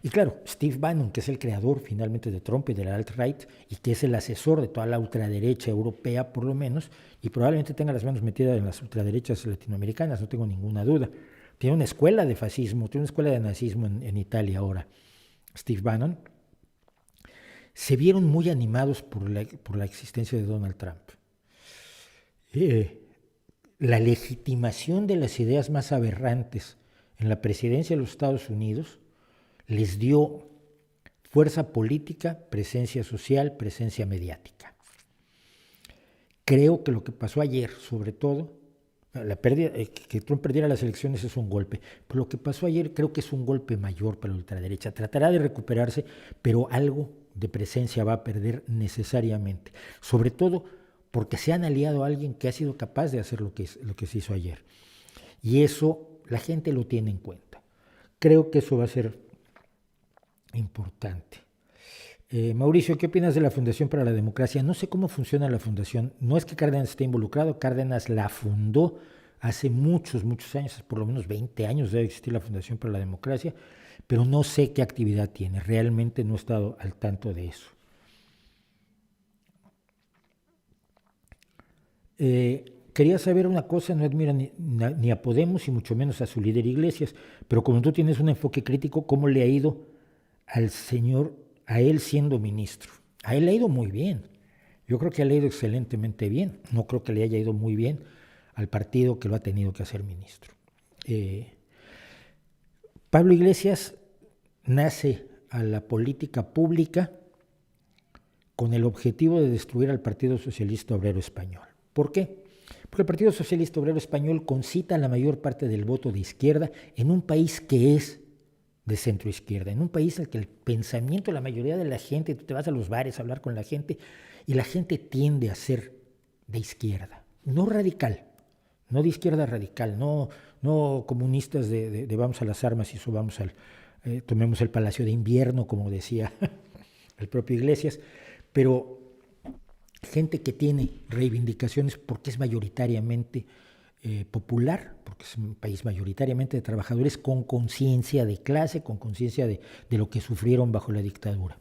A: Y claro, Steve Bannon, que es el creador finalmente de Trump y de la alt-right, y que es el asesor de toda la ultraderecha europea por lo menos, y probablemente tenga las manos metidas en las ultraderechas latinoamericanas, no tengo ninguna duda. Tiene una escuela de fascismo, tiene una escuela de nazismo en Italia ahora, Steve Bannon. Se vieron muy animados por la existencia de Donald Trump. La legitimación de las ideas más aberrantes en la presidencia de los Estados Unidos les dio fuerza política, presencia social, presencia mediática. Creo que lo que pasó ayer, sobre todo, que Trump perdiera las elecciones es un golpe, pero lo que pasó ayer creo que es un golpe mayor para la ultraderecha. Tratará de recuperarse, pero algo de presencia va a perder necesariamente, sobre todo porque se han aliado a alguien que ha sido capaz de hacer lo que se hizo ayer. Y eso la gente lo tiene en cuenta. Creo que eso va a ser importante. Mauricio, ¿qué opinas de la Fundación para la Democracia? No sé cómo funciona la fundación. No es que Cárdenas esté involucrado, Cárdenas la fundó hace muchos años, por lo menos 20 años debe existir la Fundación para la Democracia, pero no sé qué actividad tiene. Realmente no he estado al tanto de eso. Quería saber una cosa, no admiro ni a Podemos y mucho menos a su líder Iglesias, pero como tú tienes un enfoque crítico, ¿cómo le ha ido al señor, a él siendo ministro? A él le ha ido muy bien. Yo creo que le ha ido excelentemente bien. No creo que le haya ido muy bien al partido que lo ha tenido que hacer ministro. Pablo Iglesias nace a la política pública con el objetivo de destruir al Partido Socialista Obrero Español. ¿Por qué? Porque el Partido Socialista Obrero Español concita la mayor parte del voto de izquierda en un país que es de centro-izquierda, en un país en el que el pensamiento de la mayoría de la gente, tú te vas a los bares a hablar con la gente y la gente tiende a ser de izquierda, no radical, no de izquierda radical, no comunistas de vamos a las armas y subamos tomemos el Palacio de Invierno, como decía el propio Iglesias, pero gente que tiene reivindicaciones porque es mayoritariamente popular, porque es un país mayoritariamente de trabajadores con conciencia de clase, con conciencia de lo que sufrieron bajo la dictadura.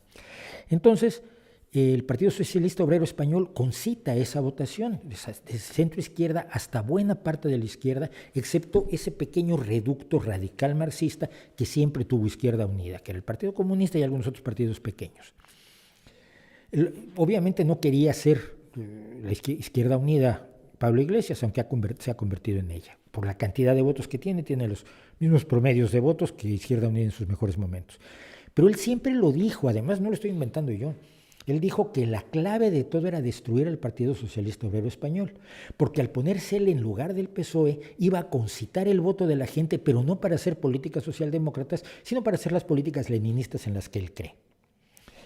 A: Entonces, el Partido Socialista Obrero Español concita esa votación, de centro-izquierda hasta buena parte de la izquierda, excepto ese pequeño reducto radical marxista que siempre tuvo Izquierda Unida, que era el Partido Comunista y algunos otros partidos pequeños. Obviamente no quería ser la Izquierda Unida Pablo Iglesias, aunque se ha convertido en ella. Por la cantidad de votos que tiene los mismos promedios de votos que Izquierda Unida en sus mejores momentos. Pero él siempre lo dijo, además no lo estoy inventando yo. Él dijo que la clave de todo era destruir al Partido Socialista Obrero Español, porque al ponerse él en lugar del PSOE iba a concitar el voto de la gente, pero no para hacer políticas socialdemócratas, sino para hacer las políticas leninistas en las que él cree.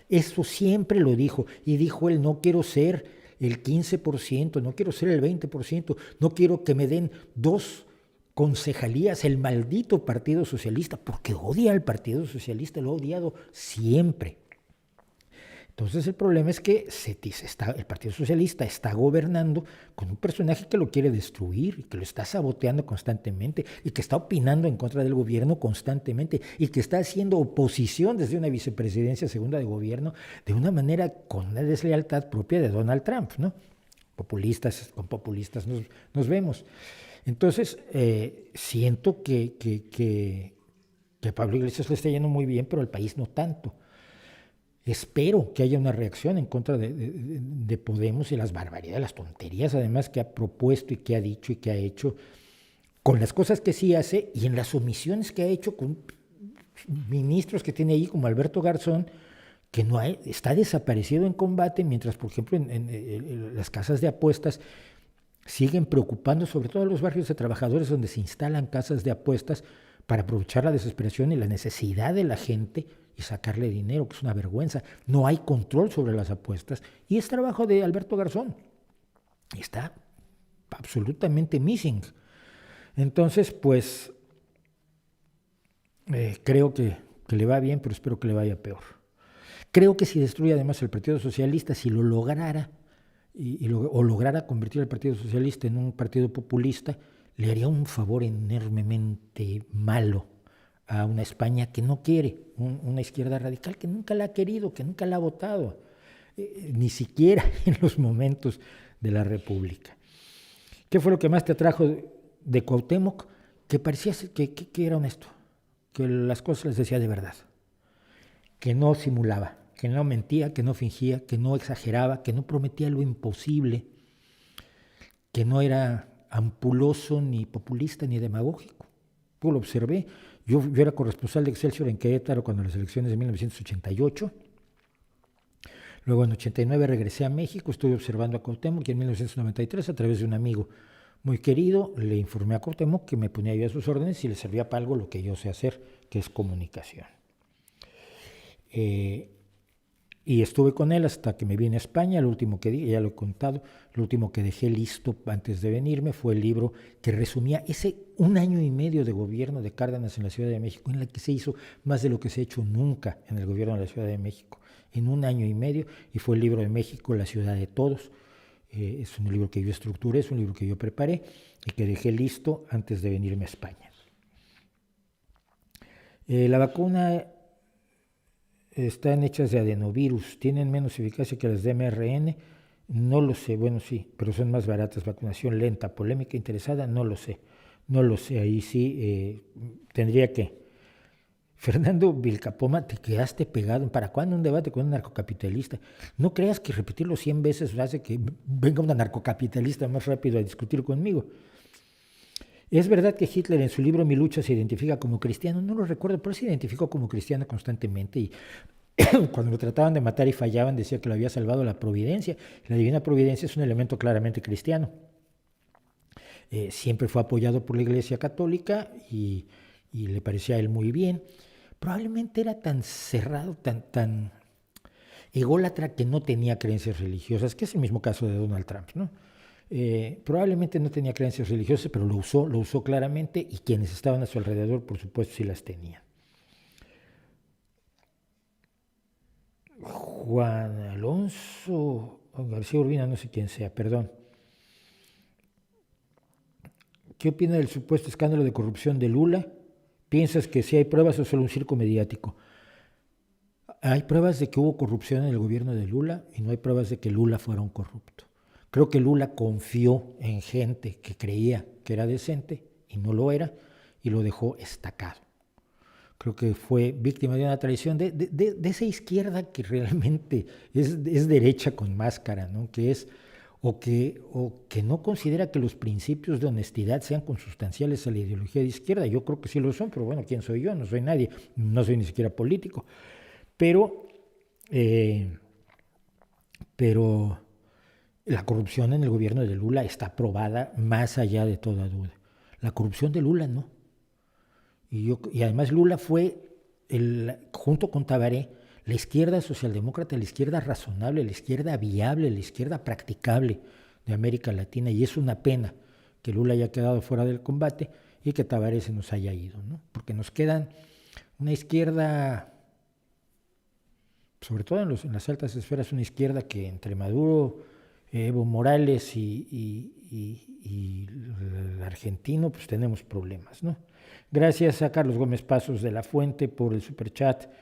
A: Eso siempre lo dijo, y dijo él, no quiero ser el 15%, no quiero ser el 20%, no quiero que me den 2 concejalías el maldito Partido Socialista, porque odia al Partido Socialista, lo ha odiado siempre. Entonces el problema es que el Partido Socialista está gobernando con un personaje que lo quiere destruir y que lo está saboteando constantemente y que está opinando en contra del gobierno constantemente y que está haciendo oposición desde una vicepresidencia segunda de gobierno de una manera con una deslealtad propia de Donald Trump, ¿no? Con populistas nos vemos. Entonces siento que a Pablo Iglesias le está yendo muy bien, pero al país no tanto. Espero que haya una reacción en contra de Podemos y las barbaridades, las tonterías además que ha propuesto y que ha dicho y que ha hecho, con las cosas que sí hace y en las omisiones que ha hecho con ministros que tiene ahí como Alberto Garzón, que está desaparecido en combate, mientras por ejemplo en las casas de apuestas siguen preocupando, sobre todo en los barrios de trabajadores donde se instalan casas de apuestas para aprovechar la desesperación y la necesidad de la gente y sacarle dinero, que es una vergüenza. No hay control sobre las apuestas y es trabajo de Alberto Garzón. Y está absolutamente missing. Entonces, pues, creo que le va bien, pero espero que le vaya peor. Creo que si destruye además el Partido Socialista, si lo lograra, o lograra convertir al Partido Socialista en un partido populista, le haría un favor enormemente malo a una España que no quiere, una izquierda radical que nunca la ha querido, que nunca la ha votado, ni siquiera en los momentos de la República. ¿Qué fue lo que más te atrajo de Cuauhtémoc? Que parecía que era honesto, que las cosas las decía de verdad, que no simulaba, que no mentía, que no fingía, que no exageraba, que no prometía lo imposible, que no era ampuloso, ni populista, ni demagógico. Yo lo observé. Yo era corresponsal de Excelsior en Querétaro cuando las elecciones de 1988. Luego en 89 regresé a México, estuve observando a Cuauhtémoc y en 1993 a través de un amigo muy querido le informé a Cuauhtémoc que me ponía yo a sus órdenes y le servía para algo lo que yo sé hacer, que es comunicación. Y estuve con él hasta que me vine a España. Lo último que ya lo he contado, lo último que dejé listo antes de venirme fue el libro que resumía ese 1 año y medio de gobierno de Cárdenas en la Ciudad de México, en la que se hizo más de lo que se ha hecho nunca en el gobierno de la Ciudad de México, en 1 año y medio, y fue el libro de México, la ciudad de todos. Es un libro que yo estructuré, es un libro que yo preparé y que dejé listo antes de venirme a España. La vacuna están hechas de adenovirus, tienen menos eficacia que las de mRNA, no lo sé, bueno sí, pero son más baratas, vacunación lenta, polémica interesada, no lo sé, ahí sí tendría que. Fernando Vilcapoma, te quedaste pegado, ¿para cuándo un debate con un narcocapitalista? No creas que repetirlo 100 veces hace que venga un narcocapitalista más rápido a discutir conmigo. Es verdad que Hitler en su libro Mi lucha se identifica como cristiano, no lo recuerdo, pero se identificó como cristiano constantemente y cuando lo trataban de matar y fallaban decía que lo había salvado la providencia. La divina providencia es un elemento claramente cristiano. Siempre fue apoyado por la Iglesia Católica y le parecía a él muy bien. Probablemente era tan cerrado, tan ególatra que no tenía creencias religiosas, que es el mismo caso de Donald Trump, ¿no? Probablemente no tenía creencias religiosas, pero lo usó claramente y quienes estaban a su alrededor, por supuesto, sí las tenían. Juan Alonso García Urbina, no sé quién sea, perdón. ¿Qué opina del supuesto escándalo de corrupción de Lula? ¿Piensas que sí hay pruebas o solo un circo mediático? Hay pruebas de que hubo corrupción en el gobierno de Lula y no hay pruebas de que Lula fuera un corrupto. Creo que Lula confió en gente que creía que era decente y no lo era y lo dejó estacado. Creo que fue víctima de una traición de esa izquierda que realmente es derecha con máscara, ¿no? Que es o que no considera que los principios de honestidad sean consustanciales a la ideología de izquierda. Yo creo que sí lo son, pero bueno, ¿quién soy yo? No soy nadie, no soy ni siquiera político. Pero la corrupción en el gobierno de Lula está probada más allá de toda duda. La corrupción de Lula no. Y además Lula fue, junto con Tabaré, la izquierda socialdemócrata, la izquierda razonable, la izquierda viable, la izquierda practicable de América Latina. Y es una pena que Lula haya quedado fuera del combate y que Tabaré se nos haya ido, ¿no? Porque nos quedan una izquierda, sobre todo en las altas esferas, una izquierda que entre Maduro, Evo Morales y el argentino, pues tenemos problemas, ¿no? Gracias a Carlos Gómez Pasos de la Fuente por el superchat.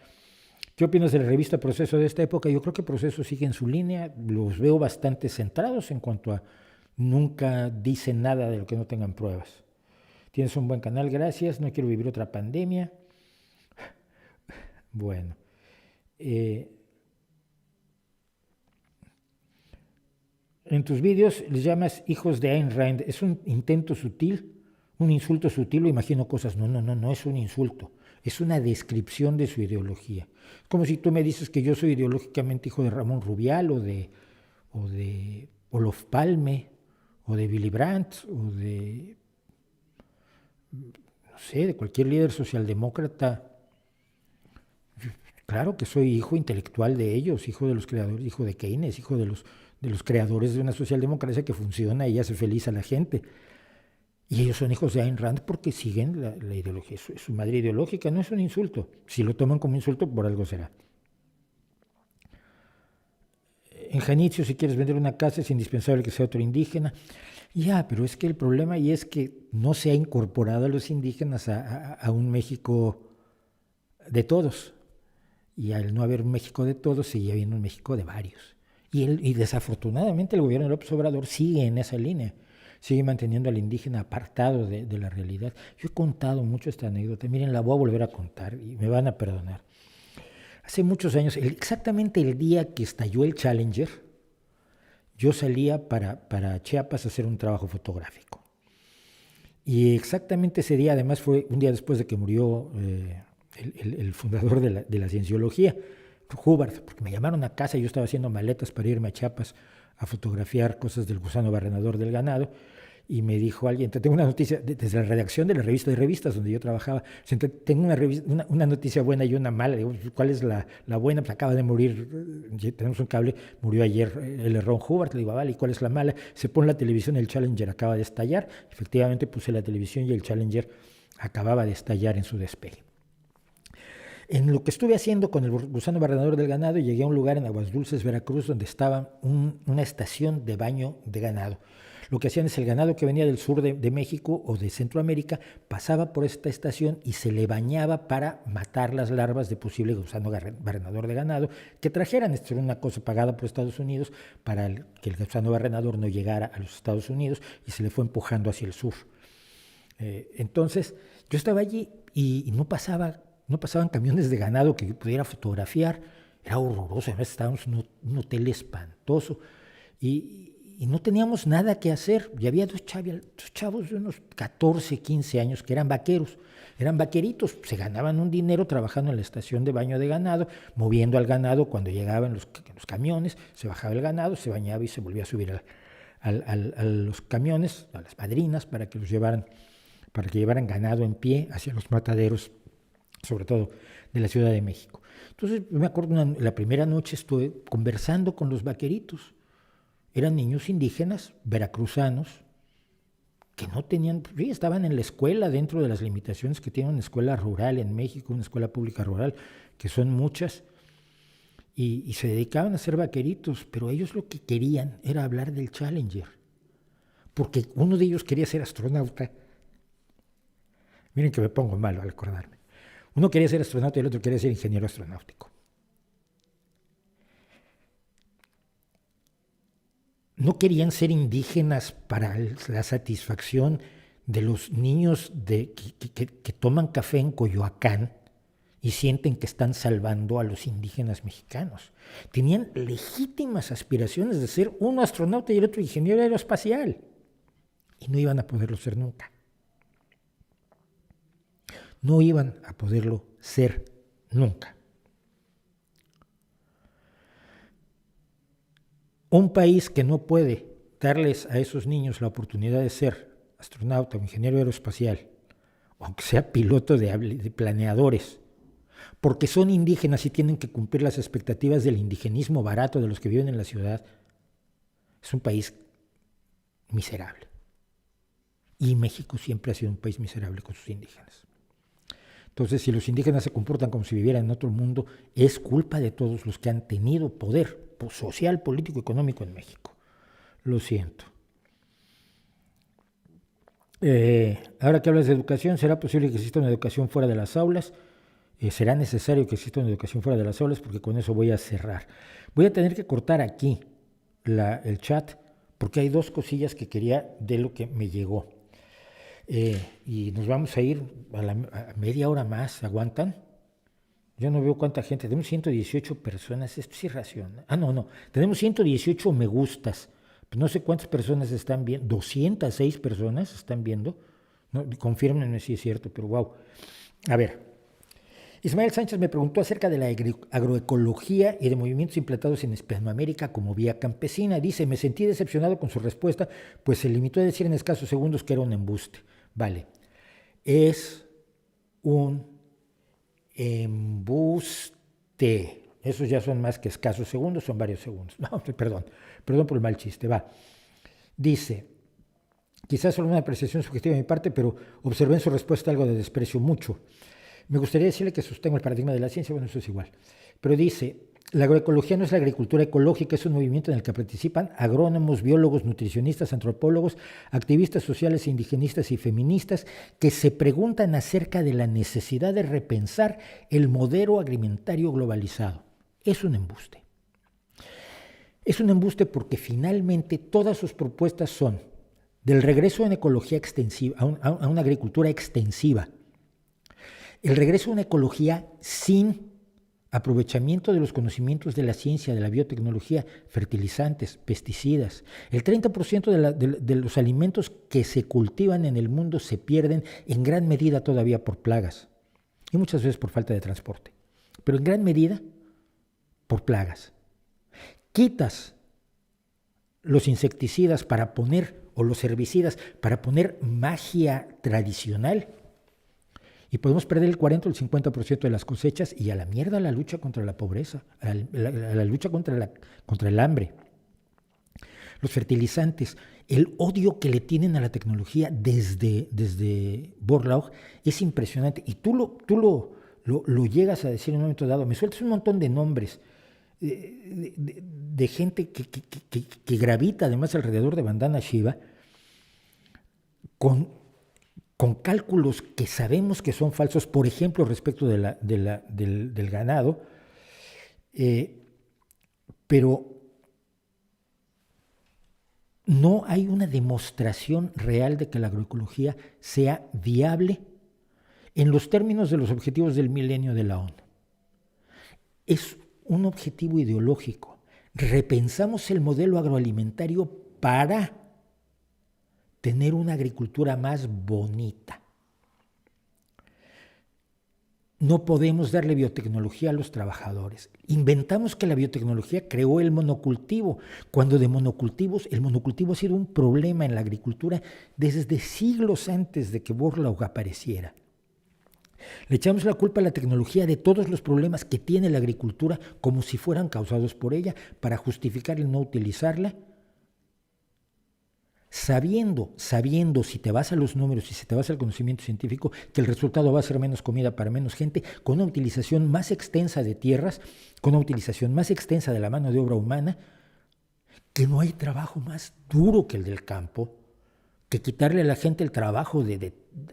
A: ¿Qué opinas de la revista Proceso de esta época? Yo creo que Proceso sigue en su línea, los veo bastante centrados en cuanto a nunca dicen nada de lo que no tengan pruebas. Tienes un buen canal, gracias, no quiero vivir otra pandemia. Bueno. En tus vídeos les llamas hijos de Ayn Rand. ¿Es un intento sutil? ¿Un insulto sutil? O imagino cosas. No es un insulto. Es una descripción de su ideología. Como si tú me dices que yo soy ideológicamente hijo de Ramón Rubial o de Olof Palme o de Willy Brandt o de, no sé, de cualquier líder socialdemócrata. Claro que soy hijo intelectual de ellos, hijo de los creadores, hijo de Keynes, hijo de los creadores de una socialdemocracia que funciona y hace feliz a la gente. Y ellos son hijos de Ayn Rand porque siguen la ideología, su madre ideológica, no es un insulto. Si lo toman como insulto, por algo será. En Janitzio, si quieres vender una casa, es indispensable que sea otro indígena. Ya, pero es que el problema ahí es que no se ha incorporado a los indígenas a un México de todos. Y al no haber un México de todos, sigue habiendo un México de varios. Y desafortunadamente el gobierno de López Obrador sigue en esa línea, sigue manteniendo al indígena apartado de la realidad. Yo he contado mucho esta anécdota, miren, la voy a volver a contar y me van a perdonar. Hace muchos años, exactamente el día que estalló el Challenger, yo salía para Chiapas a hacer un trabajo fotográfico. Y exactamente ese día, además fue un día después de que murió el fundador de la cienciología, Hubbard, porque me llamaron a casa y yo estaba haciendo maletas para irme a Chiapas a fotografiar cosas del gusano barrenador del ganado, y me dijo alguien, te tengo una noticia, desde la redacción de la revista de revistas donde yo trabajaba, tengo una noticia buena y una mala. Digo, ¿cuál es la buena? Pues acaba de morir, tenemos un cable, murió ayer el Ron Hubbard. Le digo, vale, ¿y cuál es la mala? Se pone la televisión, el Challenger acaba de estallar. Efectivamente puse la televisión y el Challenger acababa de estallar en su despegue. En lo que estuve haciendo con el gusano barrenador del ganado, llegué a un lugar en Aguas Dulces, Veracruz, donde estaba una estación de baño de ganado. Lo que hacían es el ganado que venía del sur de México o de Centroamérica, pasaba por esta estación y se le bañaba para matar las larvas de posible gusano barrenador de ganado que trajeran. Esto era una cosa pagada por Estados Unidos para que el gusano barrenador no llegara a los Estados Unidos y se le fue empujando hacia el sur. Entonces, yo estaba allí y no pasaban camiones de ganado que yo pudiera fotografiar. Era horroroso, además estábamos en un hotel espantoso y no teníamos nada que hacer. Y había dos chavos de unos 14, 15 años que eran vaqueros, eran vaqueritos, se ganaban un dinero trabajando en la estación de baño de ganado, moviendo al ganado cuando llegaban los camiones, se bajaba el ganado, se bañaba y se volvía a subir a los camiones, a las madrinas, para que llevaran ganado en pie hacia los mataderos, sobre todo de la Ciudad de México. Entonces, me acuerdo, la primera noche estuve conversando con los vaqueritos. Eran niños indígenas, veracruzanos, que no tenían, sí, estaban en la escuela dentro de las limitaciones que tiene una escuela rural en México, una escuela pública rural, que son muchas, y se dedicaban a ser vaqueritos, pero ellos lo que querían era hablar del Challenger, porque uno de ellos quería ser astronauta. Miren que me pongo malo al acordarme. Uno quería ser astronauta y el otro quería ser ingeniero astronáutico. no querían ser indígenas para la satisfacción de los niños que toman café en Coyoacán y sienten que están salvando a los indígenas mexicanos. Tenían legítimas aspiraciones de ser uno astronauta y el otro ingeniero aeroespacial. Y no iban a poderlo ser nunca. No iban a poderlo ser nunca. Un país que no puede darles a esos niños la oportunidad de ser astronauta o ingeniero aeroespacial, aunque sea piloto de planeadores, porque son indígenas y tienen que cumplir las expectativas del indigenismo barato de los que viven en la ciudad, es un país miserable. Y México siempre ha sido un país miserable con sus indígenas. Entonces, si los indígenas se comportan como si vivieran en otro mundo, es culpa de todos los que han tenido poder social, político, económico en México. Lo siento. Ahora que hablas de educación, ¿será posible que exista una educación fuera de las aulas? Será necesario que exista una educación fuera de las aulas, porque con eso voy a cerrar. Voy a tener que cortar aquí el chat, porque hay dos cosillas que quería de lo que me llegó. Y nos vamos a ir a media hora más. ¿Aguantan? Yo no veo cuánta gente. Tenemos 118 personas. Esto es irracional. No. Tenemos 118 me gustas. No sé cuántas personas están viendo. 206 personas están viendo. No, confírmenme si es cierto, pero wow. A ver. Ismael Sánchez me preguntó acerca de la agroecología y de movimientos implantados en Hispanoamérica como vía campesina. Dice, me sentí decepcionado con su respuesta, pues se limitó a decir en escasos segundos que era un embuste. Vale, es un embuste. Esos ya son más que escasos segundos, son varios segundos. No, perdón por el mal chiste, va. Dice, quizás solo una apreciación subjetiva de mi parte, pero observé en su respuesta algo de desprecio mucho. Me gustaría decirle que sostengo el paradigma de la ciencia, bueno, eso es igual. Pero dice, la agroecología no es la agricultura ecológica, es un movimiento en el que participan agrónomos, biólogos, nutricionistas, antropólogos, activistas sociales, indigenistas y feministas que se preguntan acerca de la necesidad de repensar el modelo alimentario globalizado. Es un embuste. Es un embuste porque finalmente todas sus propuestas son del regreso a una ecología extensiva, a una agricultura extensiva, el regreso a una ecología sin aprovechamiento de los conocimientos de la ciencia, de la biotecnología, fertilizantes, pesticidas. El 30% de los alimentos que se cultivan en el mundo se pierden en gran medida todavía por plagas y muchas veces por falta de transporte, pero en gran medida por plagas. Quitas los insecticidas para poner, o los herbicidas para poner magia tradicional, y podemos perder el 40 o el 50% de las cosechas y a la mierda la lucha contra la pobreza, a la lucha contra el hambre. Los fertilizantes, el odio que le tienen a la tecnología desde Borlaug es impresionante. Y tú lo llegas a decir en un momento dado, me sueltas un montón de nombres de gente que gravita además alrededor de Vandana Shiva con cálculos que sabemos que son falsos, por ejemplo, respecto del ganado, pero no hay una demostración real de que la agroecología sea viable en los términos de los objetivos del milenio de la ONU. Es un objetivo ideológico. Repensamos el modelo agroalimentario para tener una agricultura más bonita. No podemos darle biotecnología a los trabajadores. Inventamos que la biotecnología creó el monocultivo, cuando el monocultivo ha sido un problema en la agricultura desde siglos antes de que Borlaug apareciera. Le echamos la culpa a la tecnología de todos los problemas que tiene la agricultura como si fueran causados por ella para justificar el no utilizarla, sabiendo, si te vas a los números y si te vas al conocimiento científico, que el resultado va a ser menos comida para menos gente, con una utilización más extensa de tierras, con una utilización más extensa de la mano de obra humana, que no hay trabajo más duro que el del campo, que quitarle a la gente el trabajo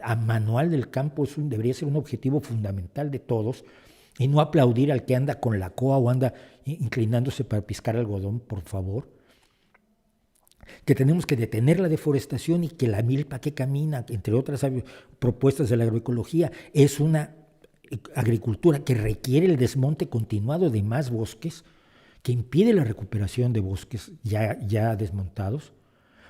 A: a manual del campo debería ser un objetivo fundamental de todos, y no aplaudir al que anda con la coa o anda inclinándose para piscar algodón, por favor. que tenemos que detener la deforestación y que la milpa que camina, entre otras propuestas de la agroecología, es una agricultura que requiere el desmonte continuado de más bosques, que impide la recuperación de bosques ya desmontados,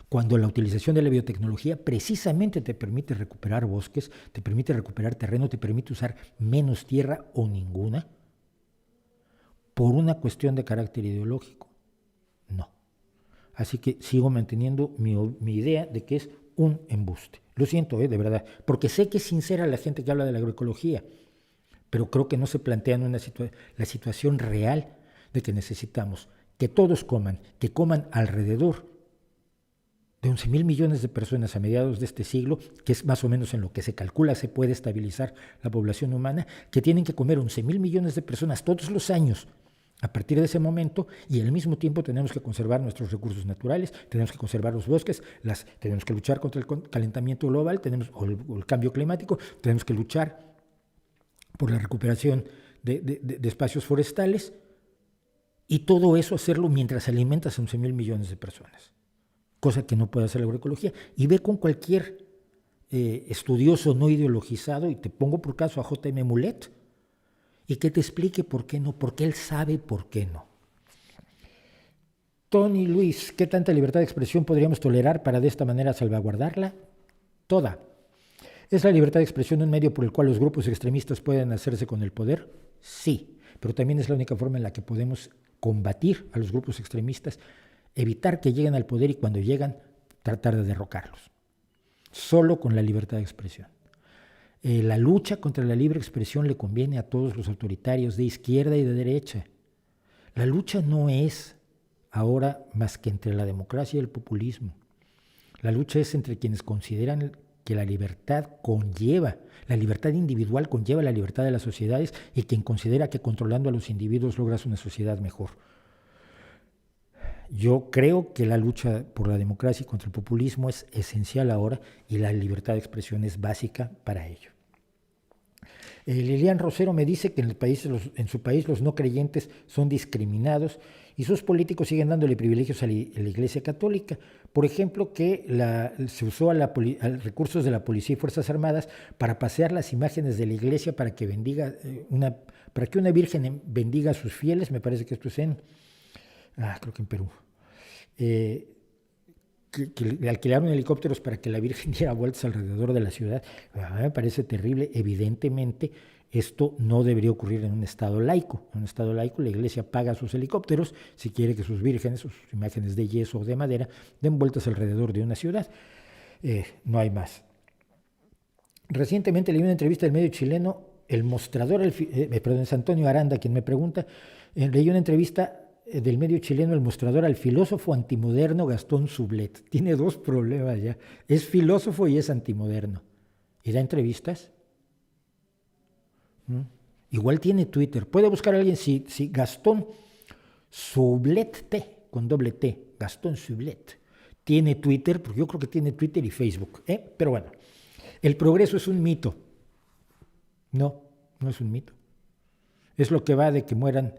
A: cuando la utilización de la biotecnología precisamente te permite recuperar bosques, te permite recuperar terreno, te permite usar menos tierra o ninguna, por una cuestión de carácter ideológico. No. Así que sigo manteniendo mi idea de que es un embuste. Lo siento, de verdad, porque sé que es sincera la gente que habla de la agroecología, pero creo que no se plantean la situación real de que necesitamos que todos coman, que coman alrededor de 11,000 millones de personas a mediados de este siglo, que es más o menos en lo que se calcula se puede estabilizar la población humana, que tienen que comer 11,000 millones de personas todos los años a partir de ese momento, y al mismo tiempo tenemos que conservar nuestros recursos naturales, tenemos que conservar los bosques, tenemos que luchar contra el calentamiento global, o el cambio climático, tenemos que luchar por la recuperación de espacios forestales, y todo eso hacerlo mientras alimentas a 11,000 millones de personas, cosa que no puede hacer la agroecología. Y ve con cualquier estudioso no ideologizado, y te pongo por caso a J.M. Mulet, y que te explique por qué no, porque él sabe por qué no. Tony Luis, ¿qué tanta libertad de expresión podríamos tolerar para de esta manera salvaguardarla? Toda. ¿Es la libertad de expresión un medio por el cual los grupos extremistas pueden hacerse con el poder? Sí, pero también es la única forma en la que podemos combatir a los grupos extremistas, evitar que lleguen al poder y cuando llegan, tratar de derrocarlos. Solo con la libertad de expresión. La lucha contra la libre expresión le conviene a todos los autoritarios de izquierda y de derecha. La lucha no es ahora más que entre la democracia y el populismo. La lucha es entre quienes consideran que la libertad individual conlleva la libertad de las sociedades, y quien considera que controlando a los individuos logras una sociedad mejor. Yo creo que la lucha por la democracia y contra el populismo es esencial ahora, y la libertad de expresión es básica para ello. Lilian Rosero me dice que en su país los no creyentes son discriminados y sus políticos siguen dándole privilegios a la Iglesia Católica. Por ejemplo, que se usó recursos de la policía y Fuerzas Armadas para pasear las imágenes de la Iglesia para que una virgen bendiga a sus fieles. Me parece que esto es creo que en Perú. Que le alquilaron helicópteros para que la Virgen diera vueltas alrededor de la ciudad. A mí me parece terrible. Evidentemente, esto no debería ocurrir en un Estado laico. En un Estado laico, la Iglesia paga sus helicópteros si quiere que sus vírgenes, sus imágenes de yeso o de madera, den vueltas alrededor de una ciudad. No hay más. Recientemente leí una entrevista del medio chileno, El Mostrador, es Antonio Aranda quien me pregunta, leí una entrevista del medio chileno El Mostrador al filósofo antimoderno Gastón Sublet. Tiene dos problemas ya. Es filósofo y es antimoderno. ¿Y da entrevistas? Igual tiene Twitter. Puede buscar a alguien si Gastón Sublet, con doble T, Gastón Sublet, tiene Twitter, porque yo creo que tiene Twitter y Facebook. Pero bueno, el progreso es un mito. No es un mito. Es lo que va de que mueran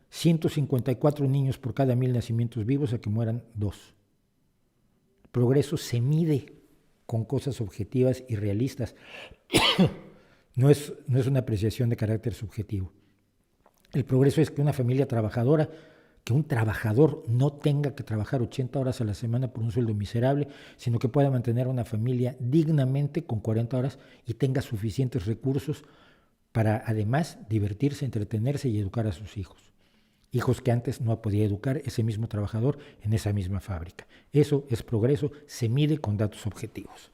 A: 154 niños por cada 1,000 nacimientos vivos a que mueran 2. El progreso se mide con cosas objetivas y realistas. No es una apreciación de carácter subjetivo. El progreso es que una familia trabajadora, que un trabajador no tenga que trabajar 80 horas a la semana por un sueldo miserable, sino que pueda mantener a una familia dignamente con 40 horas y tenga suficientes recursos para además divertirse, entretenerse y educar a sus hijos. Hijos que antes no podía educar ese mismo trabajador en esa misma fábrica. Eso es progreso, se mide con datos objetivos.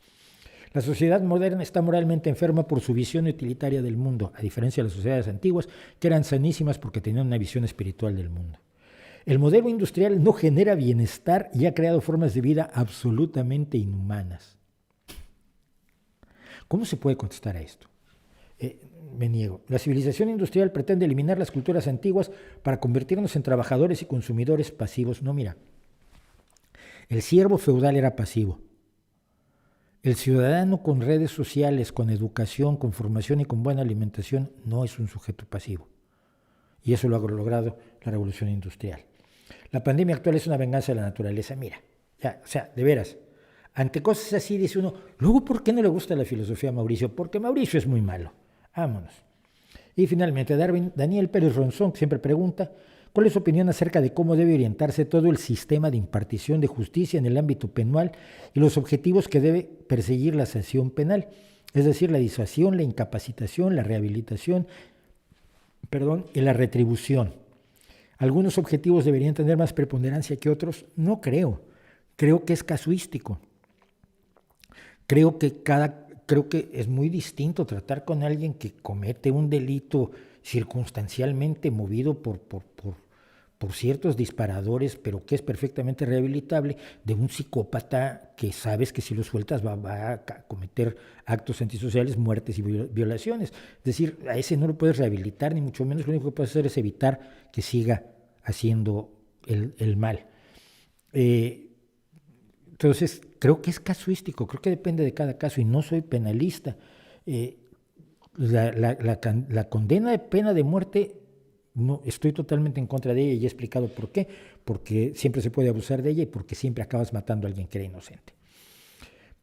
A: La sociedad moderna está moralmente enferma por su visión utilitaria del mundo, a diferencia de las sociedades antiguas, que eran sanísimas porque tenían una visión espiritual del mundo. El modelo industrial no genera bienestar y ha creado formas de vida absolutamente inhumanas. ¿Cómo se puede contestar a esto? Me niego. La civilización industrial pretende eliminar las culturas antiguas para convertirnos en trabajadores y consumidores pasivos. No, mira, el siervo feudal era pasivo. El ciudadano con redes sociales, con educación, con formación y con buena alimentación no es un sujeto pasivo. Y eso lo ha logrado la revolución industrial. La pandemia actual es una venganza de la naturaleza. Mira, Ya, o sea, de veras. Ante cosas así dice uno, luego, ¿por qué no le gusta la filosofía a Mauricio? Porque Mauricio es muy malo. Vámonos. Y finalmente, Daniel Pérez Ronzón siempre pregunta, ¿cuál es su opinión acerca de cómo debe orientarse todo el sistema de impartición de justicia en el ámbito penal y los objetivos que debe perseguir la sanción penal? Es decir, la disuasión, la incapacitación, la rehabilitación, y la retribución. ¿Algunos objetivos deberían tener más preponderancia que otros? No creo. Creo que es casuístico. Creo que es muy distinto tratar con alguien que comete un delito circunstancialmente movido por ciertos disparadores, pero que es perfectamente rehabilitable, de un psicópata que sabes que si lo sueltas va a cometer actos antisociales, muertes y violaciones. Es decir, a ese no lo puedes rehabilitar, ni mucho menos. Lo único que puedes hacer es evitar que siga haciendo el mal. Entonces, creo que es casuístico, creo que depende de cada caso y no soy penalista. La condena de pena de muerte, no, estoy totalmente en contra de ella y he explicado por qué. Porque siempre se puede abusar de ella y porque siempre acabas matando a alguien que era inocente.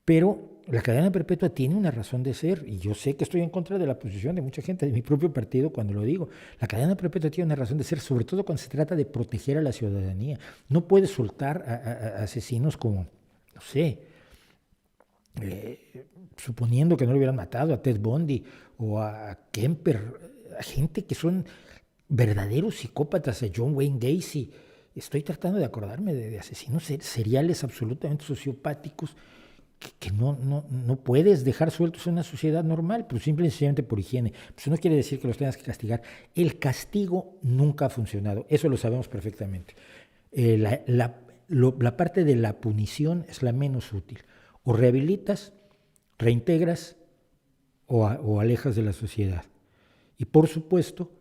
A: Pero la cadena perpetua tiene una razón de ser y yo sé que estoy en contra de la posición de mucha gente de mi propio partido cuando lo digo. La cadena perpetua tiene una razón de ser, sobre todo cuando se trata de proteger a la ciudadanía. No puedes soltar a asesinos como, no sé, suponiendo que no lo hubieran matado a Ted Bundy o a Kemper, a gente que son verdaderos psicópatas, a John Wayne Gacy. Estoy tratando de acordarme de asesinos seriales absolutamente sociopáticos que no puedes dejar sueltos en una sociedad normal, pero simple y sencillamente por higiene. Pues eso no quiere decir que los tengas que castigar. El castigo nunca ha funcionado, eso lo sabemos perfectamente. La parte de la punición es la menos útil. O rehabilitas, reintegras o alejas de la sociedad. Y por supuesto,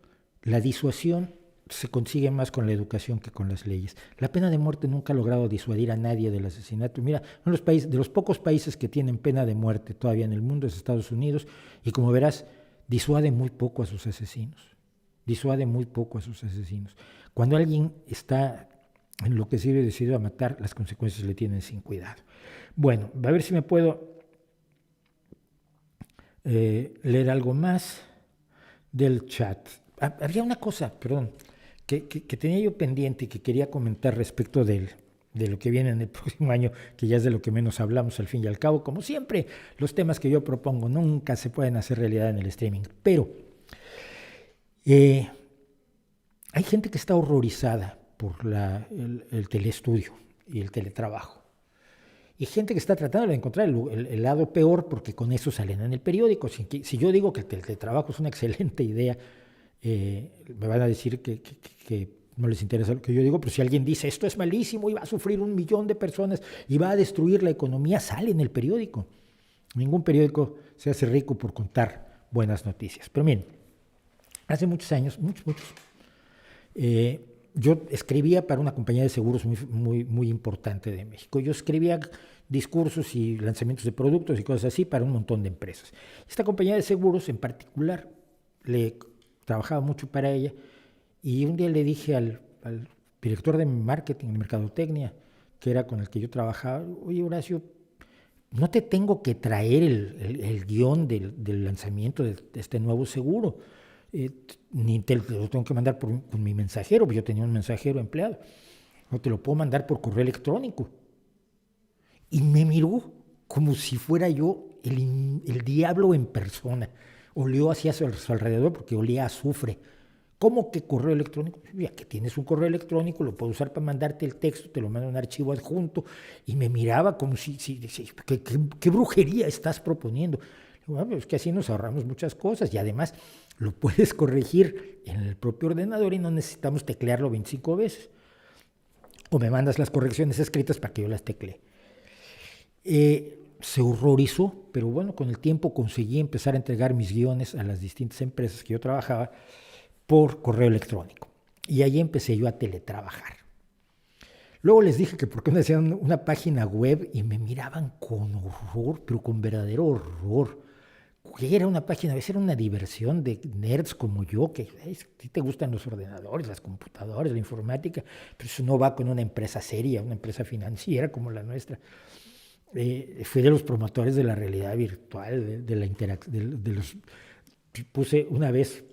A: la disuasión se consigue más con la educación que con las leyes. La pena de muerte nunca ha logrado disuadir a nadie del asesinato. Mira, uno de los pocos países que tienen pena de muerte todavía en el mundo es Estados Unidos, y como verás, disuade muy poco a sus asesinos. Disuade muy poco a sus asesinos. Cuando alguien está enloquecido y decidido a matar, las consecuencias le tienen sin cuidado. Bueno, a ver si me puedo leer algo más del chat. Había una cosa, perdón, que tenía yo pendiente y que quería comentar respecto de lo que viene en el próximo año, que ya es de lo que menos hablamos al fin y al cabo. Como siempre, los temas que yo propongo nunca se pueden hacer realidad en el streaming, pero hay gente que está horrorizada por el teleestudio y el teletrabajo. Y gente que está tratando de encontrar el lado peor porque con eso salen en el periódico. Si yo digo que el teletrabajo es una excelente idea, me van a decir que no les interesa lo que yo digo, pero si alguien dice esto es malísimo y va a sufrir 1 millón de personas y va a destruir la economía, sale en el periódico. Ningún periódico se hace rico por contar buenas noticias. Pero miren, hace muchos años, muchos, yo escribía para una compañía de seguros muy importante de México. Yo escribía discursos y lanzamientos de productos y cosas así para un montón de empresas. Esta compañía de seguros en particular, trabajaba mucho para ella, y un día le dije al director de marketing, de mercadotecnia, que era con el que yo trabajaba, oye Horacio, no te tengo que traer el guión del lanzamiento de este nuevo seguro, ni te lo tengo que mandar con mi mensajero, porque yo tenía un mensajero empleado, no te lo puedo mandar por correo electrónico. Y me miró como si fuera yo el diablo en persona. Olió hacia su alrededor porque olía a azufre. ¿Cómo que correo electrónico? Ya que tienes un correo electrónico, lo puedo usar para mandarte el texto, te lo mando en un archivo adjunto. Y me miraba como ¿qué brujería estás proponiendo? Bueno, es que así nos ahorramos muchas cosas y además lo puedes corregir en el propio ordenador y no necesitamos teclearlo 25 veces. O me mandas las correcciones escritas para que yo las teclee. Se horrorizó, pero bueno, con el tiempo conseguí empezar a entregar mis guiones a las distintas empresas que yo trabajaba por correo electrónico. Y ahí empecé yo a teletrabajar. Luego les dije que por qué no hacían una página web y me miraban con horror, pero con verdadero horror. que era una página, a veces era una diversión de nerds como yo, que si te gustan los ordenadores, las computadoras, la informática, pero eso no va con una empresa seria, una empresa financiera como la nuestra. Fui de los promotores de la realidad virtual, de la interacción, puse una vez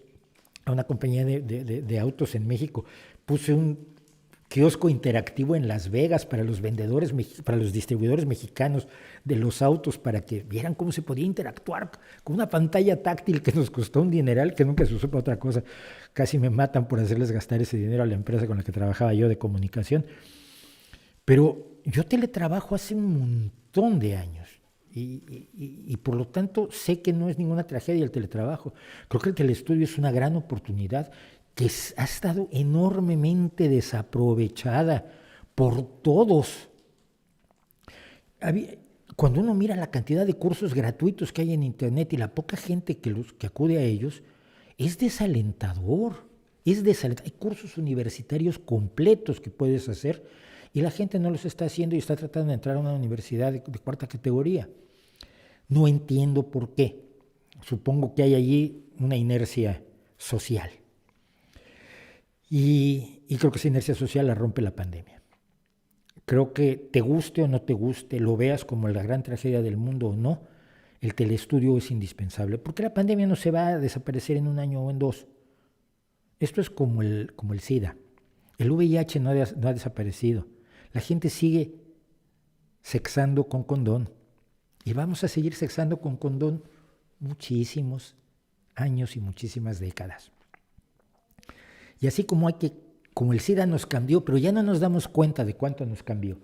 A: a una compañía de autos en México, puse un kiosco interactivo en Las Vegas para los vendedores, para los distribuidores mexicanos de los autos, para que vieran cómo se podía interactuar con una pantalla táctil que nos costó un dineral, que nunca se usó para otra cosa. Casi me matan por hacerles gastar ese dinero a la empresa con la que trabajaba yo de comunicación. Pero yo teletrabajo hace un montón de años y por lo tanto sé que no es ninguna tragedia el teletrabajo. Creo que el telestudio es una gran oportunidad que ha estado enormemente desaprovechada por todos. Cuando uno mira la cantidad de cursos gratuitos que hay en Internet y la poca gente que acude a ellos, es desalentador. Hay cursos universitarios completos que puedes hacer y la gente no los está haciendo y está tratando de entrar a una universidad de cuarta categoría. No entiendo por qué. Supongo que hay allí una inercia social. Y creo que esa inercia social la rompe la pandemia. Creo que te guste o no te guste, lo veas como la gran tragedia del mundo o no, el telestudio es indispensable, porque la pandemia no se va a desaparecer en un año o en dos. Esto es como el SIDA. El VIH no ha desaparecido. La gente sigue sexando con condón. Y vamos a seguir sexando con condón muchísimos años y muchísimas décadas. Y así como el SIDA nos cambió, pero ya no nos damos cuenta de cuánto nos cambió,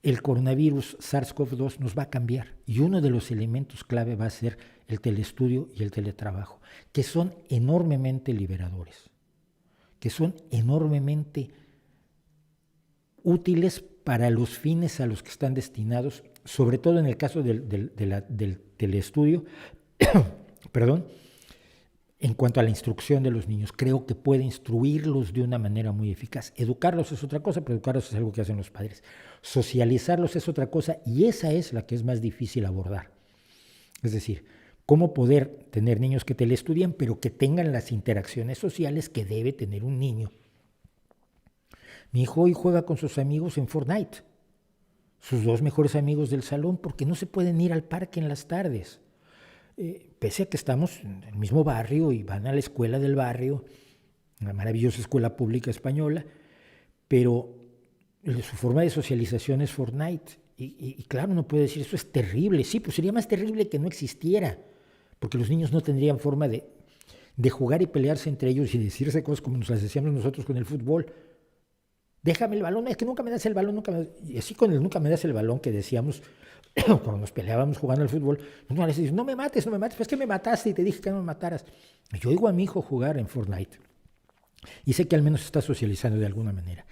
A: el coronavirus SARS-CoV-2 nos va a cambiar. Y uno de los elementos clave va a ser el telestudio y el teletrabajo, que son enormemente liberadores, que son enormemente útiles para los fines a los que están destinados, sobre todo en el caso del telestudio, perdón, en cuanto a la instrucción de los niños. Creo que puede instruirlos de una manera muy eficaz. Educarlos es otra cosa, pero educarlos es algo que hacen los padres. Socializarlos es otra cosa y esa es la que es más difícil abordar. Es decir, cómo poder tener niños que telestudien, pero que tengan las interacciones sociales que debe tener un niño. Mi hijo hoy juega con sus amigos en Fortnite, sus dos mejores amigos del salón, porque no se pueden ir al parque en las tardes. Pese a que estamos en el mismo barrio y van a la escuela del barrio, una maravillosa escuela pública española, pero su forma de socialización es Fortnite. Y claro, uno puede decir, eso es terrible. Sí, pues sería más terrible que no existiera, porque los niños no tendrían forma de jugar y pelearse entre ellos y decirse cosas como nos las decíamos nosotros con el fútbol. Déjame el balón, es que nunca me das el balón, Y así con el nunca me das el balón que decíamos cuando nos peleábamos jugando al fútbol, uno le dice, no me mates, pues es que me mataste y te dije que no me mataras. Yo oigo a mi hijo jugar en Fortnite y sé que al menos está socializando de alguna manera.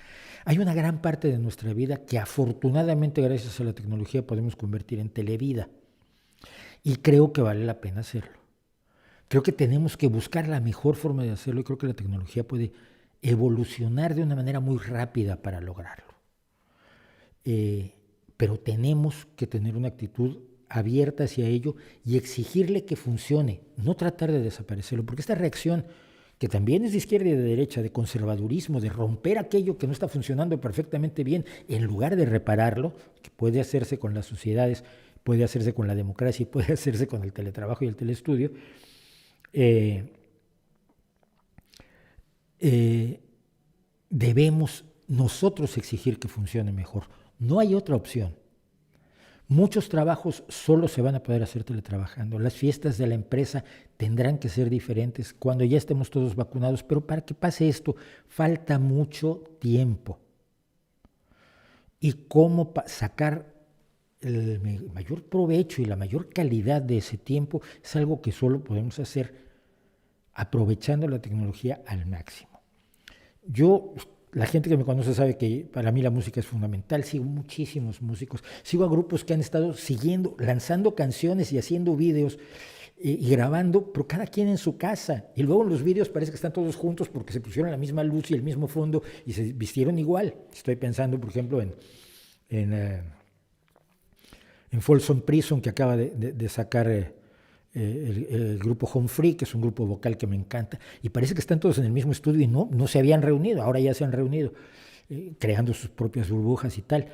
A: Hay una gran parte de nuestra vida que afortunadamente gracias a la tecnología podemos convertir en televida y creo que vale la pena hacerlo. Creo que tenemos que buscar la mejor forma de hacerlo y creo que la tecnología puede evolucionar de una manera muy rápida para lograrlo. Pero tenemos que tener una actitud abierta hacia ello y exigirle que funcione, no tratar de desaparecerlo, porque esta reacción, que también es de izquierda y de derecha, de conservadurismo, de romper aquello que no está funcionando perfectamente bien, en lugar de repararlo, que puede hacerse con las sociedades, puede hacerse con la democracia y puede hacerse con el teletrabajo y el telestudio, debemos nosotros exigir que funcione mejor. No hay otra opción. Muchos trabajos solo se van a poder hacer teletrabajando. Las fiestas de la empresa tendrán que ser diferentes cuando ya estemos todos vacunados, pero para que pase esto falta mucho tiempo. Y cómo sacar el mayor provecho y la mayor calidad de ese tiempo es algo que solo podemos hacer aprovechando la tecnología al máximo. La gente que me conoce sabe que para mí la música es fundamental. Sigo muchísimos músicos. Sigo a grupos que han estado lanzando canciones y haciendo videos y grabando, pero cada quien en su casa. Y luego en los videos parece que están todos juntos porque se pusieron la misma luz y el mismo fondo y se vistieron igual. Estoy pensando, por ejemplo, en Folsom Prison, que acaba de sacar el grupo Home Free, que es un grupo vocal que me encanta, y parece que están todos en el mismo estudio y no se habían reunido, ahora ya se han reunido, creando sus propias burbujas y tal,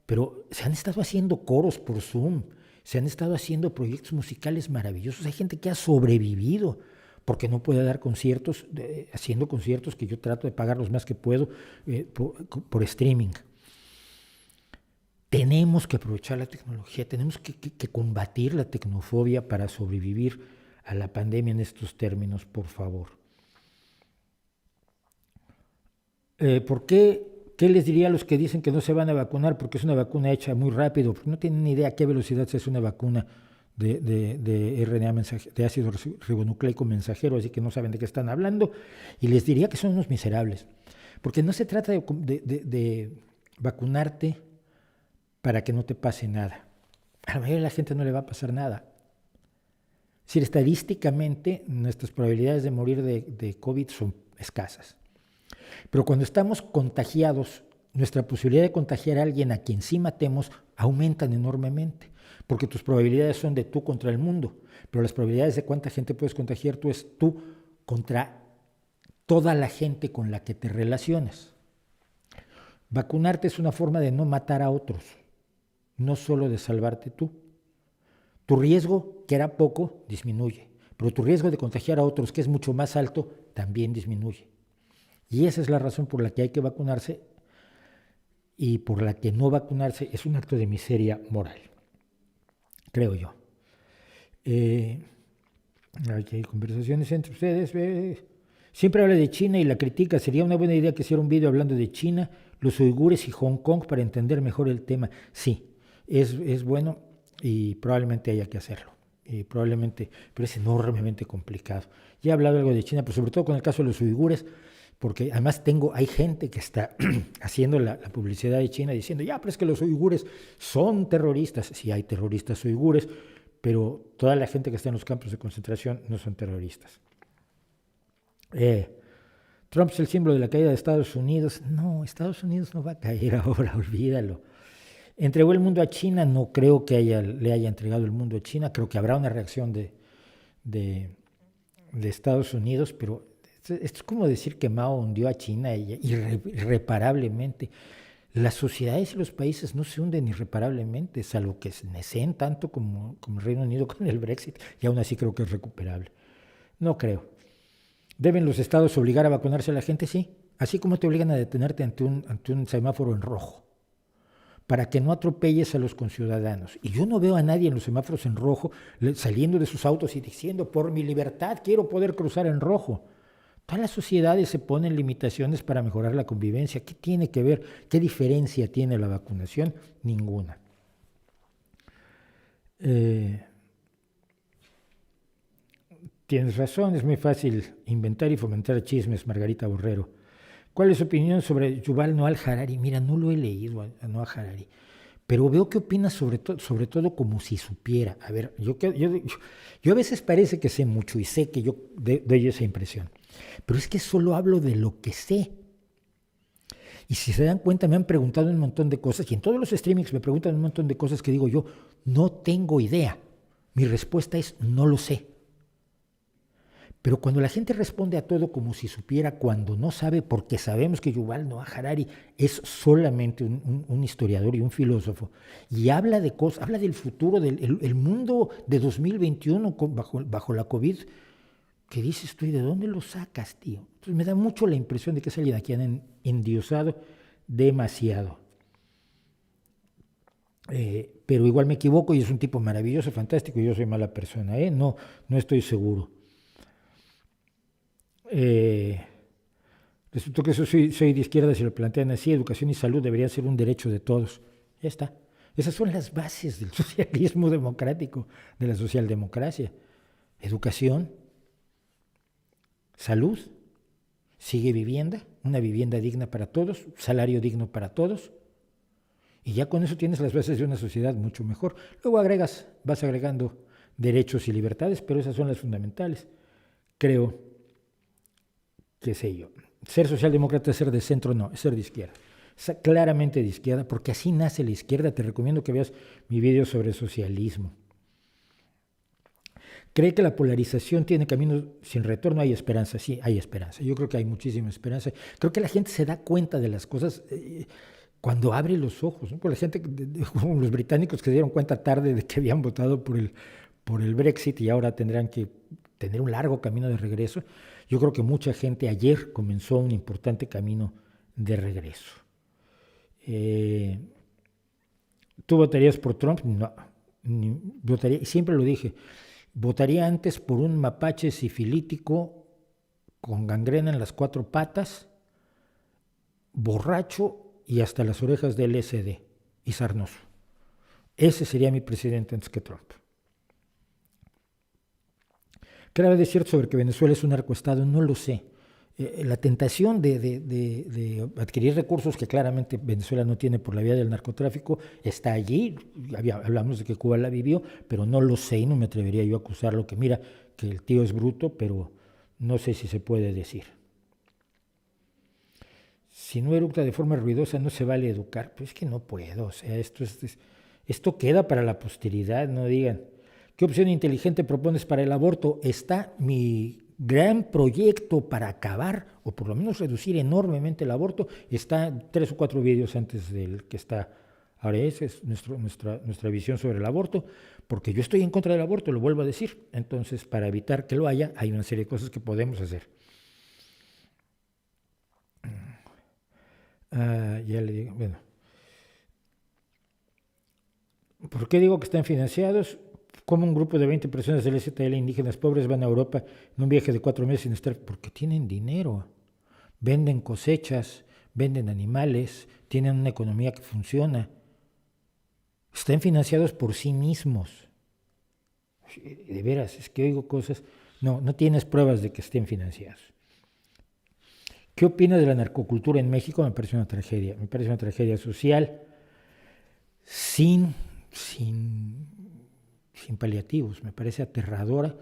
A: pero se han estado haciendo coros por Zoom, se han estado haciendo proyectos musicales maravillosos, hay gente que ha sobrevivido porque no puede dar conciertos, haciendo conciertos que yo trato de pagar los más que puedo por streaming. Tenemos que aprovechar la tecnología, tenemos que combatir la tecnofobia para sobrevivir a la pandemia en estos términos, por favor. ¿Por qué? ¿Qué les diría a los que dicen que no se van a vacunar porque es una vacuna hecha muy rápido? Porque no tienen ni idea a qué velocidad se hace una vacuna de RNA de ácido ribonucleico mensajero, así que no saben de qué están hablando. Y les diría que son unos miserables, porque no se trata de vacunarte para que no te pase nada. A la mayoría de la gente no le va a pasar nada. Es decir, estadísticamente nuestras probabilidades de morir de COVID son escasas. Pero cuando estamos contagiados, nuestra posibilidad de contagiar a alguien a quien sí matemos aumentan enormemente, porque tus probabilidades son de tú contra el mundo, pero las probabilidades de cuánta gente puedes contagiar tú es tú contra toda la gente con la que te relacionas. Vacunarte es una forma de no matar a otros, no solo de salvarte tú. Tu riesgo, que era poco, disminuye, pero tu riesgo de contagiar a otros, que es mucho más alto, también disminuye. Y esa es la razón por la que hay que vacunarse y por la que no vacunarse es un acto de miseria moral, creo yo. Hay conversaciones entre ustedes. Siempre habla de China y la critica. Sería una buena idea que hiciera un video hablando de China, los uigures y Hong Kong para entender mejor el tema. Sí, es bueno y probablemente haya que hacerlo. Pero es enormemente complicado. Ya he hablado algo de China, pero sobre todo con el caso de los uigures, porque además hay gente que está haciendo la publicidad de China diciendo, ya, pero es que los uigures son terroristas. Sí, hay terroristas uigures, pero toda la gente que está en los campos de concentración no son terroristas. Trump es el símbolo de la caída de Estados Unidos. No, Estados Unidos no va a caer ahora, olvídalo. ¿Entregó el mundo a China? No creo que le haya entregado el mundo a China. Creo que habrá una reacción de Estados Unidos, pero esto es como decir que Mao hundió a China irreparablemente. Las sociedades y los países no se hunden irreparablemente, salvo que se necesen tanto como el Reino Unido con el Brexit, y aún así creo que es recuperable. No creo. ¿Deben los estados obligar a vacunarse a la gente? Sí. Así como te obligan a detenerte ante un semáforo en rojo, para que no atropelles a los conciudadanos. Y yo no veo a nadie en los semáforos en rojo saliendo de sus autos y diciendo, por mi libertad quiero poder cruzar en rojo. Todas las sociedades se ponen limitaciones para mejorar la convivencia. ¿Qué tiene que ver? ¿Qué diferencia tiene la vacunación? Ninguna. Tienes razón, es muy fácil inventar y fomentar chismes, Margarita Borrero. ¿Cuál es su opinión sobre Yuval Noah Harari? Mira, no lo he leído a Noah Harari, pero veo que opina sobre todo como si supiera. A ver, yo a veces parece que sé mucho y sé que yo doy esa impresión, pero es que solo hablo de lo que sé. Y si se dan cuenta, me han preguntado un montón de cosas, y en todos los streamings me preguntan un montón de cosas que digo yo, no tengo idea. Mi respuesta es, no lo sé. Pero cuando la gente responde a todo como si supiera, cuando no sabe, porque sabemos que Yuval Noah Harari es solamente un historiador y un filósofo, y habla de cosas, habla del futuro, del mundo de 2021 bajo la COVID, que dices tú, ¿y de dónde lo sacas, tío? Entonces me da mucho la impresión de que es alguien a quien han endiosado demasiado. Pero igual me equivoco y es un tipo maravilloso, fantástico, y yo soy mala persona, no estoy seguro. Resultó que soy de izquierda, si lo plantean así, educación y salud deberían ser un derecho de todos. Ya está. Esas son las bases del socialismo democrático, de la socialdemocracia. Educación, salud, sigue vivienda, una vivienda digna para todos, salario digno para todos, y ya con eso tienes las bases de una sociedad mucho mejor. Luego vas agregando derechos y libertades, pero esas son las fundamentales. Creo, qué sé yo, ser socialdemócrata es ser de centro, no, es ser de izquierda. Es claramente de izquierda, porque así nace la izquierda. Te recomiendo que veas mi video sobre socialismo. ¿Cree que la polarización tiene caminos sin retorno? Hay esperanza, sí, hay esperanza. Yo creo que hay muchísima esperanza. Creo que la gente se da cuenta de las cosas cuando abre los ojos, ¿no? Por la gente, como los británicos que se dieron cuenta tarde de que habían votado por el Brexit y ahora tendrán que tener un largo camino de regreso. Yo creo que mucha gente ayer comenzó un importante camino de regreso. ¿Tú votarías por Trump? No. Votaría, y siempre lo dije, votaría antes por un mapache sifilítico con gangrena en las 4 patas, borracho y hasta las orejas de LSD y sarnoso. Ese sería mi presidente antes que Trump. ¿Qué era de cierto sobre que Venezuela es un narcoestado? No lo sé. La tentación de adquirir recursos que claramente Venezuela no tiene por la vía del narcotráfico está allí. Hablamos de que Cuba la vivió, pero no lo sé y no me atrevería yo a acusarlo, que mira, que el tío es bruto, pero no sé si se puede decir. Si no eructa de forma ruidosa no se vale educar. Pues es que no puedo, o sea, esto queda para la posteridad, no digan. ¿Qué opción inteligente propones para el aborto? Está mi gran proyecto para acabar, o por lo menos reducir enormemente el aborto. Está 3 o 4 vídeos antes del que está ahora. Esa es nuestra visión sobre el aborto, porque yo estoy en contra del aborto, lo vuelvo a decir. Entonces, para evitar que lo haya, hay una serie de cosas que podemos hacer. Ya le digo, bueno. ¿Por qué digo que están financiados? ¿Cómo un grupo de 20 personas del STL indígenas pobres van a Europa en un viaje de 4 meses sin estar? Porque tienen dinero, venden cosechas, venden animales, tienen una economía que funciona. Están financiados por sí mismos. De veras, es que oigo cosas. No tienes pruebas de que estén financiados. ¿Qué opinas de la narcocultura en México? Me parece una tragedia. Me parece una tragedia social sin paliativos. Me parece aterradora.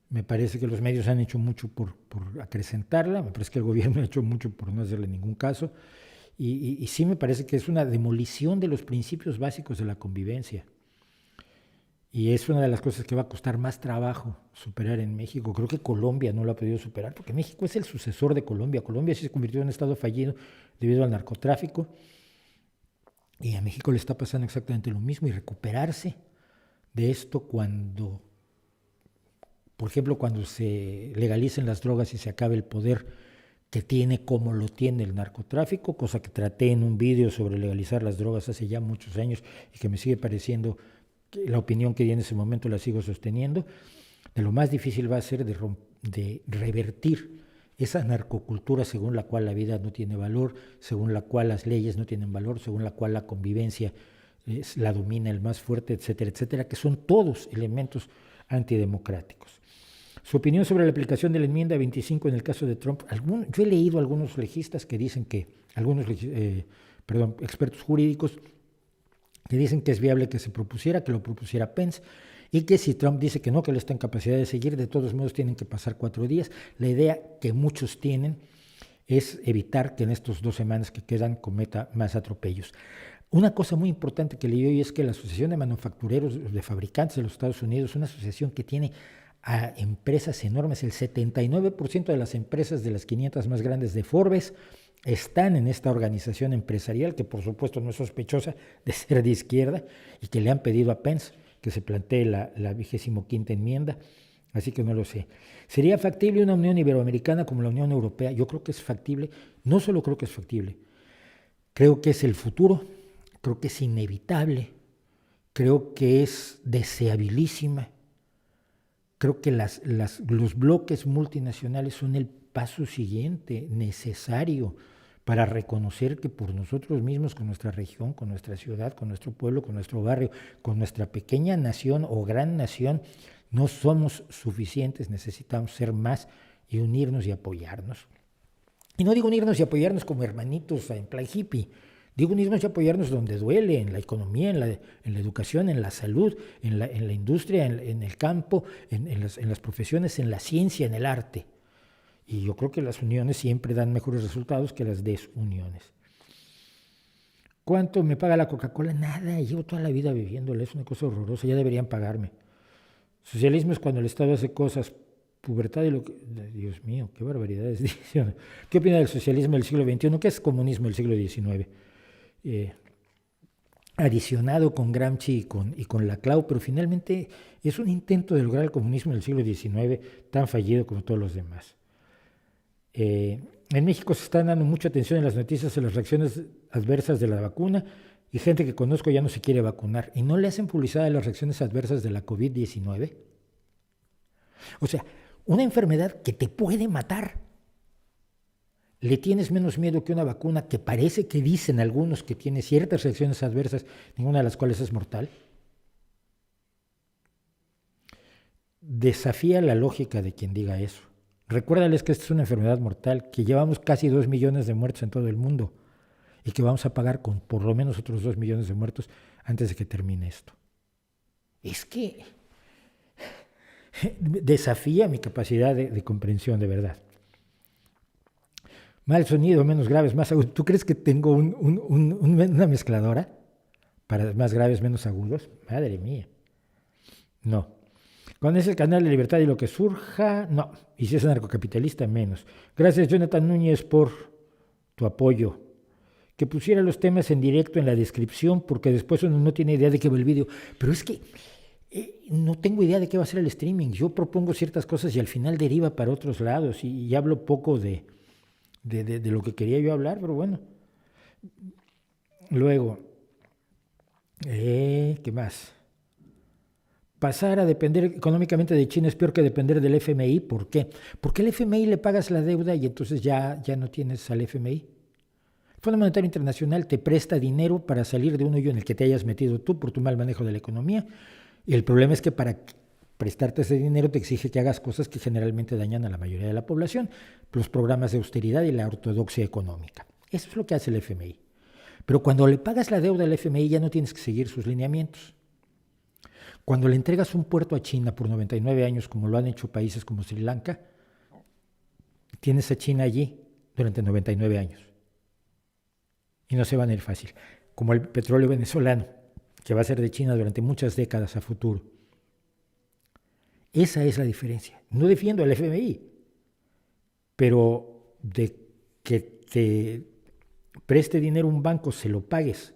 A: Me parece que los medios han hecho mucho por acrecentarla. Me parece que el gobierno ha hecho mucho por no hacerle ningún caso. Y sí me parece que es una demolición de los principios básicos de la convivencia. Y es una de las cosas que va a costar más trabajo superar en México. Creo que Colombia no lo ha podido superar, porque México es el sucesor de Colombia. Colombia sí se convirtió en un estado fallido debido al narcotráfico. Y a México le está pasando exactamente lo mismo. Y recuperarse de esto cuando, por ejemplo, cuando se legalicen las drogas y se acabe el poder que tiene como lo tiene el narcotráfico, cosa que traté en un vídeo sobre legalizar las drogas hace ya muchos años y que me sigue pareciendo la opinión que di en ese momento la sigo sosteniendo. De lo más difícil va a ser de revertir esa narcocultura según la cual la vida no tiene valor, según la cual las leyes no tienen valor, según la cual la convivencia la domina el más fuerte, etcétera, etcétera, que son todos elementos antidemocráticos. Su opinión sobre la aplicación de la enmienda 25 en el caso de Trump. Yo he leído algunos legistas que dicen que, expertos jurídicos, que dicen que es viable que se propusiera, que lo propusiera Pence, y que si Trump dice que no, que él está en capacidad de seguir, de todos modos tienen que pasar 4 días. La idea que muchos tienen es evitar que en estas 2 semanas que quedan cometa más atropellos. Una cosa muy importante que leí hoy es que la Asociación de Manufactureros, de Fabricantes de los Estados Unidos, es una asociación que tiene a empresas enormes. El 79% de las empresas de las 500 más grandes de Forbes están en esta organización empresarial, que por supuesto no es sospechosa de ser de izquierda, y que le han pedido a Pence que se plantee la 25ª enmienda, así que no lo sé. ¿Sería factible una Unión Iberoamericana como la Unión Europea? Yo creo que es factible, no solo creo que es factible, creo que es el futuro, creo que es inevitable, creo que es deseabilísima, creo que los bloques multinacionales son el paso siguiente, necesario, para reconocer que por nosotros mismos, con nuestra región, con nuestra ciudad, con nuestro pueblo, con nuestro barrio, con nuestra pequeña nación o gran nación, no somos suficientes, necesitamos ser más y unirnos y apoyarnos. Y no digo unirnos y apoyarnos como hermanitos en plan hippie, digo unirnos y apoyarnos donde duele, en la economía, en la educación, en la salud, en la industria, en el campo, en las profesiones, en la ciencia, en el arte. Y yo creo que las uniones siempre dan mejores resultados que las desuniones. ¿Cuánto me paga la Coca-Cola? Nada, llevo toda la vida bebiéndola, es una cosa horrorosa, ya deberían pagarme. Socialismo es cuando el Estado hace cosas, pubertad y lo que... Dios mío, qué barbaridades dicen. ¿Qué opina del socialismo del siglo XXI? ¿Qué es comunismo del siglo XIX? Adicionado con Gramsci y con Laclau, pero finalmente es un intento de lograr el comunismo del siglo XIX tan fallido como todos los demás. En México se está dando mucha atención en las noticias a las reacciones adversas de la vacuna y gente que conozco ya no se quiere vacunar. ¿Y no le hacen publicidad a las reacciones adversas de la COVID-19? O sea, una enfermedad que te puede matar. ¿Le tienes menos miedo que una vacuna que parece que dicen algunos que tiene ciertas reacciones adversas, ninguna de las cuales es mortal? Desafía la lógica de quien diga eso. Recuérdales que esta es una enfermedad mortal, que llevamos casi 2 millones de muertos en todo el mundo y que vamos a pagar con por lo menos otros 2 millones de muertos antes de que termine esto. Es que desafía mi capacidad de comprensión, de verdad. Mal sonido, menos graves, más agudos. ¿Tú crees que tengo una mezcladora para más graves, menos agudos? Madre mía. No. Cuando es el canal de Libertad y lo que surja, no. Y si es anarcocapitalista, menos. Gracias, Jonathan Núñez, por tu apoyo. Que pusiera los temas en directo en la descripción, porque después uno no tiene idea de qué va el vídeo. Pero es que no tengo idea de qué va a ser el streaming. Yo propongo ciertas cosas y al final deriva para otros lados. Y hablo poco de lo que quería yo hablar, pero bueno. Luego, ¿qué más? Pasar a depender económicamente de China es peor que depender del FMI. ¿Por qué? Porque al FMI le pagas la deuda y entonces ya no tienes al FMI. El Fondo Monetario Internacional te presta dinero para salir de un hoyo en el que te hayas metido tú por tu mal manejo de la economía. Y el problema es que para prestarte ese dinero te exige que hagas cosas que generalmente dañan a la mayoría de la población, los programas de austeridad y la ortodoxia económica. Eso es lo que hace el FMI. Pero cuando le pagas la deuda al FMI ya no tienes que seguir sus lineamientos. Cuando le entregas un puerto a China por 99 años, como lo han hecho países como Sri Lanka, tienes a China allí durante 99 años. Y no se van a ir fácil. Como el petróleo venezolano, que va a ser de China durante muchas décadas a futuro. Esa es la diferencia. No defiendo al FMI, pero de que te preste dinero un banco, se lo pagues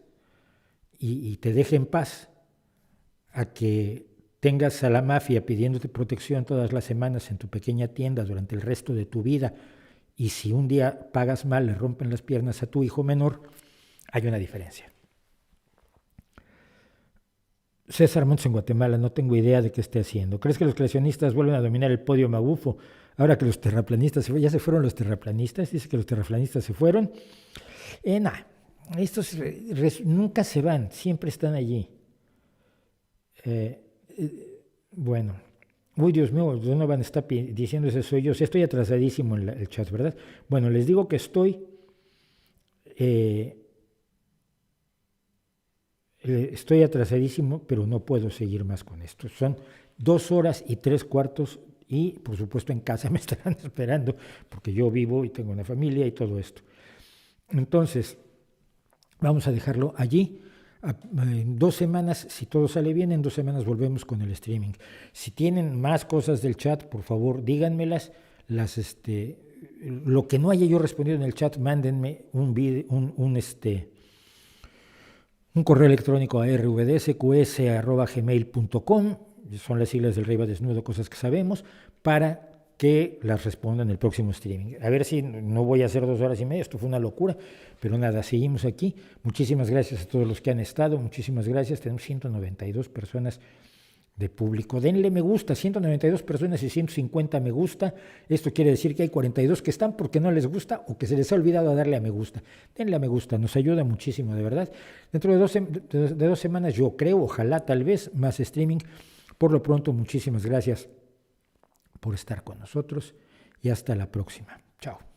A: y te deje en paz, a que tengas a la mafia pidiéndote protección todas las semanas en tu pequeña tienda durante el resto de tu vida, y si un día pagas mal, le rompen las piernas a tu hijo menor, hay una diferencia. César Montes en Guatemala, no tengo idea de qué esté haciendo. ¿Crees que los creacionistas vuelven a dominar el podio magufo ahora que los terraplanistas ya se fueron? Los terraplanistas, dice que los terraplanistas se fueron. Estos nunca se van, siempre están allí. Bueno, uy, Dios mío, Donovan está diciendo ese soy yo. Sí, estoy atrasadísimo en el chat, ¿verdad? Bueno, les digo que estoy atrasadísimo, pero no puedo seguir más con esto. Son 2 horas y 3/4 y, por supuesto, en casa me estarán esperando porque yo vivo y tengo una familia y todo esto. Entonces, vamos a dejarlo allí. En 2 semanas, si todo sale bien, en 2 semanas volvemos con el streaming. Si tienen más cosas del chat, por favor, díganmelas. Lo que no haya yo respondido en el chat, mándenme un correo electrónico a rvdsqs@gmail.com, son las siglas del Rey va desnudo, cosas que sabemos, para que las respondan en el próximo streaming. A ver si no voy a hacer 2 horas y media, esto fue una locura, pero nada, seguimos aquí. Muchísimas gracias a todos los que han estado, muchísimas gracias. Tenemos 192 personas de público. Denle me gusta, 192 personas y 150 me gusta. Esto quiere decir que hay 42 que están porque no les gusta o que se les ha olvidado darle a me gusta. Denle a me gusta, nos ayuda muchísimo, de verdad. Dentro de 2 semanas, yo creo, ojalá, tal vez, más streaming. Por lo pronto, muchísimas gracias por estar con nosotros y hasta la próxima. Chao.